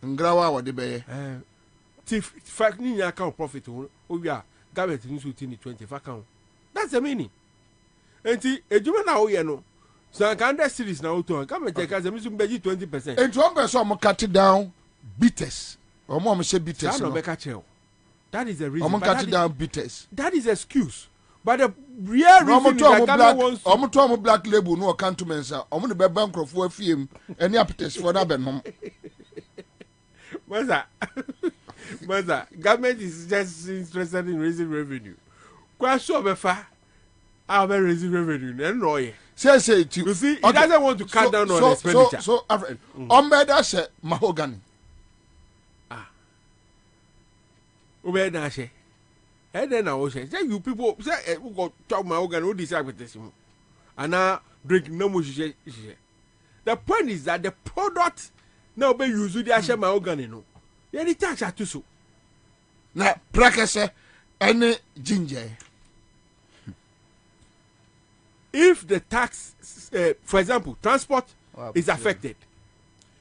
Ngrawa wa de be. Fact ni account profit we are government news within 25 account. That's the meaning. Enti ejuma na wo ye no. So can that series na auto government take as me 20%. And one person mo cut down bitters. Omo say bitters. That is the reason. Omo cut down bitters. That is excuse. But the real reason is that government wants to... Omo to black label no cantonments a omo ne be bankrofo afiem any appetite for that benom. Maza, government is just interested in raising revenue. Question befa, how be raising revenue? And no, say you see, he doesn't want to cut down on expenditure. So, Omeda say mahogany. Omeda say, and then I will say, you people say we got talk mahogany. Who decide with this? And now drink no more. The point is that the product now be used the ashe mahogany no. Yeah, the tax are too so. Na prakese any ginger. If the tax, for example, transport is affected,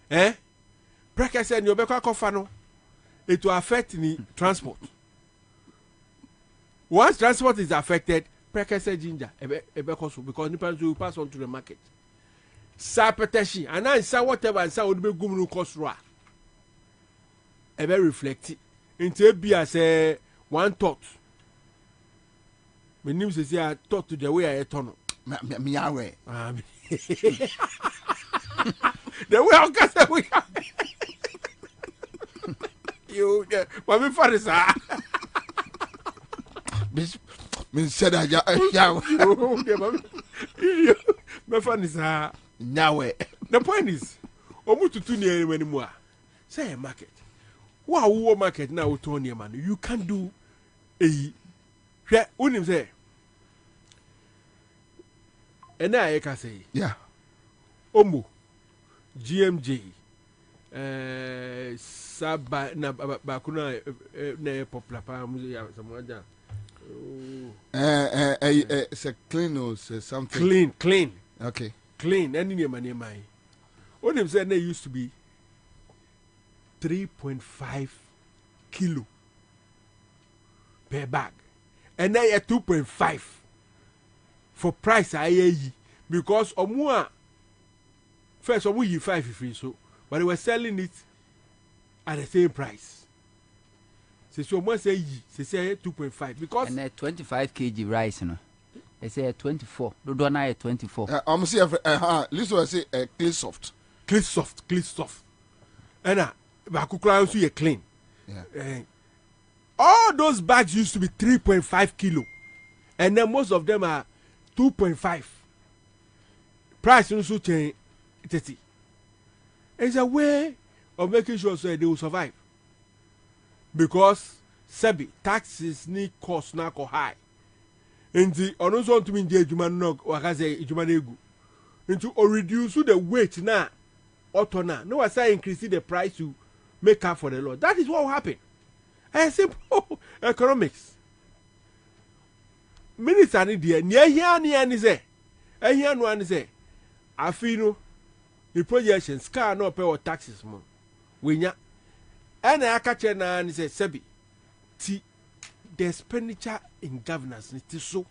prakese ni obekwa kofano, it will affect the transport. Once transport is affected, prakese ginger ebekoso because the will pass on to the market. Sapeteshi and I say whatever and say would be gumnu cost ra. Ebe reflect it. Into be as a one thought. My name says I thought to the way I turn. Me away. The way I can say we you Mami Farisa. Me said I My friend is Nyawe. The point is, Omututu near anymore. Say a market. Wow, market now with Tony man. You can't do a unim say. And I can say, yeah. Omu GMJ Saba na bakuna na popular pa muzi someone. It's a clean or something. Clean. Okay. Clean. Any name my. What them said they used to be 3.5 kilo per bag, and now you're 2.5 for price IAE because Omua first Omu you 5 free so, but they were selling it at the same price. So Omu say they say 2.5 because and 25 kg rice no. They say 24. Do na 24. I'm say listen say clean soft. Clean soft. And bakukura also you clean. Yeah. All those bags used to be 3.5 kilo, and then most of them are 2.5. Price also change 30. It's a way of making sure so they will survive. Because Sebi taxes need cost now go high. And the also to mean the human no wakaze human egu. Into or reduce the weight now. Otona. No I say increase the price to make up for the law. That is what will happen. And simple economics. Minister ni dia ni ehia ni ani say. Ehia no ani say. Afino the projections car no pay or taxes mo we nya and I catch na and say sebi ti the expenditure in governance it so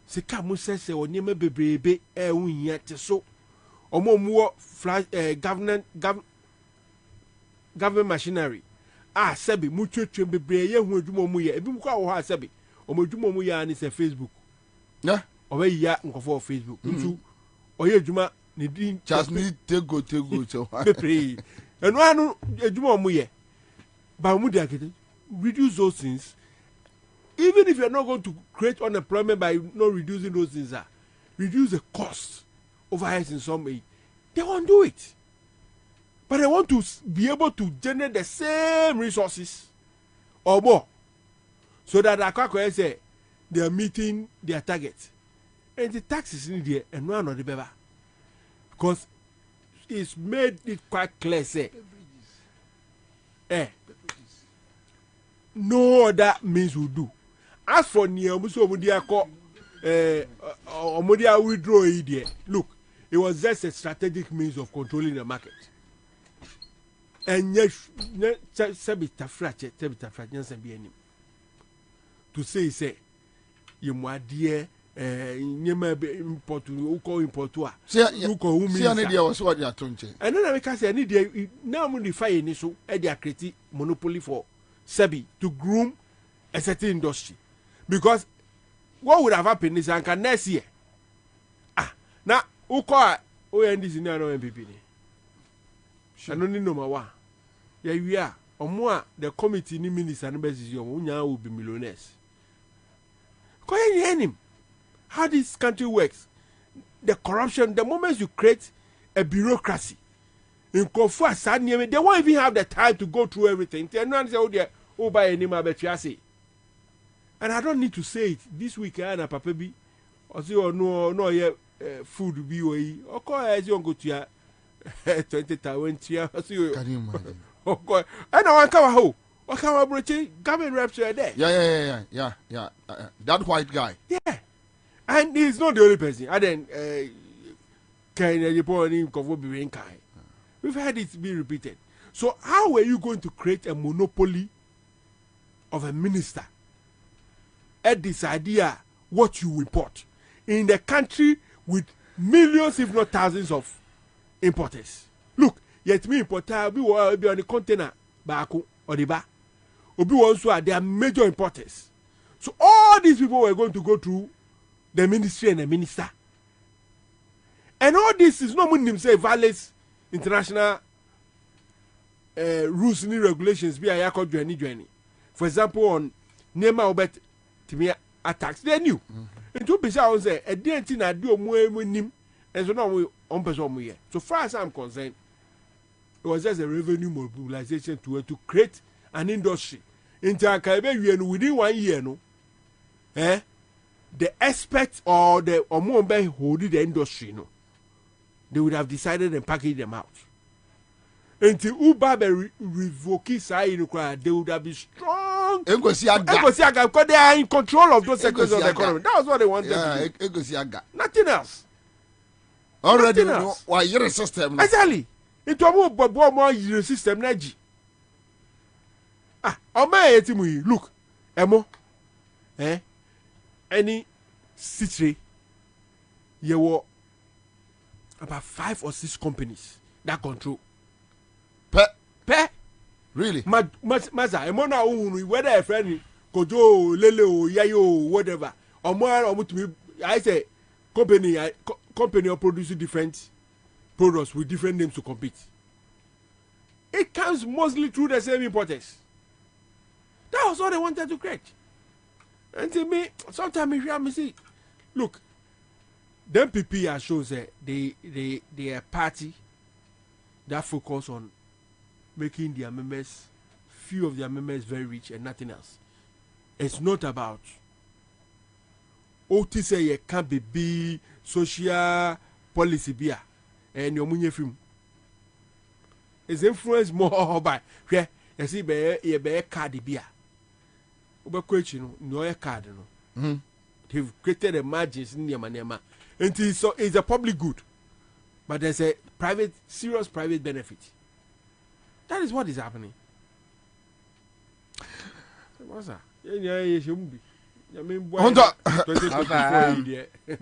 sika mo say onyema bebrebe e wunya te so omo flash government machinery sebi mu twetwe bebrebe ye hu adwuma mu ye ebi mu kwa wo ha sebi omo adwuma mu ya ni say Facebook yeah obe ya nkofo Facebook ntu oye adwuma ni din just need tego so bebrebe enu anu adwuma mu ye ba mu dia kete reduce those things. Even if you're not going to create unemployment by not reducing those things, reduce the cost overheads in some way. They won't do it. But they want to be able to generate the same resources or more. So that Akako say they are meeting their target. And the taxes in there and one of the better. Because it's made it quite clear, say, no other means will do. As for Niamuso Mudiako, Omodia withdraw idea. Look, it was just a strategic means of controlling the market. And yes, Sabita Frache, to say, you my dear, import to importua. See, an idea was what you are talking. And then I can say, I need now modify an issue, Edia create monopoly for Sebi to groom a certain industry. Because what would have happened is I next year. Now, who call ONDs in no MPP? I don't need no more. Yeah, we are. Or more, the committee ni minister and basis will be millionaires. Call him. How this country works. The corruption, the moment you create a bureaucracy, in Kofu, they won't even have the time to go through everything. They don't say, oh, dear, oh, by any say. And I don't need to say it this week. Na papa bi, or say no yeah food be way. Or call as you go to your 20,000 year. Can you imagine? Okay, and I want to come home. What kind of British government reps are there? Yeah. That white guy. Yeah, and he's not the only person. And then we've had it be repeated. So how are you going to create a monopoly of a minister? At this idea, what you import in the country with millions, if not thousands, of importers. Look, yet me importer be on the container baku or the bar. Obi also they are major importers. So all these people were going to go through the ministry and the minister. And all this is not meaning say violates international rules and regulations. Be a journey. For example, on Nema Obet. Attacks they knew. And two people say a DNT na do more nim and so now we on person here. So far as I'm concerned, it was just a revenue mobilization to create an industry. Within 1 year, no, the experts or the Omombe holding the industry, no, they would have decided and packaged them out. Until Uber revoke say they would have been strong. Because they are in control of those sectors of the economy. That was what they wanted to do. Nothing else. Already, why your system? Exactly. Into a more system. Look, Emo, any city, you were about 5 or 6 companies that control. Pe really? Maza, Emona whether a friend Kojo, Lele, Yayo, whatever. Or more or to me, I say company are producing different products with different names to compete. It comes mostly through the same importers. That was all they wanted to create. And to me, sometimes if you have me see, look, the MPP shows that they are a party that focus on making their members, few of their members very rich and nothing else. It's not about OT say you can't be social policy beer and your money film. It's influenced more by where you see be card beer. No card no. They've created a margins in their money. And it's a public good. but there's a serious private benefit. That is what is happening. What's that?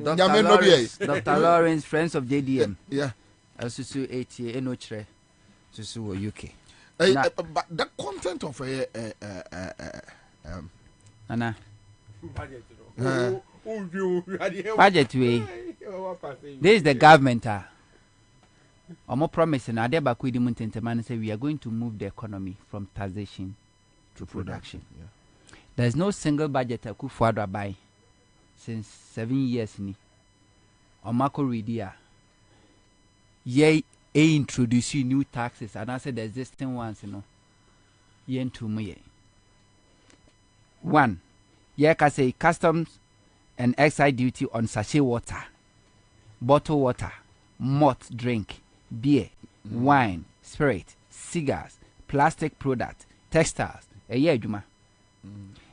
Dr. Lawrence, friends of JDM. Yeah. Asusu 80 Enochre. Susu UK. But the content of Anna. Budget way. This is the government. Omo promising Adeba Kwidi say we are going to move the economy from taxation to production. Yeah. There's no single budget I could forward by since 7 years ni. Omako Ridia. Ye introduce new taxes and I said the existing ones, Yen to me. One, ye can say customs and excise duty on sachet water, bottled water, malt drink, beer, wine, spirit, cigars, plastic product, textiles, a year juma.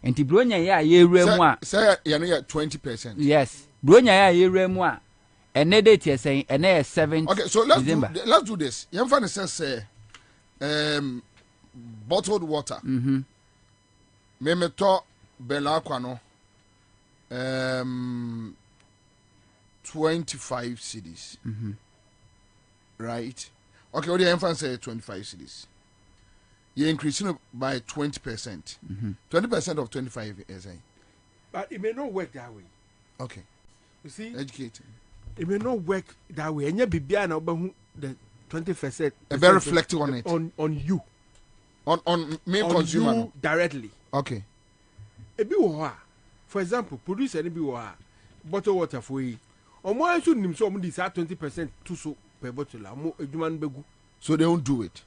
And the bronya ya ye remwa. Say 20%. Yes. Bronya ya ye remwa. And ne date you're saying and 7th. Okay, so let's do this. Yamfan says bottled water. Mm-hmm. Memeto Belaquano 25 cities. Mm-hmm. Right? Okay, what the Yamfan say 25 cities. You're increasing by 20%. Mm-hmm. 20% of 25 is a. But it may not work that way. Okay. You see? Educating. It may not work that way. And you be behind the 20%. Very reflective on it. On you. On me on consumer. You directly. Okay. For example, produce any bottle water for you. On one should nim so this 20% to so per bottle. So they won't do it.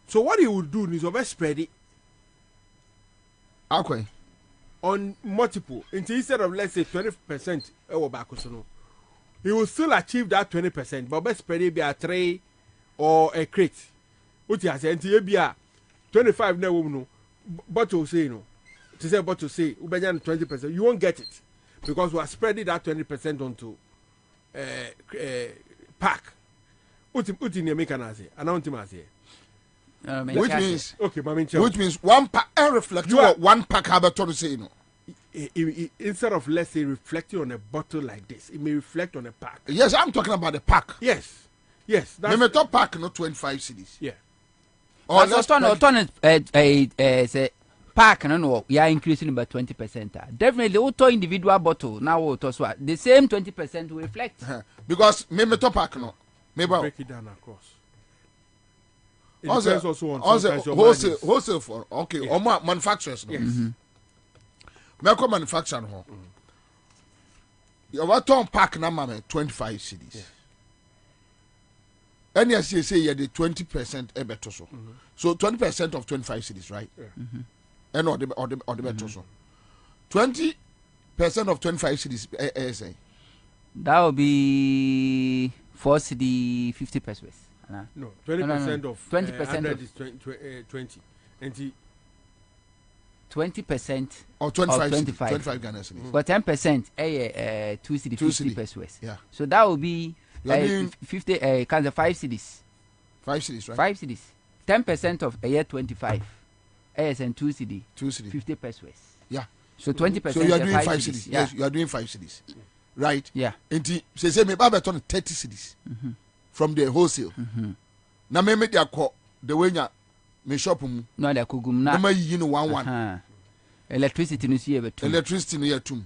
So what he would do is overspread it. Okay. On multiple. Instead of let's say 20% he will still achieve that 20%, but overspread it be a tray or a crate. What you say? Until be a 25 no bottle say no. To say bottle say 20%, you won't get it because we are spreading that 20% onto pack. What in your mechanism? Which means okay, which means one pack reflect one pack have to say no. Instead of let's say reflecting on a bottle like this, it may reflect on a pack. Yes, I'm talking about the pack. Yes. That's the top pack, not 25 cities. Yeah. Or say pack no, we are increasing by 20%. Definitely, auto individual bottle now auto so the same 20% will reflect. Because maybe top pack no, maybe break it down across. It depends also on wholesale for okay, or manufacturers. Yes. Medical manufacturer no. Your ton pack number 25 cities. Yes. And yes, you say you the 20% better so. So 20% of 25 cities, right? Yeah. Mm-hmm. And or the better so. 20% of 25 cities say. That will be 4 cedi 50 pesos. No, 20% of 20% of is 20. And 20% or 25 25 Ghana cedis. But 10% 2 cedi 50 pesos. Yeah. So that will be 50 kind of 5 cedis. 5 cities, right? 5 cedis. 10% of a year 25. And 2 cedi. 2 cedis. 50 pesos. Yeah. So 20%. So you are doing 5 cities. cities. Yes, you are doing 5 cities. Right? Yeah. And say me baba turn 30 cities from the wholesale. Na me they call the way me shop mu. No they kugum na. Na yi no 1 electricity no see betum. Electricity no yatum.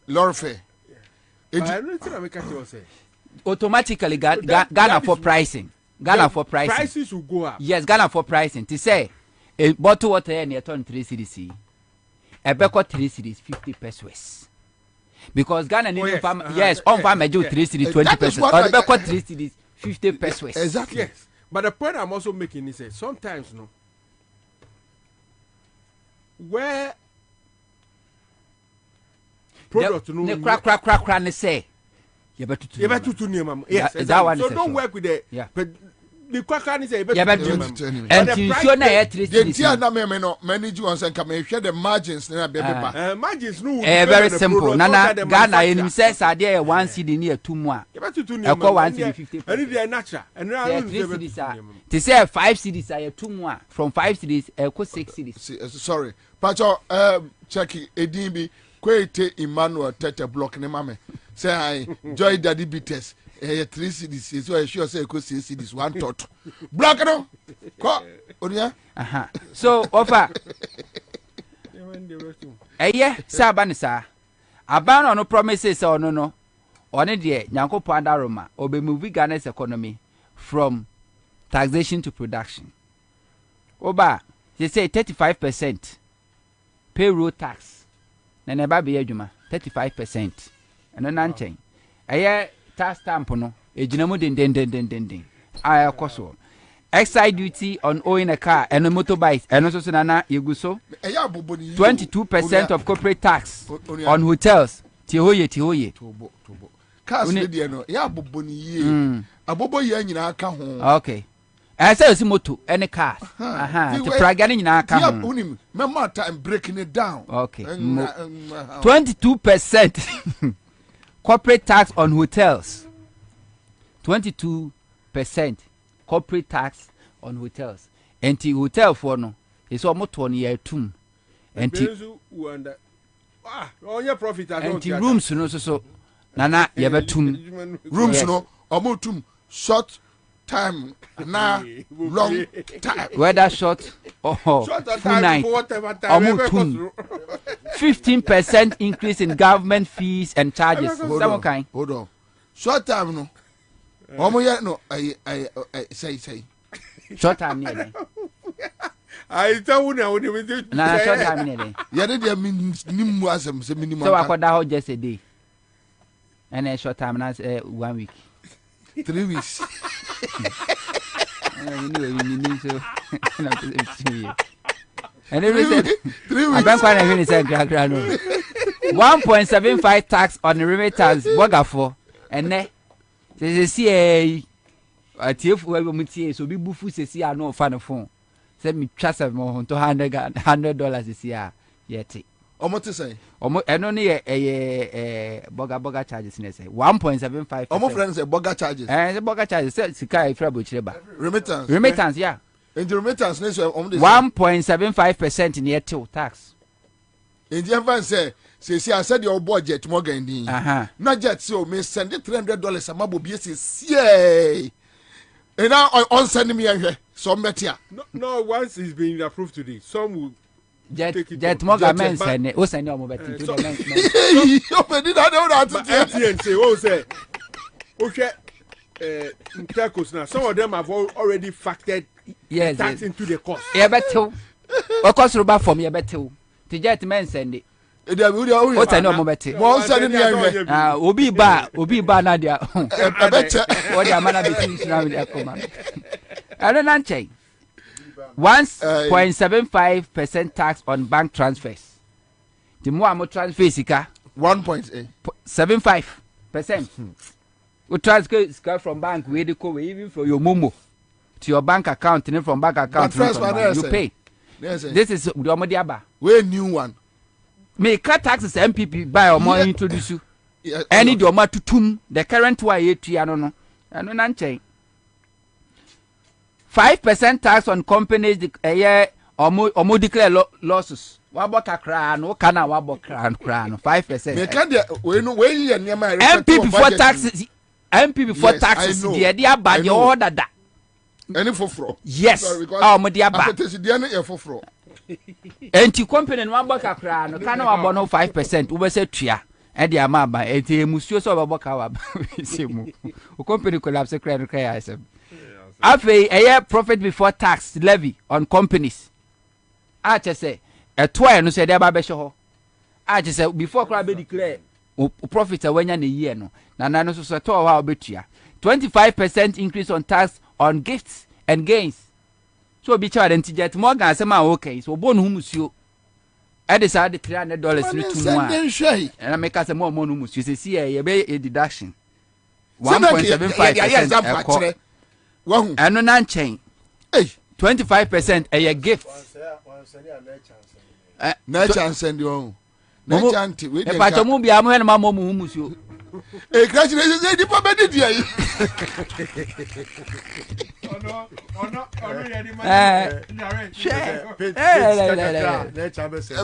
Lorry fare. Automatically Ghana for pricing. Ghana for pricing. Prices will go up. Yes, Ghana for pricing. To say a bottle water here near turn 3 cedis. A beko 3 cedis 50 pesos. Because Ghana need farm yes, on farm do 3 cedis 20 pesos. Or the beko 3 cedis 50 pesos. Exactly. Yes. But the point I'm also making is that sometimes no where product no crack say you better to yes, that one so don't work with the the kwaka ni say and you na yet 3 cities na me no manage one say come share the margins na be ba margins no very simple nana Ghana enim say sade 1 cedi ni atumu a ekọ 1 cedi 50 and they natural and they say 5 cedis are atumu a from 5 cedis ekọ 6 cedis sorry pacho check edin bi Kwete Emmanuel Tete block ne mame say I joy daddy bites 3 cedis so I sure say ekọ 6 cedis 1 tot block no ko onia so offer say aba ne sa aba no promises say no one de Nyankopon adaroma obe move Ghana's economy from taxation to production oba they say 35% payroll tax na neba be adwuma 35% eno na nchen tax stamp no ejinamu den aya koso excise duty on owning a car and motorbikes and also na yeguso 22% of corporate tax on hotels tihoye cars dey no ya boboni ye abobo ye nyina aka ho okay say osi moto any cars to praga nyina aka ho unim mema time breaking it down okay 22% corporate tax on hotels 22% corporate tax on hotels enti hotel for no is almost 1 year tum enti onye profit enti rooms no so nana yebetum rooms no omotum short time na long time whether short or full night omotum 15% increase in government fees and charges hold on short time no omoye no say short time near I tell you now na short time near ya dey minimum asem say minimum so akoda how just a day and a short time na 1 week 3 weeks and every 3 weeks I can't even say gra no 1.75 tax on the remittance wagafo and ne say see atief we mutie so bi bufu sesi a no fa no phone say me twasa mo to $100 this year yet omote say omo eno ne boga charges ne say 1.75 omo friends say boga charges the boga charges say sika ifra bo chireba remittance yeah in the remittance ne so omo 1.75% near till tax in the advance say I said your budget more gain din not jet so me send $300 amabo bi say and now on send me here so metia no once it's been approved today some will jet Morgan men send o send your mobile to the men you open it out MTN say oh say okay telcos now some of them have already factored tax into the cost better o cost roba from you better to jet men send it o send your mobile mo send me here obi ba na dia better o dia mana be finish na we come I don't know 1.75% tax on bank transfers. The more I'm transfer sika 1.75%. We transfer from bank we go even from your momo to your bank account and from bank account you pay. Yes, this is the omodiaba. We new one. Me cut taxes MPP buy or more introduce you. Any the oma tutum the current way you no. I no nanche. 5% tax on companies or declare losses. Waboka kran, no kana wabokran 5%. Me can we no we here near my MP before taxes. MP before taxes. The idea bad your order that. Any for yes. Oh, media bad. The for Enti company no waboka kran, no kana wabono 5%. We say tria. And the amaba enti musuo so waboka wa. Semu. O company collapse kran kran asem. Afei profit before tax levy on companies. I just say a toy no say there ba be ho. I just say before crowd be declare profit when ya na year no. Na no so to wa obetua. 25% increase on tax on gifts and gains. So be charged jet more gan say ma okay. So bonu humusuo. E dey say $300 ni to mo. And I make us more humusuo say see e be a deduction. 1.75%. wahu eno na nchen hey 25% a gift na chance ndi wahu na chance we dey e pa tomu bia mo he na ma mo mu musuo e congratulations e di pa be di dia yi ono ya di ma na chance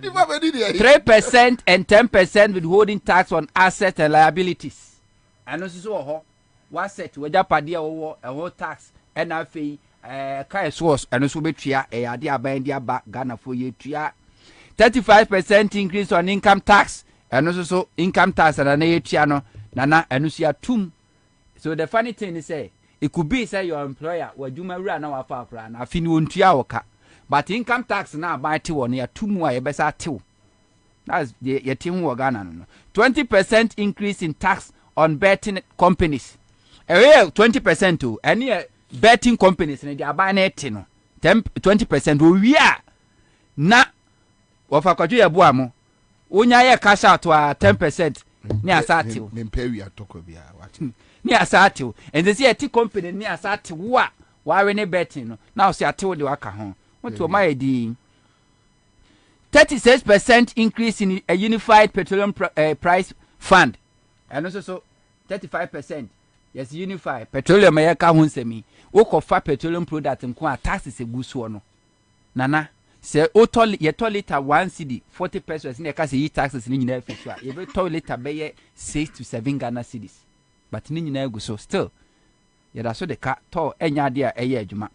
di pa be di dia yi 3% and 10% withholding tax on assets and liabilities ano so ho wa set we japade wo ho tax and afei kai source ano so betua e ade aban di aba Ghana for ye tua 35% increase on income tax and so income tax and na yetua no na anu sia tum. So the funny thing is say it could be say your employer waduma wura na wafa akra na afini wontua woka but income tax na aban te won ya tum a yebesa tew. That's the yetim wo Ghana no. 20% increase in tax on betting companies. 20% to any betting companies na dia aban na ete no 20% wo wia na wafa kwadwo ya boa mo onya ye cash out a 10% ni asatiw me mpawi atoko bia what ni asatiw and they say a company ni asatiw wa we ne betting no na o se atew de waka ho what o my di 36% increase in a unified petroleum price fund and also so 35% yes unified petroleum ya ka ho nsemi wo kofa petroleum product nko a taxes eguso no nana se o liter 1 cedi 40 pesos in ka se yi taxes ni nyina afi so a ye be liter be ye 6 to 7 Ghana cedis but ni nyina eguso still ye da so de ka to enya de a eye adwuma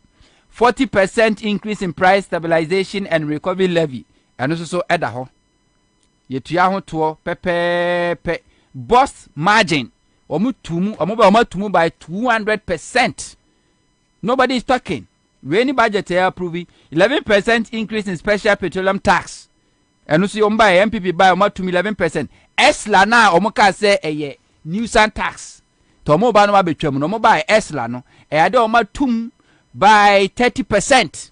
40% increase in price stabilization and recovery levy and also so eda ho ye tua ho to pepepe boss margin omutumu by 200%. Nobody is talking. We any budget here approving 11% increase in special petroleum tax. And you see buy MPP buy to 11%. Esla na omuka say a nuisance tax. To mo ba no ba betwam no mo buy Esla no e ade omatum by 30%.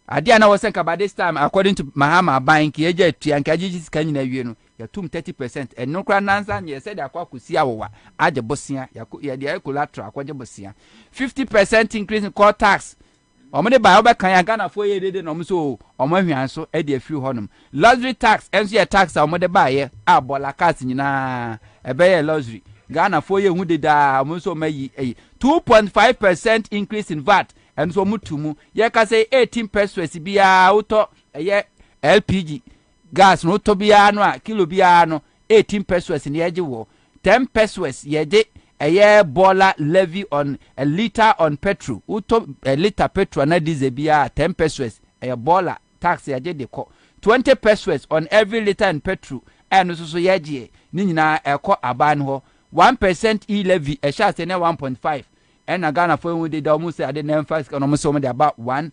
Ade na was by this time according to Mahama'S bank ye je tuanka jiji kan nyina wie no ya tum 30% and no kra nansa ye said akwa kusi awowa age bosia ya de collateral akwaje bosia 50% increase in core tax omode ba obekan ya Ghana fo ye dede no mso omahwian so e de afi honum luxury tax enso ye tax omode ba ye abola cars nyina ebe ye luxury Ghana fo ye hu deda mso mayi 2.5% increase in VAT and so mutumu ye ka say 18 pesos bia auto ye LPG gas no to bia no a kilo bia no 18 pesos ni yeje wo 10 pesos yeje eye bola levy on a liter on petrol uto a liter petrol na diesel bia 10 pesos eye bola tax yeje de ko 20 pesos on every liter in petrol and so yeje ni nyina eko aban ho 1% e levy e sha say na 1.5 and na Ghana for we dey almost say ade na emphasis on almost so dey about 1%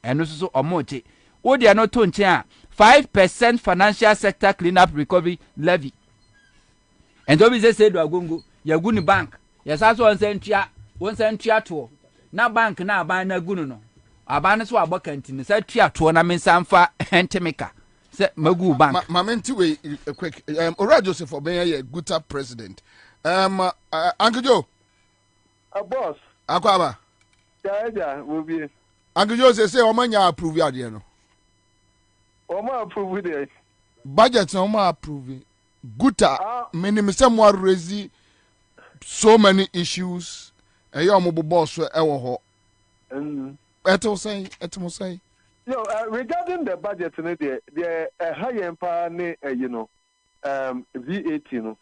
and so omoche wo dey no to nchen a 5% financial sector cleanup recovery levy. And so we say do agongo ya guni bank ya sa so onsentua to na bank na aban na gunu no aban so abokanti ne sa tua to na mensamfa entemika se magu bank mamenti we quick Ora Joseph Obenya ye guta president Uncle Joe boss akwaba ja will be Uncle Joe say omanya approve ade no Oma approve there. Budget Oma approve. Guta minimum some raise so many issues. A young mobile boss ever ho. Eto say. No, regarding the budget, the high empire, VAT,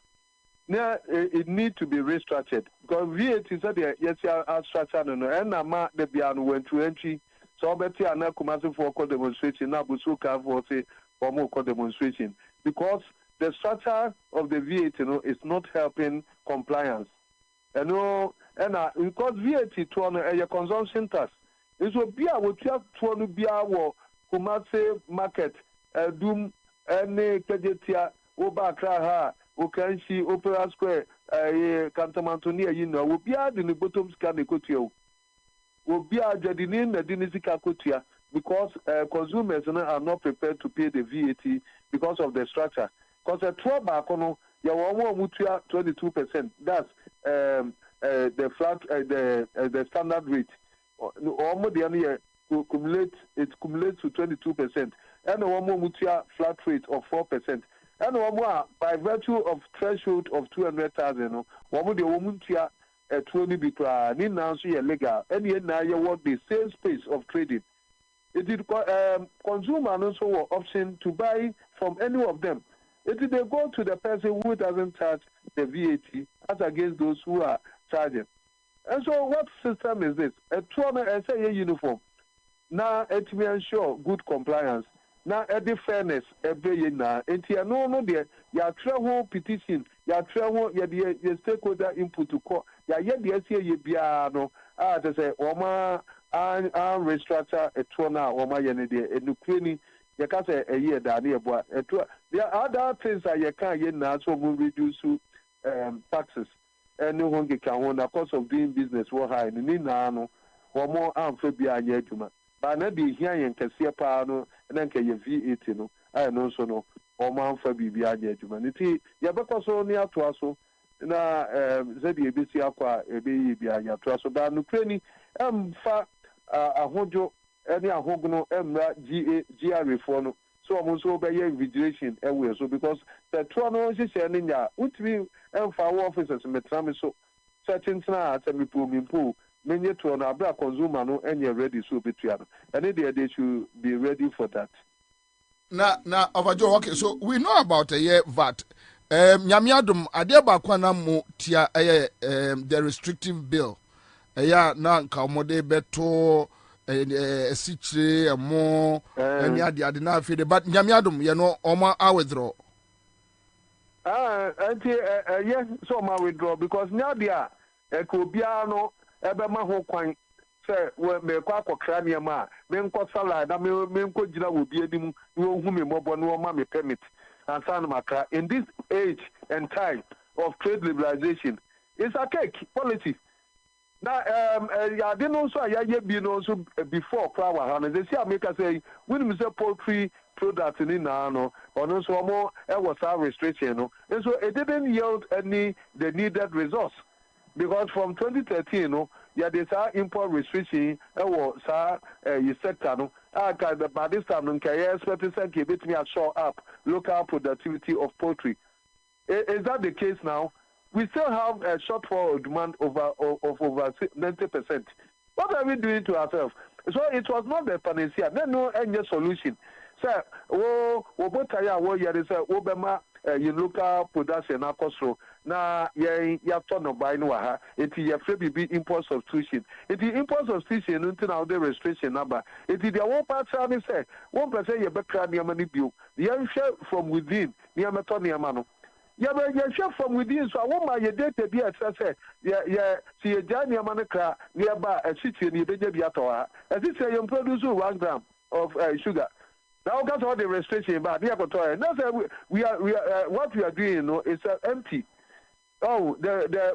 now it need to be restructured because VAT is that yes, our structure no, and ama the bian went to entry. So better and now come for call demonstration now but so for say for more call demonstration because the structure of the VAT is not helping compliance. And because VAT to a consumption tax. It will be our to be our Kumase market doom any Kajetia Obakra Okanshi Opera Square Cantamantonia will be adding the bottom scan the cotio. Will be adding the Dinisika Kotia because consumers are not prepared to pay the VAT because of the structure. Because a 12 back on your 22%, that's the flat the standard rate. Almost the year cumulates to 22%, and one more mutia flat rate of 4%, and one more by virtue of threshold of 200,000. One more the woman tia 20 bikra ni now so legal, and yet now you want the same space of trading. It is consumer also option to buy from any of them. It is they go to the person who doesn't charge the VAT as against those who are charging. And so what system is this? A uniform. Now it will ensure good compliance. Now at the fairness every now. And here no there ya travel petition, ya travel ya the stakeholder input to court. Ya the SCA biano to say Oma and restructure a trona Oma yenede and Ukraine. You can say a year down here, but there are other things that you can't get now, so we reduce taxes. And no one can own the cost of doing business. What high in Nano or more amphibia yetuma. But not be here and can see a pano and then can you VAT no. I know so no or amphibia yetuma. You because only to us so na ZBC aqua a baby to us about Ukraine fa a hojo. Any ahogono emra GA reform so almost over invigilation everywhere so because the Toronto is saying ya utmi emfa officers metrami so certain na atemi po many to na bra consumer no any ready so between and they should be ready for that. Now overjo okay so we know about a year VAT nyamiadum adeba kwana mu tia the restrictive bill na nka omode beto sichire amo any ade na afide but nyamiadum you know oma withdraw yes so ma withdraw because now dia ekobia no ebe ma ho kwan say we me kwa akokra niam me nko salad na me nko gina wo bi anim no hu me mobo no ma me permit and san makra in this age and time of trade liberalization it's a cake policy. Now, I didn't also before flower. And they say America say when we say poultry products in no, or no so more was our restriction. And so it didn't yield any the needed results because from 2013, there's our import restriction. Was you sector no. By this time, expect me show up local productivity of poultry. Is that the case now? We still have a shortfall of demand of over 90%. What are we doing to ourselves? So it was not the panacea. There's no any solution. So, you local production na na ya turn no buy no ha. It is free be import substitution. It is import substitution until now the restriction number. It is the one part say 1% you be cry near money bill. The share from within near meto near mano. You share from within, so I want my data be as I say, see a Jania Manaka nearby a city in the Biatoa. As it say, you produce 1 gram of sugar. Now, that's all the restriction, but near Kotoya. Now, we are what we are doing is empty. Oh,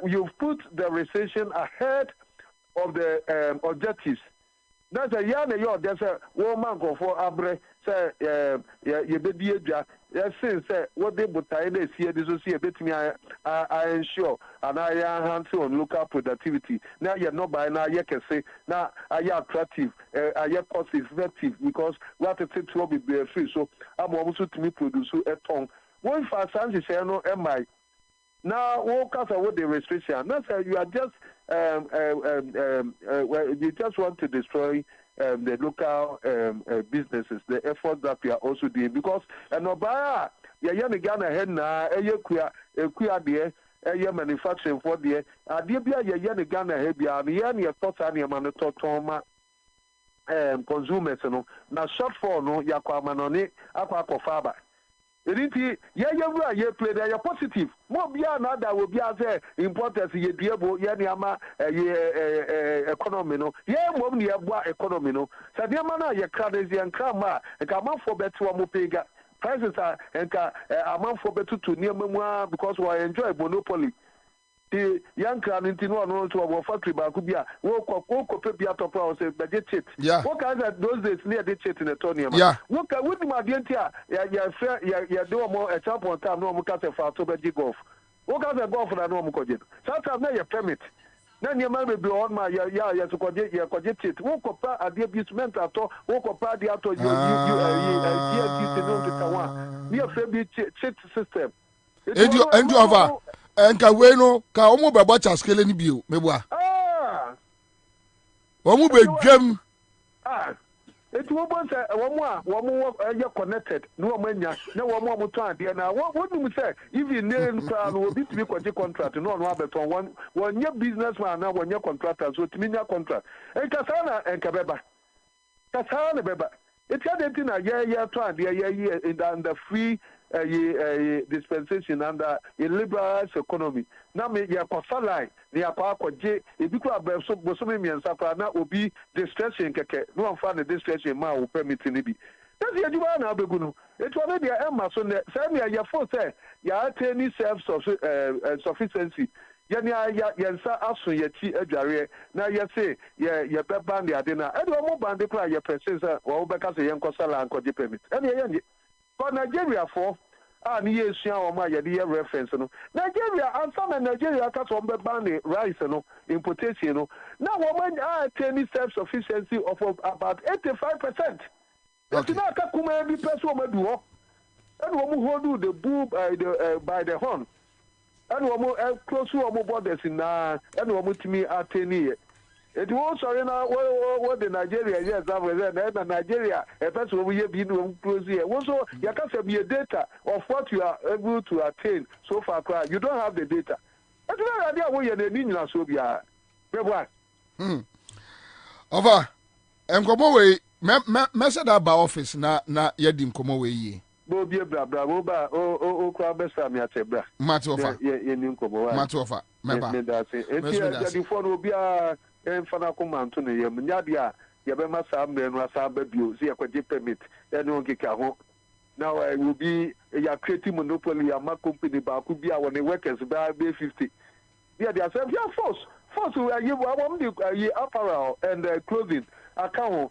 you've put the restriction ahead of the objectives. That's a yarn, there's a woman go for Abre, say, you be yes, say what they put in here, this will see a bit me, I ensure, and I am hands on local productivity. Now you're not by now, you can say, now I am attractive, I am cost effective because we have to take to be free. So I'm also to me produce a tongue. One for Sanji say, no, am I? Now, what cause of the restriction? That's you are just you just want to destroy the local businesses. The effort that we are also doing because Nobaya, the Ghana head na kuya there, manufacturing for there. Adibia the Ghana head bia the thoughts and your manutoma consumers no. Now shortfall no yakwa manoni akwa kofaba. Play there positive. More beyond that will be as importers ye diabo yaniama economy no. Yeah, mom ye economy no. So the man ye crazy and crama and come for better mopega. Prices are and amount for better to near memoir because we enjoy monopoly. The young crowd into no to our factory bakubia. Woke up top house budget chit. Yeah. What kind of those days near the chit in the Tony? Yeah. What would my dear ya do more a champ on time no mukase for to be golf. What kind of golf na no mukojin. Sometimes na your permit. na nneɛma bebree hɔ ma yɛ kɔgye tit wokɔpa adeɛ bi cement atɔ wokɔpa adeɛ atɔ GNTC no nkeka ho a ne yɛfrɛ bi chit system endi over enka we no ka omo be bo chaskele ni bio mebua omo be dwam eti wo bon say wo ye connected no wo manya na wo to ade na wo dum say even name plan wo bi timi kwaje contract no no abeton won nye businessman na won nye contractor so timi nya contract enka sa na enka beba ka sa na beba eti ade na ye to ade ye in the free dispensation under a liberal economy na me ya kosalai ni akwaje ebi ko abeso bosomi miensa kwa na obi discretion keke no amfa na discretion ma wo permit ni bi that's ya juba na abegu no etu obe dia emma so ne say me ya for say ya attain self sufficiency ya ni ya nsa aso ya ti adware na ya say ya beba ndi ade na e do mo bande kra ya person say wo be ka say yen kosala ankoje permit e ne ye for Nigeria for ni yesu a ma ya de reference no Nigeria answer na Nigeria ka so be ban rice no importation no na wo man attain self sufficiency of about 85%. It's not ka kuma bi person ma du ho and wo mu hold the bull by the horn and wo mu close wo mu borders na and wo mu timi attain here. It was sorry now what the Nigeria yes na Nigeria a person we be no close here. Also you can be a data of what you are able to attain so far. You don't have the data. That's why idea we are need na so bia. Over enkomo we me said about office na yedi nkomo we yi. Bo bia bra bo ba o kwa besa mi atebra. Mate offer. Ye ni nkomo wa. Mate offer. Meba. Me da say. Enti for no bia fana komanto ne yam nyade a yebema sa menu asa ba bio se yakwaje permit ene onkeka ho now will be ya creating monopoly ya ma company ba ku bia won workers ba 50 yeah they are saying yeah force you want the apparel and clothing account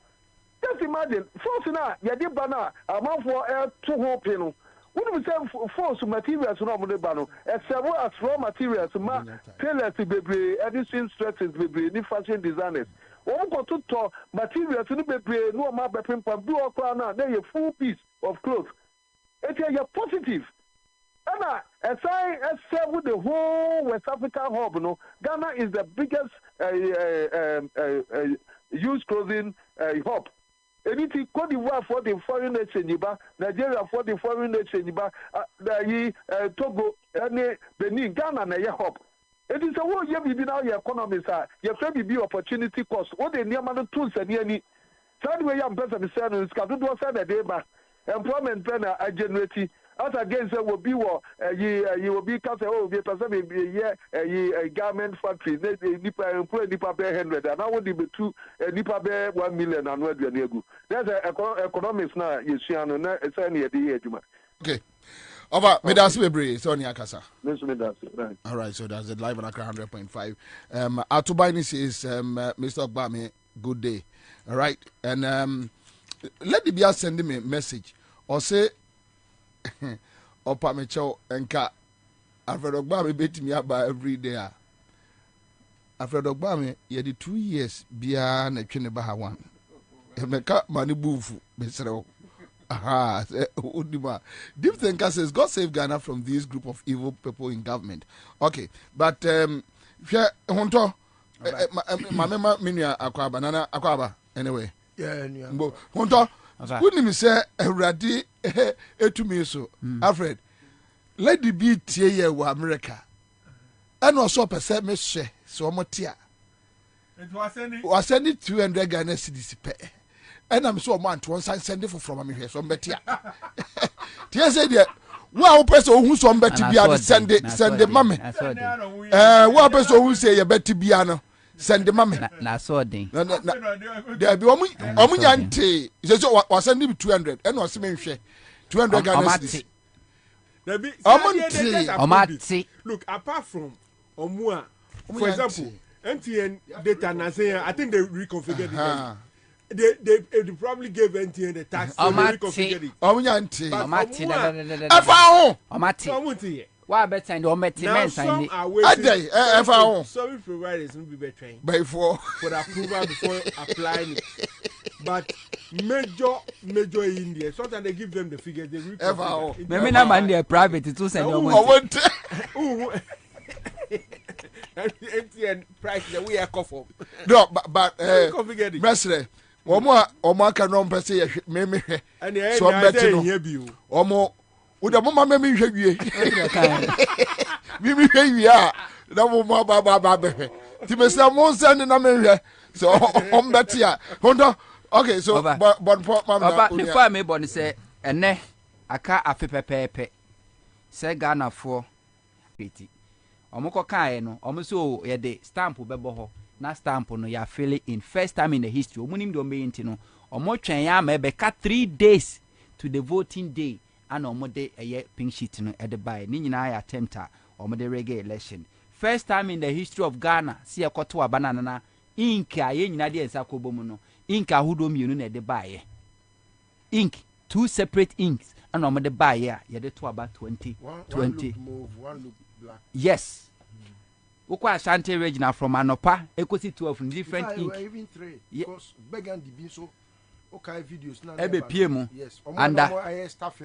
just imagine force na ya di bana amanfo to ho pinu when we say force materials no mo de ba no several as raw materials ma tailors bebre editing stresses bebre ni fashion designers won go to materials ni bebre no ma be pimpa bi okra na dey full piece of clothes it is positive and aside with the whole West African hub no Ghana is the biggest used clothing hub. Anything Cote d'Ivoire for the foreign exchange, Nigeria for the foreign exchange, Togo, and Benin, Ghana, and a hub. It is a whole year we now your economies are your family be opportunity cost. What the near man tools and any third way I'm better to say is can do a day back. Employment plan a generate. As against will be what you will be cast be a person a garment factory, nipa employ nipa bear 100 and I would be two nipa bear 1 million and what you that's economics now you see and it's any idea. Okay. Over Medasi Bebre, Sony Akasa. Right. All right, so that's it live on Accra 100.5. Atubani says, Mr. Ogbame, good day. All right, and let the BIA send me a message or say, Opa Mecho enka Alfred Ogbame beti me aba every day. Alfred Ogbame ye di 2 years bia na twene ba ha wan. Emeka mani bufu besrew. Aha, Udima. Deep Thinker says God save Ghana from this group of evil people in government. Okay, but honto mama minia akwaba nana akwaba anyway. Yeah, honto wouldn't me say Radi etumi so Alfred let the be tie ye wa America and also person me share so motia it was sending 200 Ghana cedis pe and I'm so man to one send it from me here so betia tie say there wa person who so beti bia send the mame wa person who say ye beti bia no send the mame na so den there be omunyante so was sending 200 and was me hwe 200 Ghana cedis look apart from omua for example MTN data na say I think they reconfigured it. They probably gave NTN the tax so they reconfigured it. Omunyante Omati afa ho Omati Why better and or Now some are Ade, waiting. Service providers will be trained before for approval before applying it. But major India, sometimes they give them the figures. They read. Maybe not man they private. It's also no one. MTN price that we are coffee. No, but Mestre, Oma cannot say me. So I'm betting here. Omo, would a mama me hear you? We hear you are. No more Baba. Timesa Monsan and America. So I'm betting. Okay, so but before me born say ene aka afepepepe say Ghana for pity. Omoko kae no omo ye de stamp bebo ho na stamp no ya fill in first time in the history omunim de omeyinti no omo twen ya ma be ka 3 days to the voting day and omo de eye pink sheet no e de buy ni nyina ya attempt a omo de reggae election first time in the history of Ghana see ekoto abanana na ink a ye nyina de ensa kobomu no ink ahudo mienu na de buy ink 2 separate inks and omo de buy ya ye de to about 20 one look black. Yes. Ukwa Ashanti regional from Anopa, Ecosi 12 different ink. Even 3 because Began the so okay videos now. Ebe PM. Yes. And staff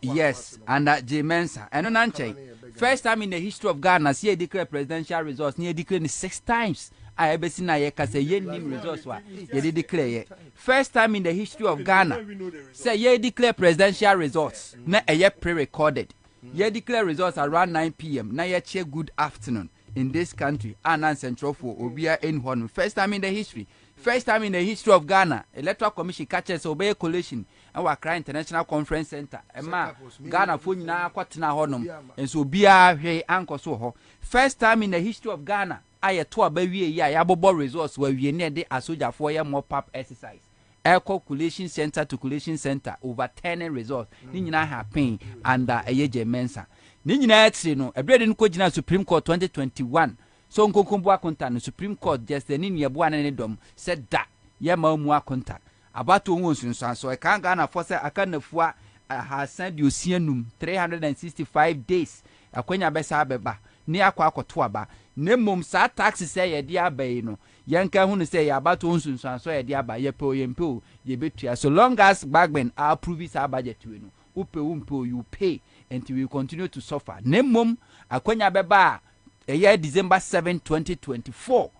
yes, and J Mensa. And Nanche. First time in the history of Ghana, see a declare presidential results near declared 6 times. I ever seen a say ye name results wa ye declare. First time in the history of Ghana, say ye declare presidential results. Na ye pre-recorded. Ye declare results around 9 p.m. Na ye check good afternoon in this country. Anan Central for Obia N1. First time in the history. First time in the history of Ghana. Electoral Commission catches obey coalition. And Accra International Conference Center. Emma Ghana for na kwatena honum. And so Bia he anko so ho. First time in the history of Ghana. Aye to abawie ya yabobo results where we near the asoja for ya mop up exercise. Calculation center to calculation center overturning results. Ni nyina happen under J Mensa. Ni nyina etri no ebrede nko gina Supreme Court 2021. So nkonkombo akonta no Supreme Court just ni niebo anene dom said that ye ma mu akonta. Abato won sunsan so e kan Ghana for say aka nafua Hassan Diosianum 365 days. Akwanya besa abeba ni akwa akoto aba. Nemom sa taxi say ye dia abai no. Yanka hunu say ya abato nsunsan so ye dia aba ye pe oyempe ye betua so long as bagmen are approve sa budget we no upe umpe you pay until we continue to suffer. Nemom akwanya beba ye December 7 2024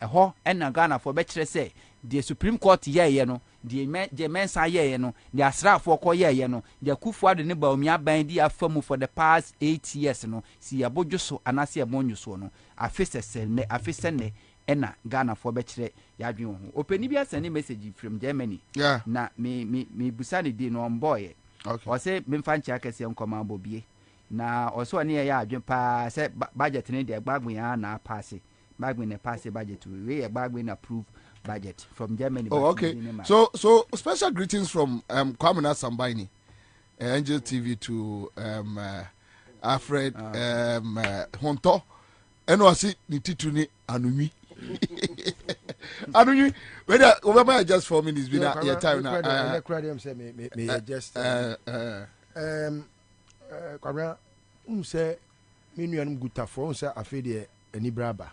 eho ena Ghana for be kire say the Supreme Court ye no the Mensa ye no the asrafo ko ye no the Kufuado ne ba omi aban di afamu for the past 8 years no si abodwo so anase e monyu so no afese ne ena Ghana for be kire yadwen ho openi bia send message from Germany yeah na me busani di no boy okay o say me fanchi akese nkoma abobie na o so ne ya adwen pa say budget ne de gbagben ya na pass bagben ne pass budget we gbagben approve budget from Germany. Oh, okay. So special greetings from Kwamina Sambaini, Angel TV to Alfred Honto, and wasi ni tituni Anumi. Anumi, whether over just 4 minutes been your time now. Just Kwamina say minuanum gutafo say afede ani braba.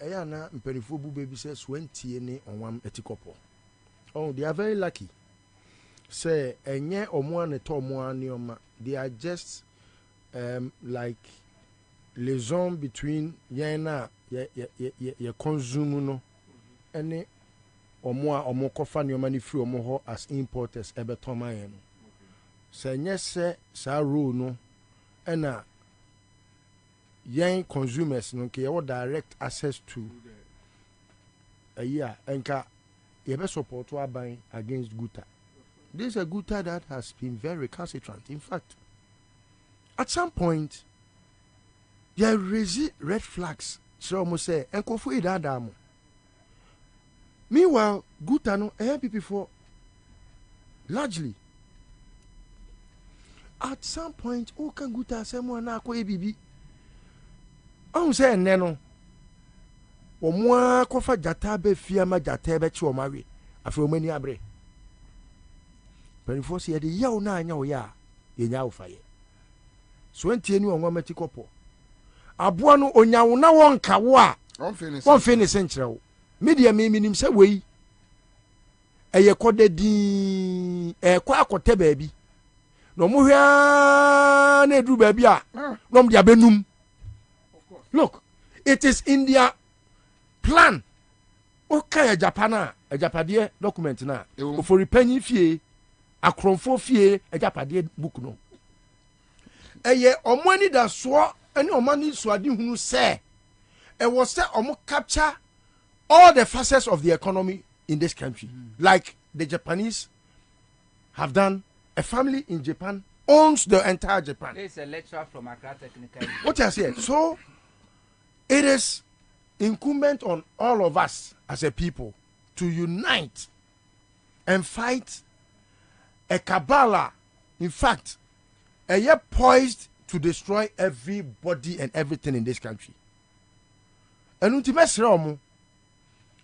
Ayana mpenifo bu baby says 20 ni onwam etikopo. Oh, they are very lucky. Say enye omo ne to omo ani oma. They are just like liaison between yana ye consume no ene omo kofa ni oma ni free omo ho as importers ebetoma yen. Say enye se sa rule no ena young consumers no ke direct access to a year enka you be support to buying against Guta. This is a Guta that has been very recalcitrant. In fact, at some point there raise red flags. So almost say enko fu idadamo. Meanwhile, Guta no people for largely at some point who can Guta say mo na ko ebibi. On say neno omwa kofa jata be fia ma jata be chi omawe afi omani abre penifo se ye de yaw na anya wo ya ye nya wo faye so entie ni onwa mati kopo aboa no onyawo na wonka wo a won fe ne senkyerɛ wo media me minim sɛ wei ɛyɛ kɔdadi ɛkɔ akɔtɛ baabi no mo hwaa na edu baabi a no mo dia benum. Look, it is in their plan. Okay, Japan a Japadie document na for repenting fee akronfo fie Japadie book no. Eye omani da so any omani so adi hunu say e was say omo capture all the facets of the economy in this country. Like the Japanese have done. A family in Japan owns the entire Japan. This is a lecturer from Accra Technical. What I said. So it is incumbent on all of us as a people to unite and fight a cabal. In fact, a year poised to destroy everybody and everything in this country. And ultimately,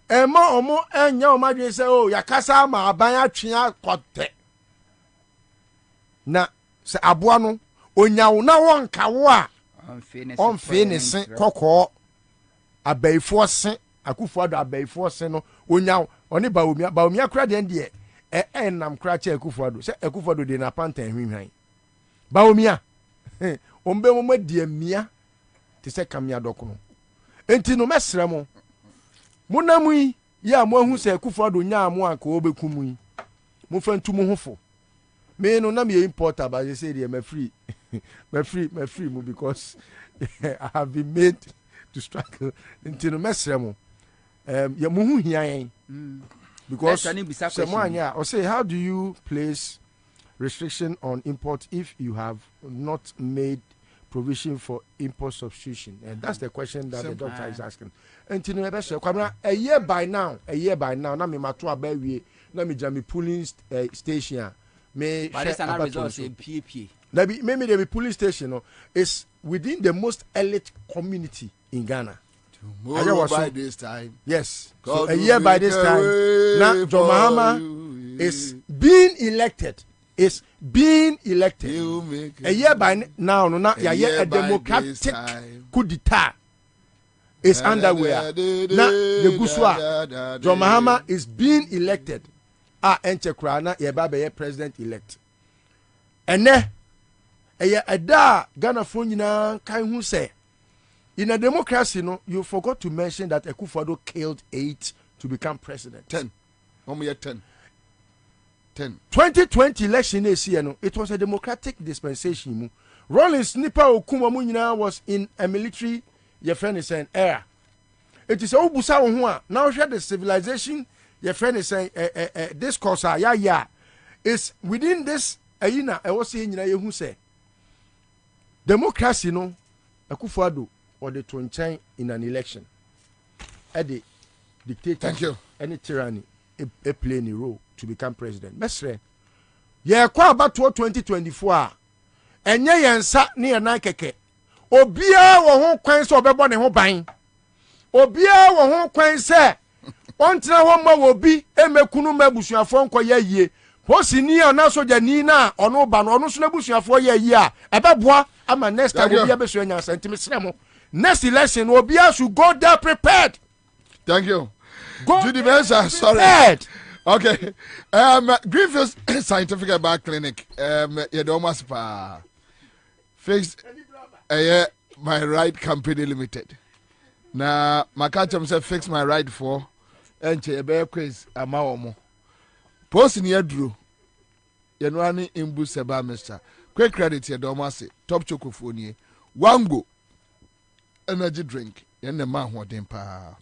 Emma Omo and Yomadi say, oh, Yakasa ma abaya chia kote. Na se aboa no onyawo na wonka wo a on fe ne sen kokko abaifo sen akufo ado abaifo sen no onyawo oni baomia kra de nam kra che akufo ado se akufo ado de na pantan hwinhwan baomia ombe mo die mia te se kamia dokono enti no mesra mo munamu yi ya mo hu se akufo ado nya mo anka obekumu yi mo fantu mo hofo me no na me importer but they say they me free mu because I have been made to struggle until no mesremo ya mu hu hia yen because someone or say how do you place restriction on import if you have not made provision for import substitution? And that's the question that the doctor is asking. Until no best a year by now na me mato abawie na me jam pooling station. But it's another result in PAP. Maybe the police station is within the most elite community in Ghana. Tomorrow by this time. Yes. So a year by this time. Now John Mahama is being elected. A year by now, a democratic coup d'etat is underway. Now the Guswa, John Mahama is being elected. Enche krana ye ba be president elect ene eye ada Ghana fo nyina kan hu say in a democracy no you forgot to mention that Akufo-Addo killed 8 to become president. 10 2020 election no it was a democratic dispensation mu Rollins nipa okuma mu nyina was in a military ye friend is an era. It is obusa wo ho a now share the civilization your friend is saying this course is within this ayina I was saying you who say democracy no Akufo-Addo or the Tonchain in an election at the dictator. Thank you. Any tyranny a play any role to become president. Mesre yeah kwa about 2024 enye yensa ne yana keke obia wo ho kwan se obebo ne ho ban obia wo ho kwan se ontra ho ma wo bi emekunu mabusuafo nko ye yie posi ni ona soja ni na ono ba no ono so nabusuafo ye yie a ebeboa ama next time obi abesu anya sentime sremo next election obi should go there prepared. Thank you. Go to the mesa, sorry. Okay. Greenfield Scientific Bar Clinic. You don't must fix my right company limited. Now my catcher say fix my right for enche be quiz amawomo post near drew yenwani imbu seba mister quick credit ye domase top chocophone wango energy drink yen ne ma hoden pa